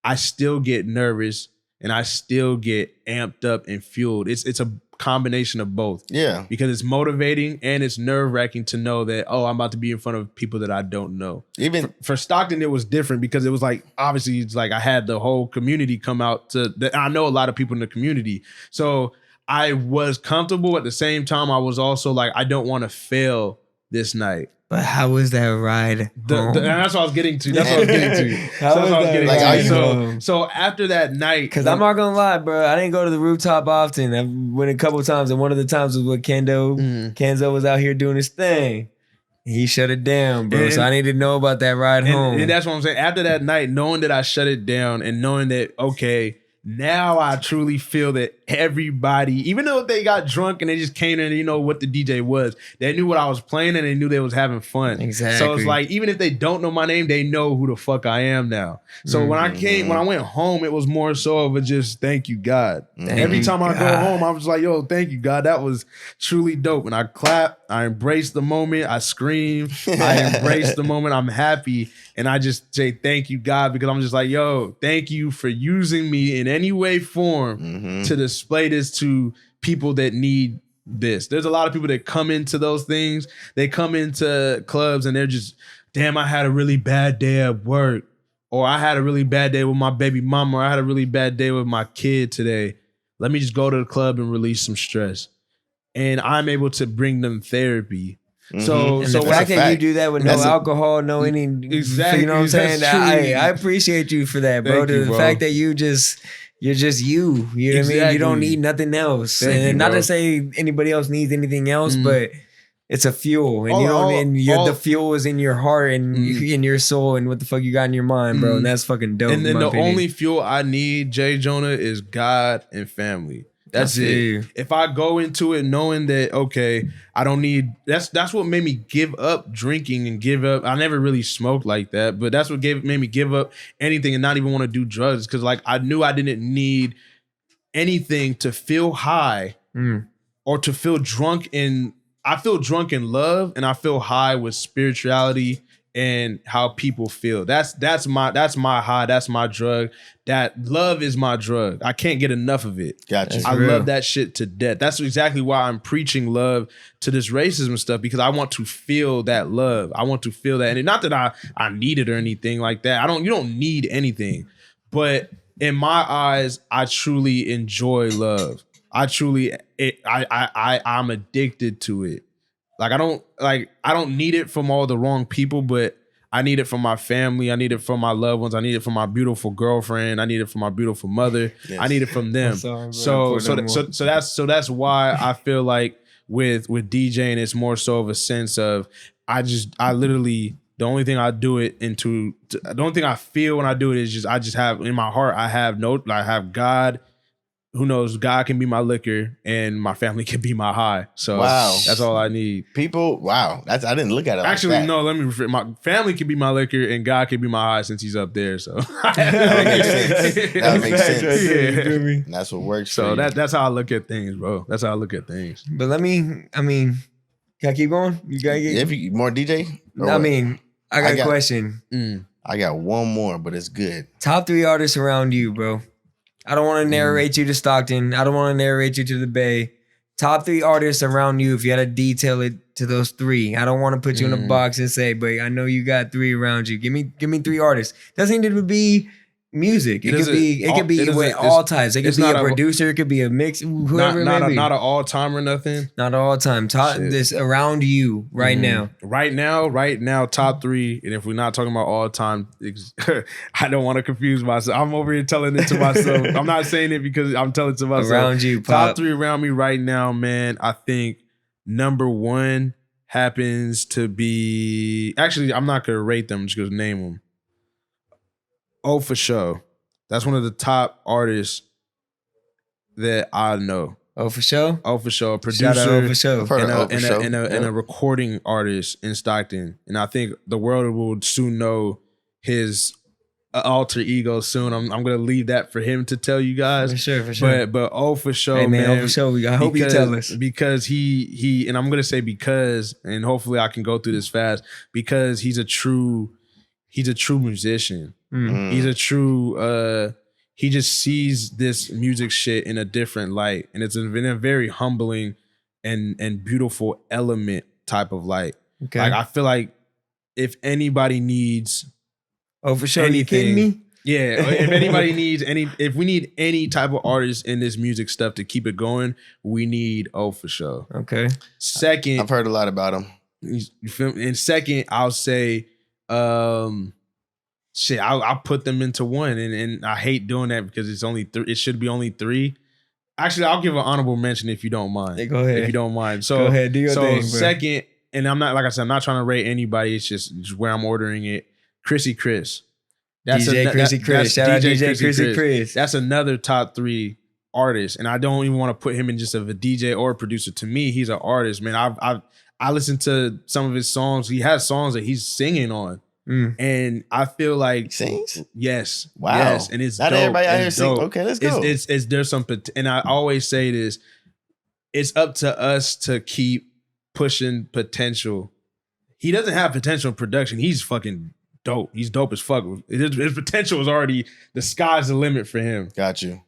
I still get nervous and I still get amped up and fueled. It's a combination of both. Yeah. Because it's motivating and it's nerve-wracking to know that, I'm about to be in front of people that I don't know. Even for Stockton, it was different because it was like, obviously, it's like I had the whole community come out I know a lot of people in the community. So I was comfortable. At the same time, I was also like, I don't want to fail this night. But how was that ride home? And that's what I I was getting to. So after that night, because I'm not gonna lie, bro, I didn't go to the Rooftop often. I went a couple times, and one of the times was with Kenzo. Kenzo was out here doing his thing. He shut it down, bro. So I need to know about that ride home. And that's what I'm saying. After that night, knowing that I shut it down and knowing that, okay, now I truly feel that everybody, even though they got drunk and they just came in and what the DJ was, they knew what I was playing and they knew they was having fun. Exactly. So it's like, even if they don't know my name, they know who the fuck I am now. So when I went home, it was more so of a just thank you, God. Every time I go home, I was like, yo, thank you, God. That was truly dope. And I clap, I embrace the moment, I scream, I embrace the moment, I'm happy. And I just say thank you, God, because I'm just like, yo, thank you for using me in any way, form to display this to people that need this. There's a lot of people that come into those things. They come into clubs and they're just, damn, I had a really bad day at work. Or I had a really bad day with my baby mama. Or I had a really bad day with my kid today. Let me just go to the club and release some stress. And I'm able to bring them therapy. So the fact that you do that with no alcohol, no any, exactly, you know what I'm saying? I appreciate you for that, bro. The fact that you're just you. You know what I mean? You don't need nothing else. And not to say anybody else needs anything else, but it's a fuel, and the fuel is in your heart and in your soul, and what the fuck you got in your mind, bro. And that's fucking dope. And then the only fuel I need, Jay Jonah, is God and family. That's it. If I go into it knowing that, okay, I don't need, that's what made me give up drinking and give up. I never really smoked like that, but that's what made me give up anything and not even want to do drugs. Cause like I knew I didn't need anything to feel high or to feel drunk I feel drunk in love and I feel high with spirituality and how people feel. That's my high. That's my drug. That love is my drug. I can't get enough of it. Gotcha. I love that shit to death. That's exactly why I'm preaching love to this racism stuff, because I want to feel that love. I want to feel that. And not that I need it or anything like that. You don't need anything. But in my eyes, I truly enjoy love. I'm addicted to it. Like I don't need it from all the wrong people, but I need it from my family. I need it from my loved ones. I need it from my beautiful girlfriend. I need it from my beautiful mother. Yes. I need it from them. Sorry, so that's why I feel like with DJing, it's more so of a sense of I literally the only thing I do it into the only thing I feel when I do it is just I just have in my heart I have God. Who knows? God can be my liquor and my family can be my high. So that's all I need. People, wow. I didn't look at it Actually, like that. no, let me rephrase. My family can be my liquor and God can be my high since he's up there. So that makes sense. That makes sense. Yeah. That's what works so for you. that's how I look at things, bro. That's how I look at things. But can I keep going? You gotta get more DJ? I got a question. I got one more, but it's good. Top 3 artists around you, bro. I don't want to narrate you to Stockton. I don't want to narrate you to the Bay. Top 3 artists around you, if you had to detail it to those 3. I don't want to put you in a box and say, but I know you got 3 around you. Give me 3 artists. Doesn't need to be music. It could be with all types. It could be a producer. It could be a mix. Whoever not it may be. Not an all time or nothing. Not all time. This around you right now. Right now, top 3. And if we're not talking about all time, I don't want to confuse myself. I'm over here telling it to myself. I'm not saying it because I'm telling it to myself. Around you, Pop. Top 3 around me right now, man. I think number 1 happens to be. Actually, I'm not gonna rate them. I'm just gonna name them. Oh, for sure. That's one of the top artists that I know. Oh, for sure. Oh, for sure. A producer. Oh, for sure. And a recording artist in Stockton. And I think the world will soon know his alter ego soon. I'm going to leave that for him to tell you guys. For sure. But oh, for sure, hey, man. Oh, for sure. I hope you tell us. Because he and I'm going to say because, and hopefully I can go through this fast, because he's a true musician. He's a true he just sees this music shit in a different light, and it's in a very humbling and beautiful element type of light. Okay. Like I feel like if anybody needs for sure, anything, you kidding me? Yeah, if anybody needs if we need any type of artist in this music stuff to keep it going, we need for sure. Okay. Second, I've heard a lot about him. You feel me? And second, I'll say I'll put them into 1, and I hate doing that because it's only 3. It should be only 3. Actually, I'll give an honorable mention if you don't mind. Hey, go ahead. If you don't mind. So go ahead, do your thing, bro. Second, and I'm not, like I said, I'm not trying to rate anybody. It's just where I'm ordering it. Chrissy Chris. DJ Chrissy Chris. Shout out DJ Chrissy Chris. That's another top 3 artist, and I don't even want to put him in just of a DJ or a producer. To me, he's an artist, man. I listened to some of his songs. He has songs that he's singing on. And I feel like he sings. Yes, wow. Yes, and it's not dope. Everybody out here sing. Okay, let's go. It's there's some, and I always say this: it's up to us to keep pushing potential. He doesn't have potential in production. He's fucking dope. He's dope as fuck. His potential is already the sky's the limit for him. Got you.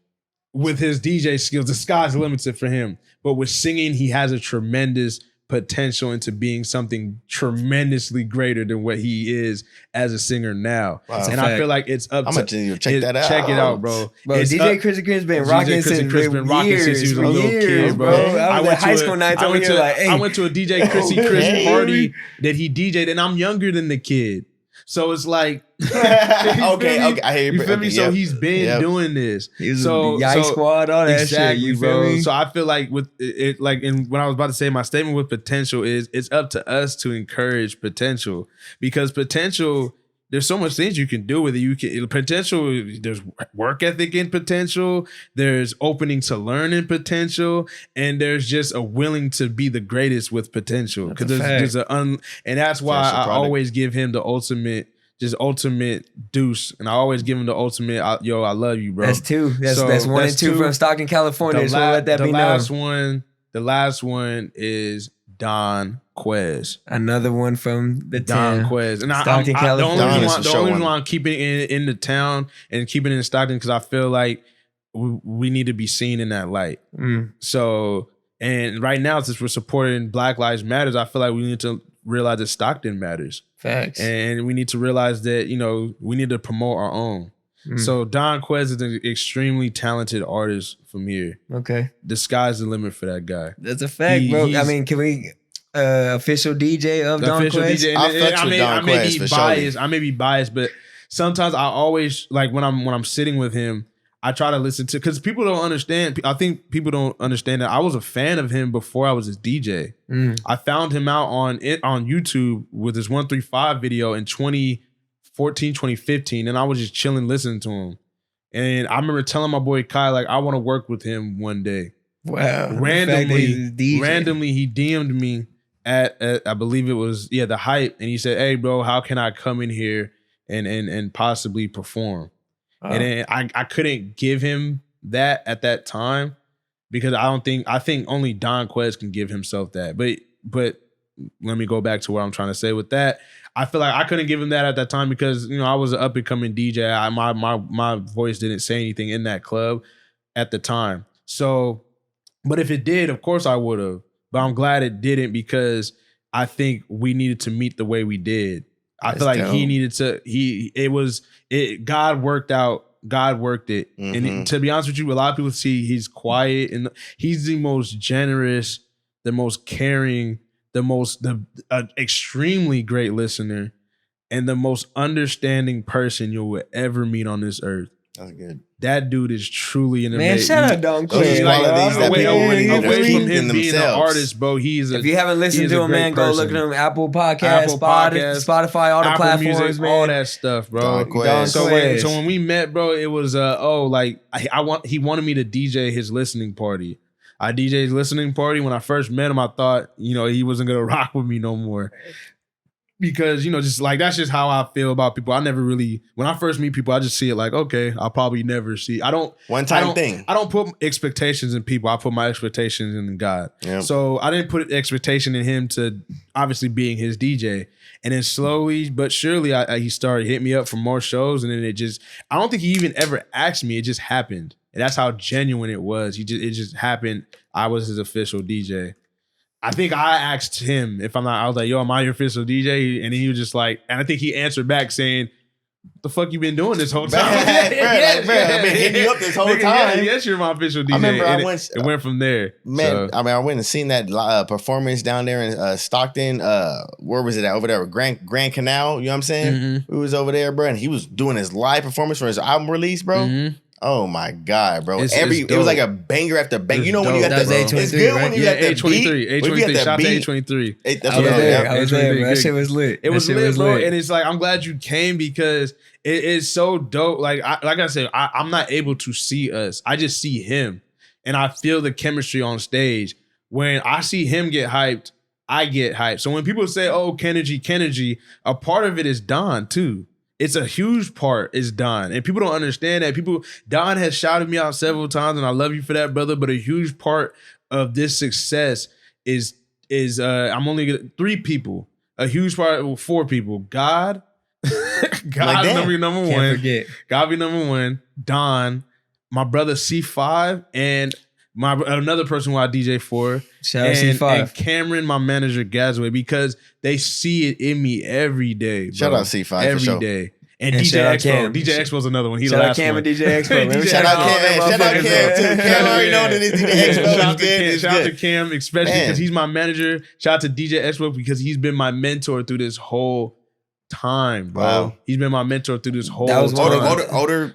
With his DJ skills, the sky's the limit for him. But with singing, he has a tremendous potential into being something tremendously greater than what he is as a singer now. Wow. And I feel like it's up to... I'm going to check that out. Check it out, bro. DJ Chrissy Chris been rocking since he was a little kid, bro. I went to high school nights over here like, hey. I went to a DJ Chrissy Chris party that he DJ'd, and I'm younger than the kid. So it's like... okay, I hear you. You feel me? So he's been doing this. He was the Yike Squad, all that shit. You feel me? So I feel like with it, like, and when I was about to say my statement with potential is, it's up to us to encourage potential, because potential, there's so much things you can do with it. You can potential. There's work ethic in potential. There's opening to learn in potential, and there's just a willing to be the greatest with potential. Because there's and that's why I always give him the ultimate deuce, and I always give him the ultimate. I love you, bro. That's 2. That's 1 and 2 from Stockton, California. So let that be known. The last one is Don Quez. Another one from the Don Quez. And Stockton, California. The only reason why I'm keeping it in the town and keeping it in Stockton, because I feel like we need to be seen in that light. So, and right now, since we're supporting Black Lives Matters, I feel like we need to realize that Stockton matters. Facts. And we need to realize that, we need to promote our own. So Don Quez is an extremely talented artist from here. Okay. The sky's the limit for that guy. That's a fact, bro. I mean, can we... official DJ of The Don official Quest? DJ. I fucks with Don Quest for sure. I may be biased, but sometimes I always like when I'm sitting with him, I try to listen to, because people don't understand. I think people don't understand that I was a fan of him before I was his DJ. I found him out on YouTube with his 135 video in 2014, 2015, and I was just chilling listening to him. And I remember telling my boy Kai, like, I want to work with him one day. Wow. Randomly he DM'd me at I believe it was the Hype, and he said, "Hey bro, how can I come in here and possibly perform?" And then I couldn't give him that at that time because I think only Don Quest can give himself that. But let me go back to what I'm trying to say with that. I feel like I couldn't give him that at that time because I was an up and coming DJ. My voice didn't say anything in that club at the time. So, but if it did, of course I would have. But I'm glad it didn't because I think we needed to meet the way we did. I feel like he needed to. God worked it. And to be honest with you, a lot of people see he's quiet and he's the most generous, the most caring, the extremely great listener, and the most understanding person you will ever meet on this earth. That's good. That dude is truly an man. amazing. Shout out Don Quest. Away from him being an artist, bro. If you haven't listened to him, man, go look at him. Apple Podcasts, Spotify, all the Apple platforms, Music, man. all that stuff, bro. So when we met, bro, it was he wanted me to DJ his listening party. I DJ'd his listening party. When I first met him, I thought he wasn't gonna rock with me no more. Because, just like, that's just how I feel about people. I never really, when I first meet people, I just see it like, okay, I'll probably never see. I don't put expectations in people. I put my expectations in God. Yep. So I didn't put expectation in him to obviously being his DJ. And then slowly but surely, he started hitting me up for more shows. And then I don't think he even ever asked me. It just happened. And that's how genuine it was. It just happened. I was his official DJ. I think I asked him if I was like, yo, am I your official DJ? And he was just like, and I think he answered back saying, what the fuck you been doing this whole time? I've been hitting you up this whole time. Yes, you're my official DJ. I remember it went from there. Man, so. I went and seen that performance down there in Stockton. Where was it at? Over there with Grand Canal. You know what I'm saying? Mm-hmm. We was over there, bro, and he was doing his live performance for his album release, bro. Mm-hmm. Oh my God, bro! It was like a banger after banger. When you got the it's good when you got the A23. A23. Shout out to A23. That's what I was there. That shit was lit. It was lit, bro. And it's like I'm glad you came because it is so dope. Like I said, I'm not able to see us. I just see him, and I feel the chemistry on stage. When I see him get hyped, I get hyped. So when people say, "Oh, Kennedy," a part of it is Don too. It's a huge part is Don. And people don't understand that. Don has shouted me out several times, and I love you for that, brother. But a huge part of this success is I'm only gonna 3 people. A huge part, 4 people. God number one. Forget. God be number 1. Don, my brother C5, and another person who I DJ for. Shout out C5. And Cameron, my manager, Gazway, because they see it in me every day, bro. Shout out C5 every day. And DJ Expo. DJ Expo is another one. He's the last one. Shout out Cam and DJ Expo. Shout out Cam too. Cam already know that it's DJ Expo. Shout out to Cam, especially because he's my manager. Shout out to DJ Expo because he's been my mentor through this whole time, bro. Wow. He's been my mentor through this whole time. Older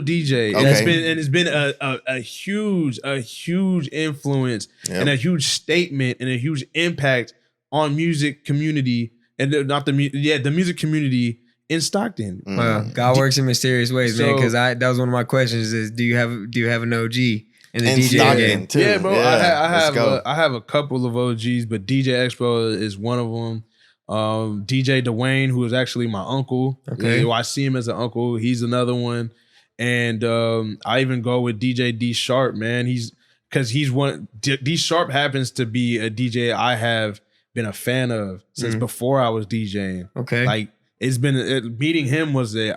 DJ. Okay. It's been a huge influence and a huge statement and a huge impact on music community and the music community in Stockton. Wow. God works in mysterious ways, man. Because that was one of my questions: is do you have an OG in the DJ Stockton game? Too. Yeah, bro. Yeah, I have a couple of OGs, but DJ Expo is one of them. DJ Dwayne, who is actually my uncle. Okay, I see him as an uncle. He's another one, and I even go with DJ D Sharp, man. D Sharp happens to be a DJ I have been a fan of since before I was DJing. Okay, like it's been meeting him was an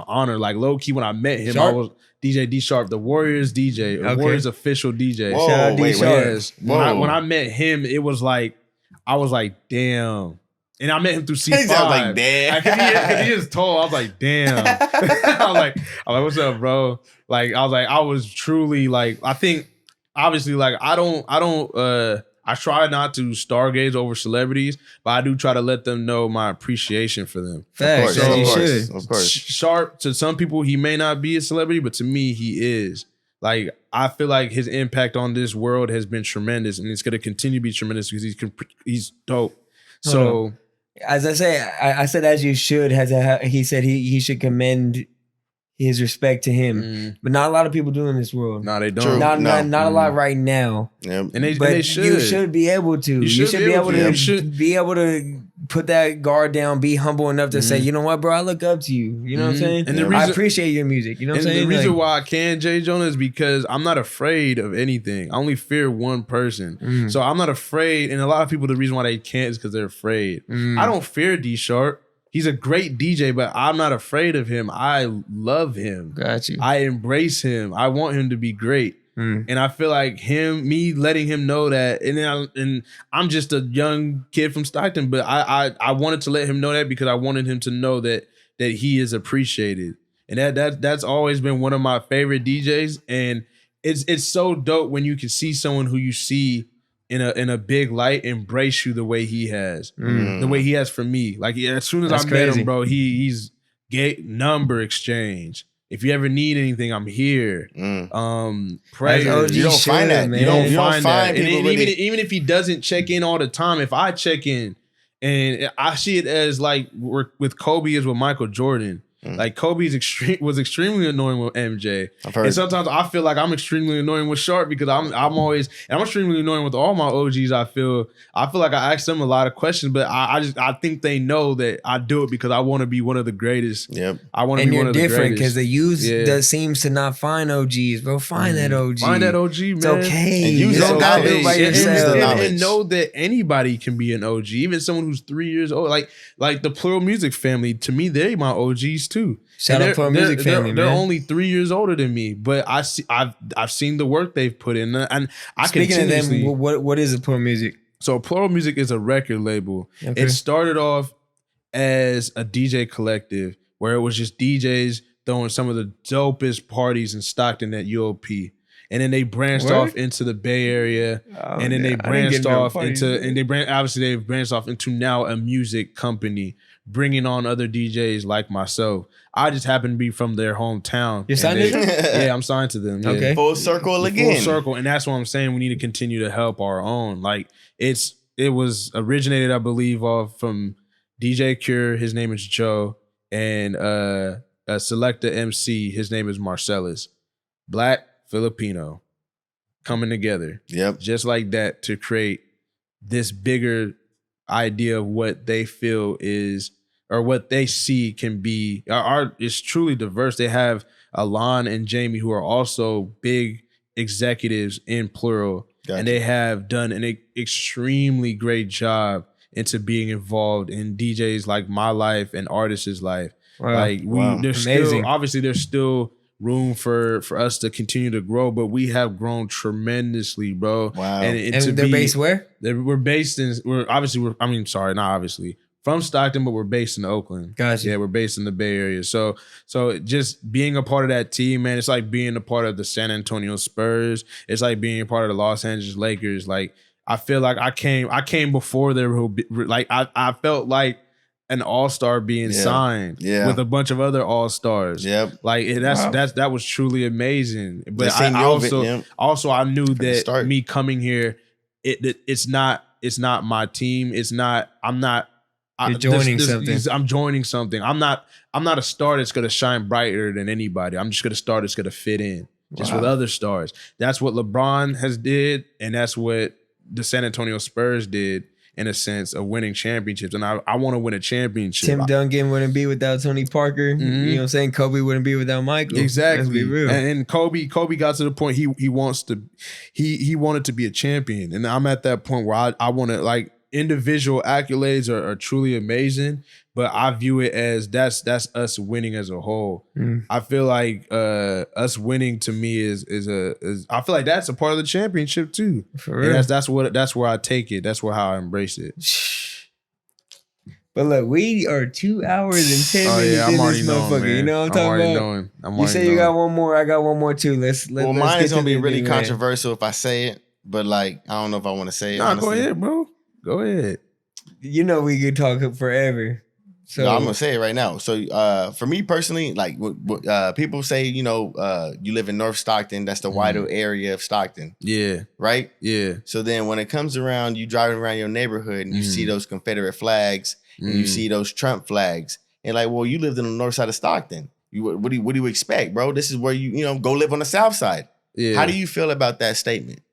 honor. Like low key when I met him, I was DJ D Sharp, the Warriors DJ, Warriors official DJ. Whoa, shout out D Sharp. Yes. When I met him, it was like I was like, damn. And I met him through C5. I was like, damn. Cause he is tall. I was like, damn. I was like, what's up, bro? Like, I was truly like, I think obviously like I I try not to stargaze over celebrities, but I do try to let them know my appreciation for them. Facts, of course, you of course, should. of course. Sharp, to some people, he may not be a celebrity, but to me, he is. Like, I feel like his impact on this world has been tremendous, and it's going to continue to be tremendous because he's dope. So, as I say, I said as you should. He said he should commend his respect to him, but not a lot of people do in this world. no, they don't. True. Not a lot Mm. right now. Yep. And But they should. you should be able to. You should be able to be able to put that guard down. Be humble enough to say, you know what, bro, I look up to you. You know what I'm saying? And the I reason- appreciate your music. You know what I'm And saying? the reason Like, why I can, Jay Jonah, is because I'm not afraid of anything. I only fear one person. So I'm not afraid. And a lot of people, the reason why they can't is because they're afraid. I don't fear D Sharp. He's a great DJ, but I'm not afraid of him. I love him. got you. I embrace him. I want him to be great. And I feel like me letting him know that, and I'm just a young kid from Stockton, but I wanted to let him know that because I wanted him to know that he is appreciated. And that's always been one of my favorite DJs. And it's so dope when you can see someone who you see in a big light embrace you the way he has. The way he has for me. Like, as soon as That's I met crazy. him, bro, he's number exchange. If you ever need anything, I'm here. Prayers. OG You don't find that, man. You don't You don't find find that. And people really- even if he doesn't check in all the time, if I check in, and I see it as like with Kobe is with Michael Jordan. Like, Kobe was extremely annoying with MJ. I've heard. And sometimes I feel like I'm extremely annoying with Sharp because I'm extremely annoying with all my OGs. I feel like I ask them a lot of questions, but I think they know that I do it because I want to be one of the greatest. Yep. I want to And be one you're of the different greatest. because the youth Yeah. does seems to not find OGs, bro. Find that OG. Find that OG, man. It's okay. And You use don't that gotta do it knowledge. by And use the yourself. knowledge. And know that anybody can be an OG, even someone who's 3 years old. Like the Plural Music family, to me, they're my OGs too. Shout out Plural Music family, They're man. only 3 years older than me, but I've seen the work they've put in, and I Speaking of continuously. them, what is the Plural Music? So Plural Music is a record label. Okay. It started off as a DJ collective where it was just DJs throwing some of the dopest parties in Stockton at UOP. And then they branched Word? off into the Bay Area. Oh, And then they yeah. I didn't branched get no off parties. into, and they've branched off into now a music company, bringing on other DJs like myself. I just happen to be from their hometown. You're And signed to them? Yeah, I'm signed to them. Yeah. Okay. Full circle again. Full circle. And that's what I'm saying. We need to continue to help our own. Like, it was originated, I believe, off from DJ Cure. His name is Joe. And a Selecta MC. His name is Marcellus. Black, Filipino. Coming together. Yep. Just like that to create this bigger idea of what they feel is, or what they see can be. Our art is truly diverse. They have Alon and Jamie, who are also big executives in Plural. Gotcha. And they have done an extremely great job into being involved in DJs like my life and artists' life. Wow. Like Wow. there's Amazing. there's still room for us to continue to grow, but we have grown tremendously, bro. Wow. And they're based where? We're based in, not obviously from Stockton, but we're based in Oakland. Gotcha. Yeah, we're based in the Bay Area. So just being a part of that team, man, it's like being a part of the San Antonio Spurs. It's like being a part of the Los Angeles Lakers. Like, I feel like I came before there were, like, I felt like an all-star being signed with a bunch of other all-stars. Yep. Like, that was truly amazing. But They seen I your yep. also I knew the that start. me coming here, it's not my team. It's not. I'm not. You're joining something. I'm joining something. I'm not a star that's gonna shine brighter than anybody. I'm just gonna star that's gonna fit in just with other stars. That's what LeBron has did, and that's what the San Antonio Spurs did. In a sense of winning championships. And I want to win a championship. Tim Duncan wouldn't be without Tony Parker. You know what I'm saying? Kobe wouldn't be without Michael. Exactly. Let's be real. And Kobe got to the point he wanted to be a champion. And I'm at that point where I want to, like, individual accolades are truly amazing, but I view it as that's us winning as a whole. I feel like us winning to me is I feel like that's a part of the championship too. For real. And that's where I take it. That's how I embrace it. But look, we are 2 hours and 10 minutes I'm in already this knowing, motherfucker. man. You know what I'm talking about? I'm you say you got one more. I got one more too. Let's Well, let's mine get is gonna to be the really big man. controversial if I say it, but like I don't know if I want to say it. Nah, honestly. go ahead, bro. Go ahead. You know we could talk forever. So No, I'm gonna say it right now. So, for me personally, like, people say, you live in North Stockton. That's the wider area of Stockton. Yeah. Right. Yeah. So then, when it comes around, you driving around your neighborhood and you see those Confederate flags and you see those Trump flags, and like, well, you lived in the north side of Stockton. What do you expect, bro? This is where you go live on the south side. Yeah. How do you feel about that statement?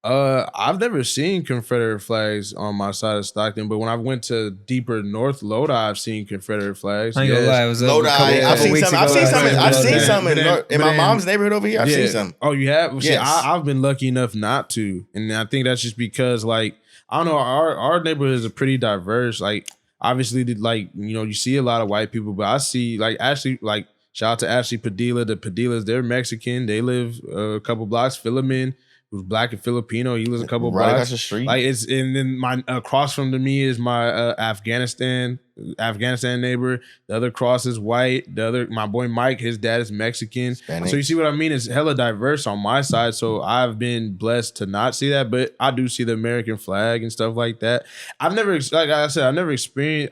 I've never seen Confederate flags on my side of Stockton, but when I went to deeper north Loda, I've seen Confederate flags. I ain't gonna lie, it was Loda, I've seen some. I've seen some in my then, mom's neighborhood over here. I've seen some. Oh, you have? Yes. I've been lucky enough not to, and I think that's just because, like, I don't know, our neighborhoods are pretty diverse. Like, obviously, like, you see a lot of white people, but I see, like, Ashley, like, shout out to Ashley Padilla. The Padillas, they're Mexican. They live a couple blocks. Philomen, who's black and Filipino, he lives a couple right blocks. across the street. Like, it's, and then my across from me is my Afghanistan neighbor. The other cross is white. My boy Mike, his dad is Mexican. Hispanic. So you see what I mean? It's hella diverse on my side. So I've been blessed to not see that, but I do see the American flag and stuff like that. I've never, like I said, I've never experienced.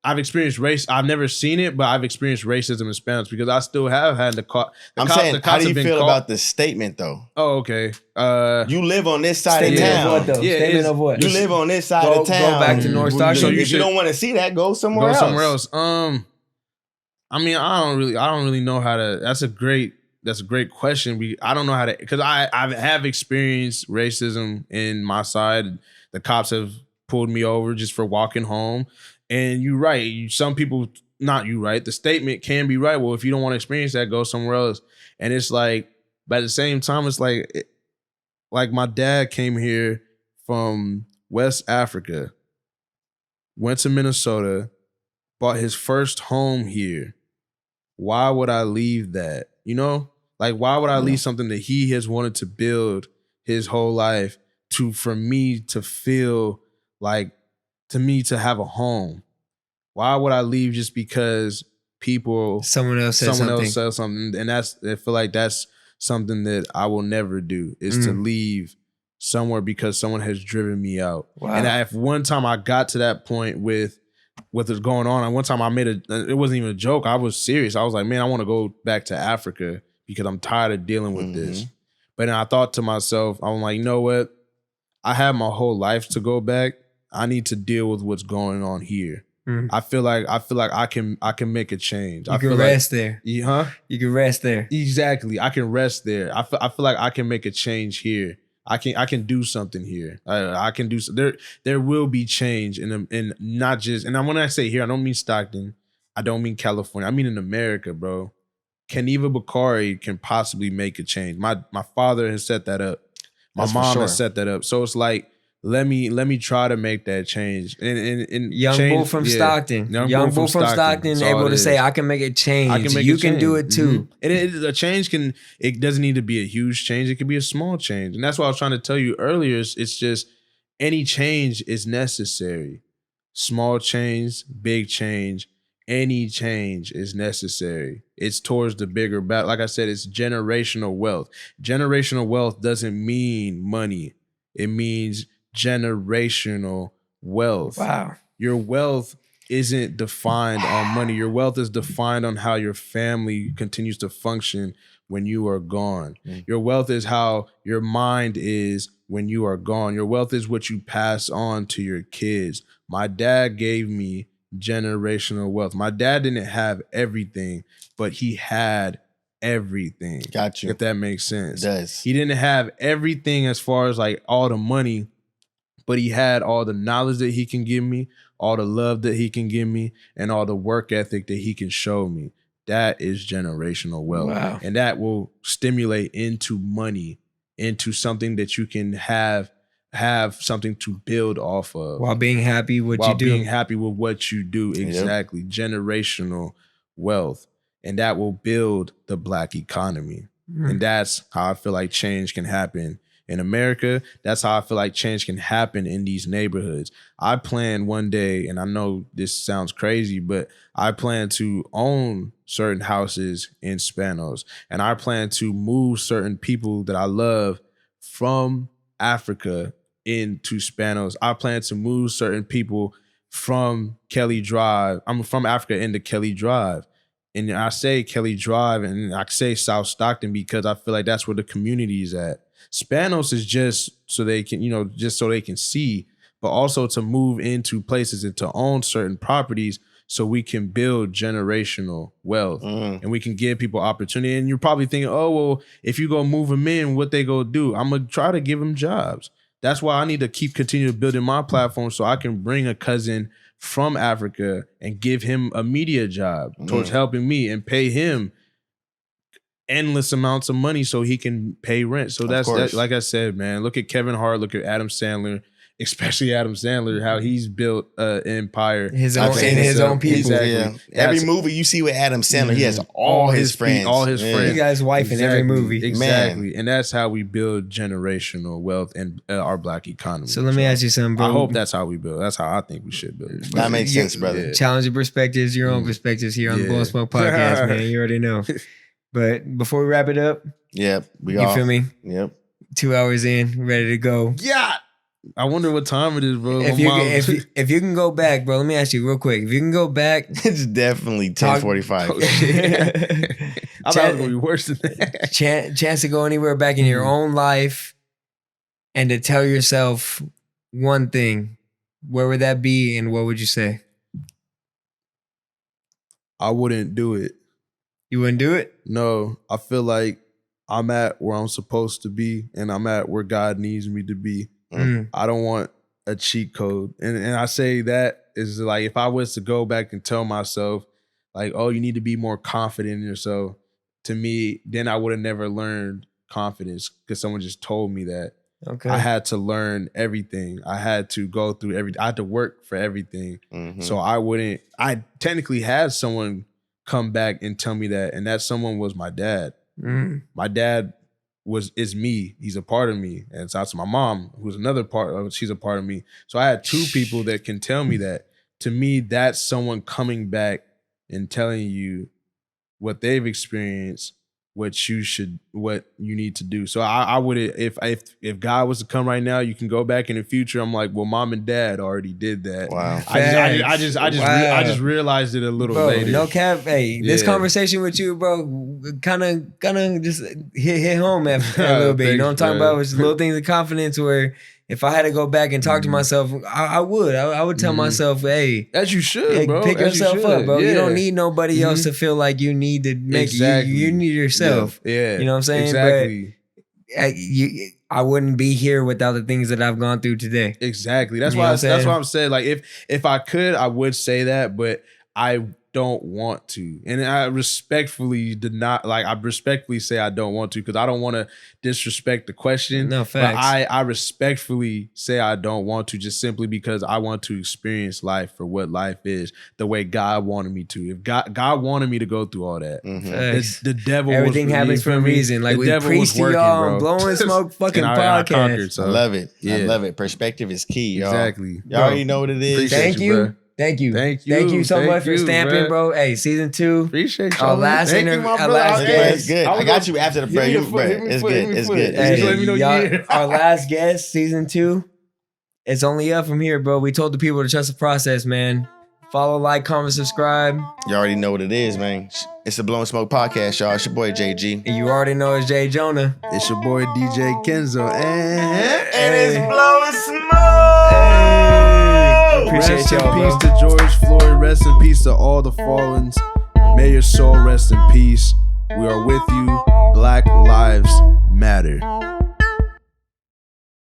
I've experienced race. I've never seen it, but I've experienced racism in Spanish because I still have had I'm saying, how do you feel about the statement though? Oh, okay. You live on this side of Statement town. of what though? Yeah, Statement of what? You live on this side of town. Go back to North Stockton. So if you don't want to see that, go somewhere else. I mean, I don't really know how to. That's a great question. I don't know how to, because I have experienced racism in my side. The cops have pulled me over just for walking home. And you're right. Some people, not you, right? The statement can be right. Well, if you don't want to experience that, go somewhere else. And it's like, but at the same time, it's like my dad came here from West Africa, went to Minnesota, bought his first home here. Why would I leave that? Like, why would I leave something that he has wanted to build his whole life for me to feel like, to me to have a home? Why would I leave just because someone else says something? And I feel like that's something that I will never do, is to leave somewhere because someone has driven me out. Wow. And if one time I got to that point with what was going on, and one time I it wasn't even a joke. I was serious. I was like, man, I want to go back to Africa because I'm tired of dealing with this. But then I thought to myself, I'm like, you know what? I have my whole life to go back. I need to deal with what's going on here. I feel like I can make a change. You can rest there. You can rest there. Exactly. I can rest there. I feel like I can make a change here. I can do something here. I can do there will be change in not just, and when I say here, I don't mean Stockton. I don't mean California. I mean in America, bro. Kaniva Bockari can possibly make a change. My father has set that up. My mom has set that up. So it's like, let me try to make that change. And young bull from Stockton. Young bull from Stockton able to say, I can make a change. You can do it too. And a change it doesn't need to be a huge change. It could be a small change. And that's what I was trying to tell you earlier. It's just any change is necessary. Small change, big change, any change is necessary. It's towards the bigger battle. Like I said, it's generational wealth. Generational wealth doesn't mean money. It means generational wealth. Wow. Your wealth isn't defined on money. Your wealth is defined on how your family continues to function when you are gone. Your wealth is how your mind is when you are gone. Your wealth is what you pass on to your kids. My dad gave me generational wealth. My dad didn't have everything, but he had everything. Got you. If that makes sense. It does. He didn't have everything as far as like all the money, but he had all the knowledge that he can give me, all the love that he can give me, and all the work ethic that he can show me. That is generational wealth. Wow. And that will stimulate into money, into something that you can have something to build off of. While being happy with what you do. While being happy with what you do. Exactly. Yep. Generational wealth. And that will build the Black economy. And that's how I feel like change can happen in America. That's how I feel like change can happen in these neighborhoods. I plan one day, and I know this sounds crazy, but I plan to own certain houses in Spanos. And I plan to move certain people that I love from Africa into Spanos. I plan to move certain people from Kelly Drive. I'm from Africa into Kelly Drive. And I say Kelly Drive and I say South Stockton because I feel like that's where the community is at. Spanos is just so they can, just so they can see, but also to move into places and to own certain properties so we can build generational wealth and we can give people opportunity. And you're probably thinking, oh, well, if you go move them in, what they go do? I'm going to try to give them jobs. That's why I need to continue building my platform so I can bring a cousin from Africa and give him a media job towards helping me and pay him endless amounts of money so he can pay rent. So that's like I said, man, look at Kevin Hart, look at Adam Sandler, especially Adam Sandler, how he's built an empire. His own people. Exactly. Yeah. Every movie you see with Adam Sandler, he has all his friends. All his friends. He got his wife in every movie. Exactly. And that's how we build generational wealth and our black economy. So let me ask you something, bro. I hope that's how we build. That's how I think we should build. That makes sense, brother. Challenging perspectives, your own perspectives here on the Blowin Smoke podcast, man. You already know. But before we wrap it up, you feel me? Yep. 2 hours in, ready to go. Yeah. I wonder what time it is, bro. If you can go back, bro, let me ask you real quick. If you can go back, it's definitely 10:45. I thought it was gonna be worse than that. Chance to go anywhere back in your own life and to tell yourself one thing, where would that be and what would you say? I wouldn't do it. You wouldn't do it? No, I feel like I'm at where I'm supposed to be and I'm at where God needs me to be. I don't want a cheat code. And I say that is like, if I was to go back and tell myself like, oh, you need to be more confident in yourself, to me, then I would have never learned confidence because someone just told me that. Okay. I had to learn everything. I had to go through everything. I had to work for everything. So I technically had someone come back and tell me that. And that someone was my dad. My dad is me. He's a part of me. And so to my mom, who's another part of, she's a part of me. So I had two people that can tell me that. To me, that's someone coming back and telling you what they've experienced, what you need to do. So I would, if God was to come right now, you can go back in the future. I'm like, well, mom and dad already did that. Wow. I just realized it a little later. No cap. Hey, this conversation with you, bro, kind of just hit home a little bit. You know what I'm talking about? It's little things of confidence where if I had to go back and talk to myself, I would tell myself, hey, as you should, bro. Pick yourself up, bro. Yeah. You don't need nobody else to feel like you need to make it. You need yourself. Yeah. You know what I'm saying? Exactly. But I wouldn't be here without the things that I've gone through today. Exactly. That's why I'm saying, like, if I could, I would say that, but I don't want to. And I respectfully say I don't want to because I don't want to disrespect the question. No, facts. But I respectfully say I don't want to just simply because I want to experience life for what life is, the way God wanted me to. If God wanted me to go through all that, the devil everything happens for a reason. Like we preach to y'all on Blowin Smoke fucking podcast. I love it. Yeah. I love it. Perspective is key, y'all. Exactly. Y'all already know what it is. Thank you. Thank you so much for stamping, bro. Hey, season 2. Appreciate you. Our last interview. It's good. I got you after the prayer. It's good. Hey, our last guest, season 2. It's only up from here, bro. We told the people to trust the process, man. Follow, like, comment, subscribe. You already know what it is, man. It's the Blowin Smoke podcast, y'all. It's your boy JG. And you already know it's Jay Jonah. It's your boy DJ Kenzo. And it's Blowin Smoke. Appreciate y'all, rest in peace to George Floyd. Rest in peace to all the fallens. May your soul rest in peace. We are with you. Black Lives Matter.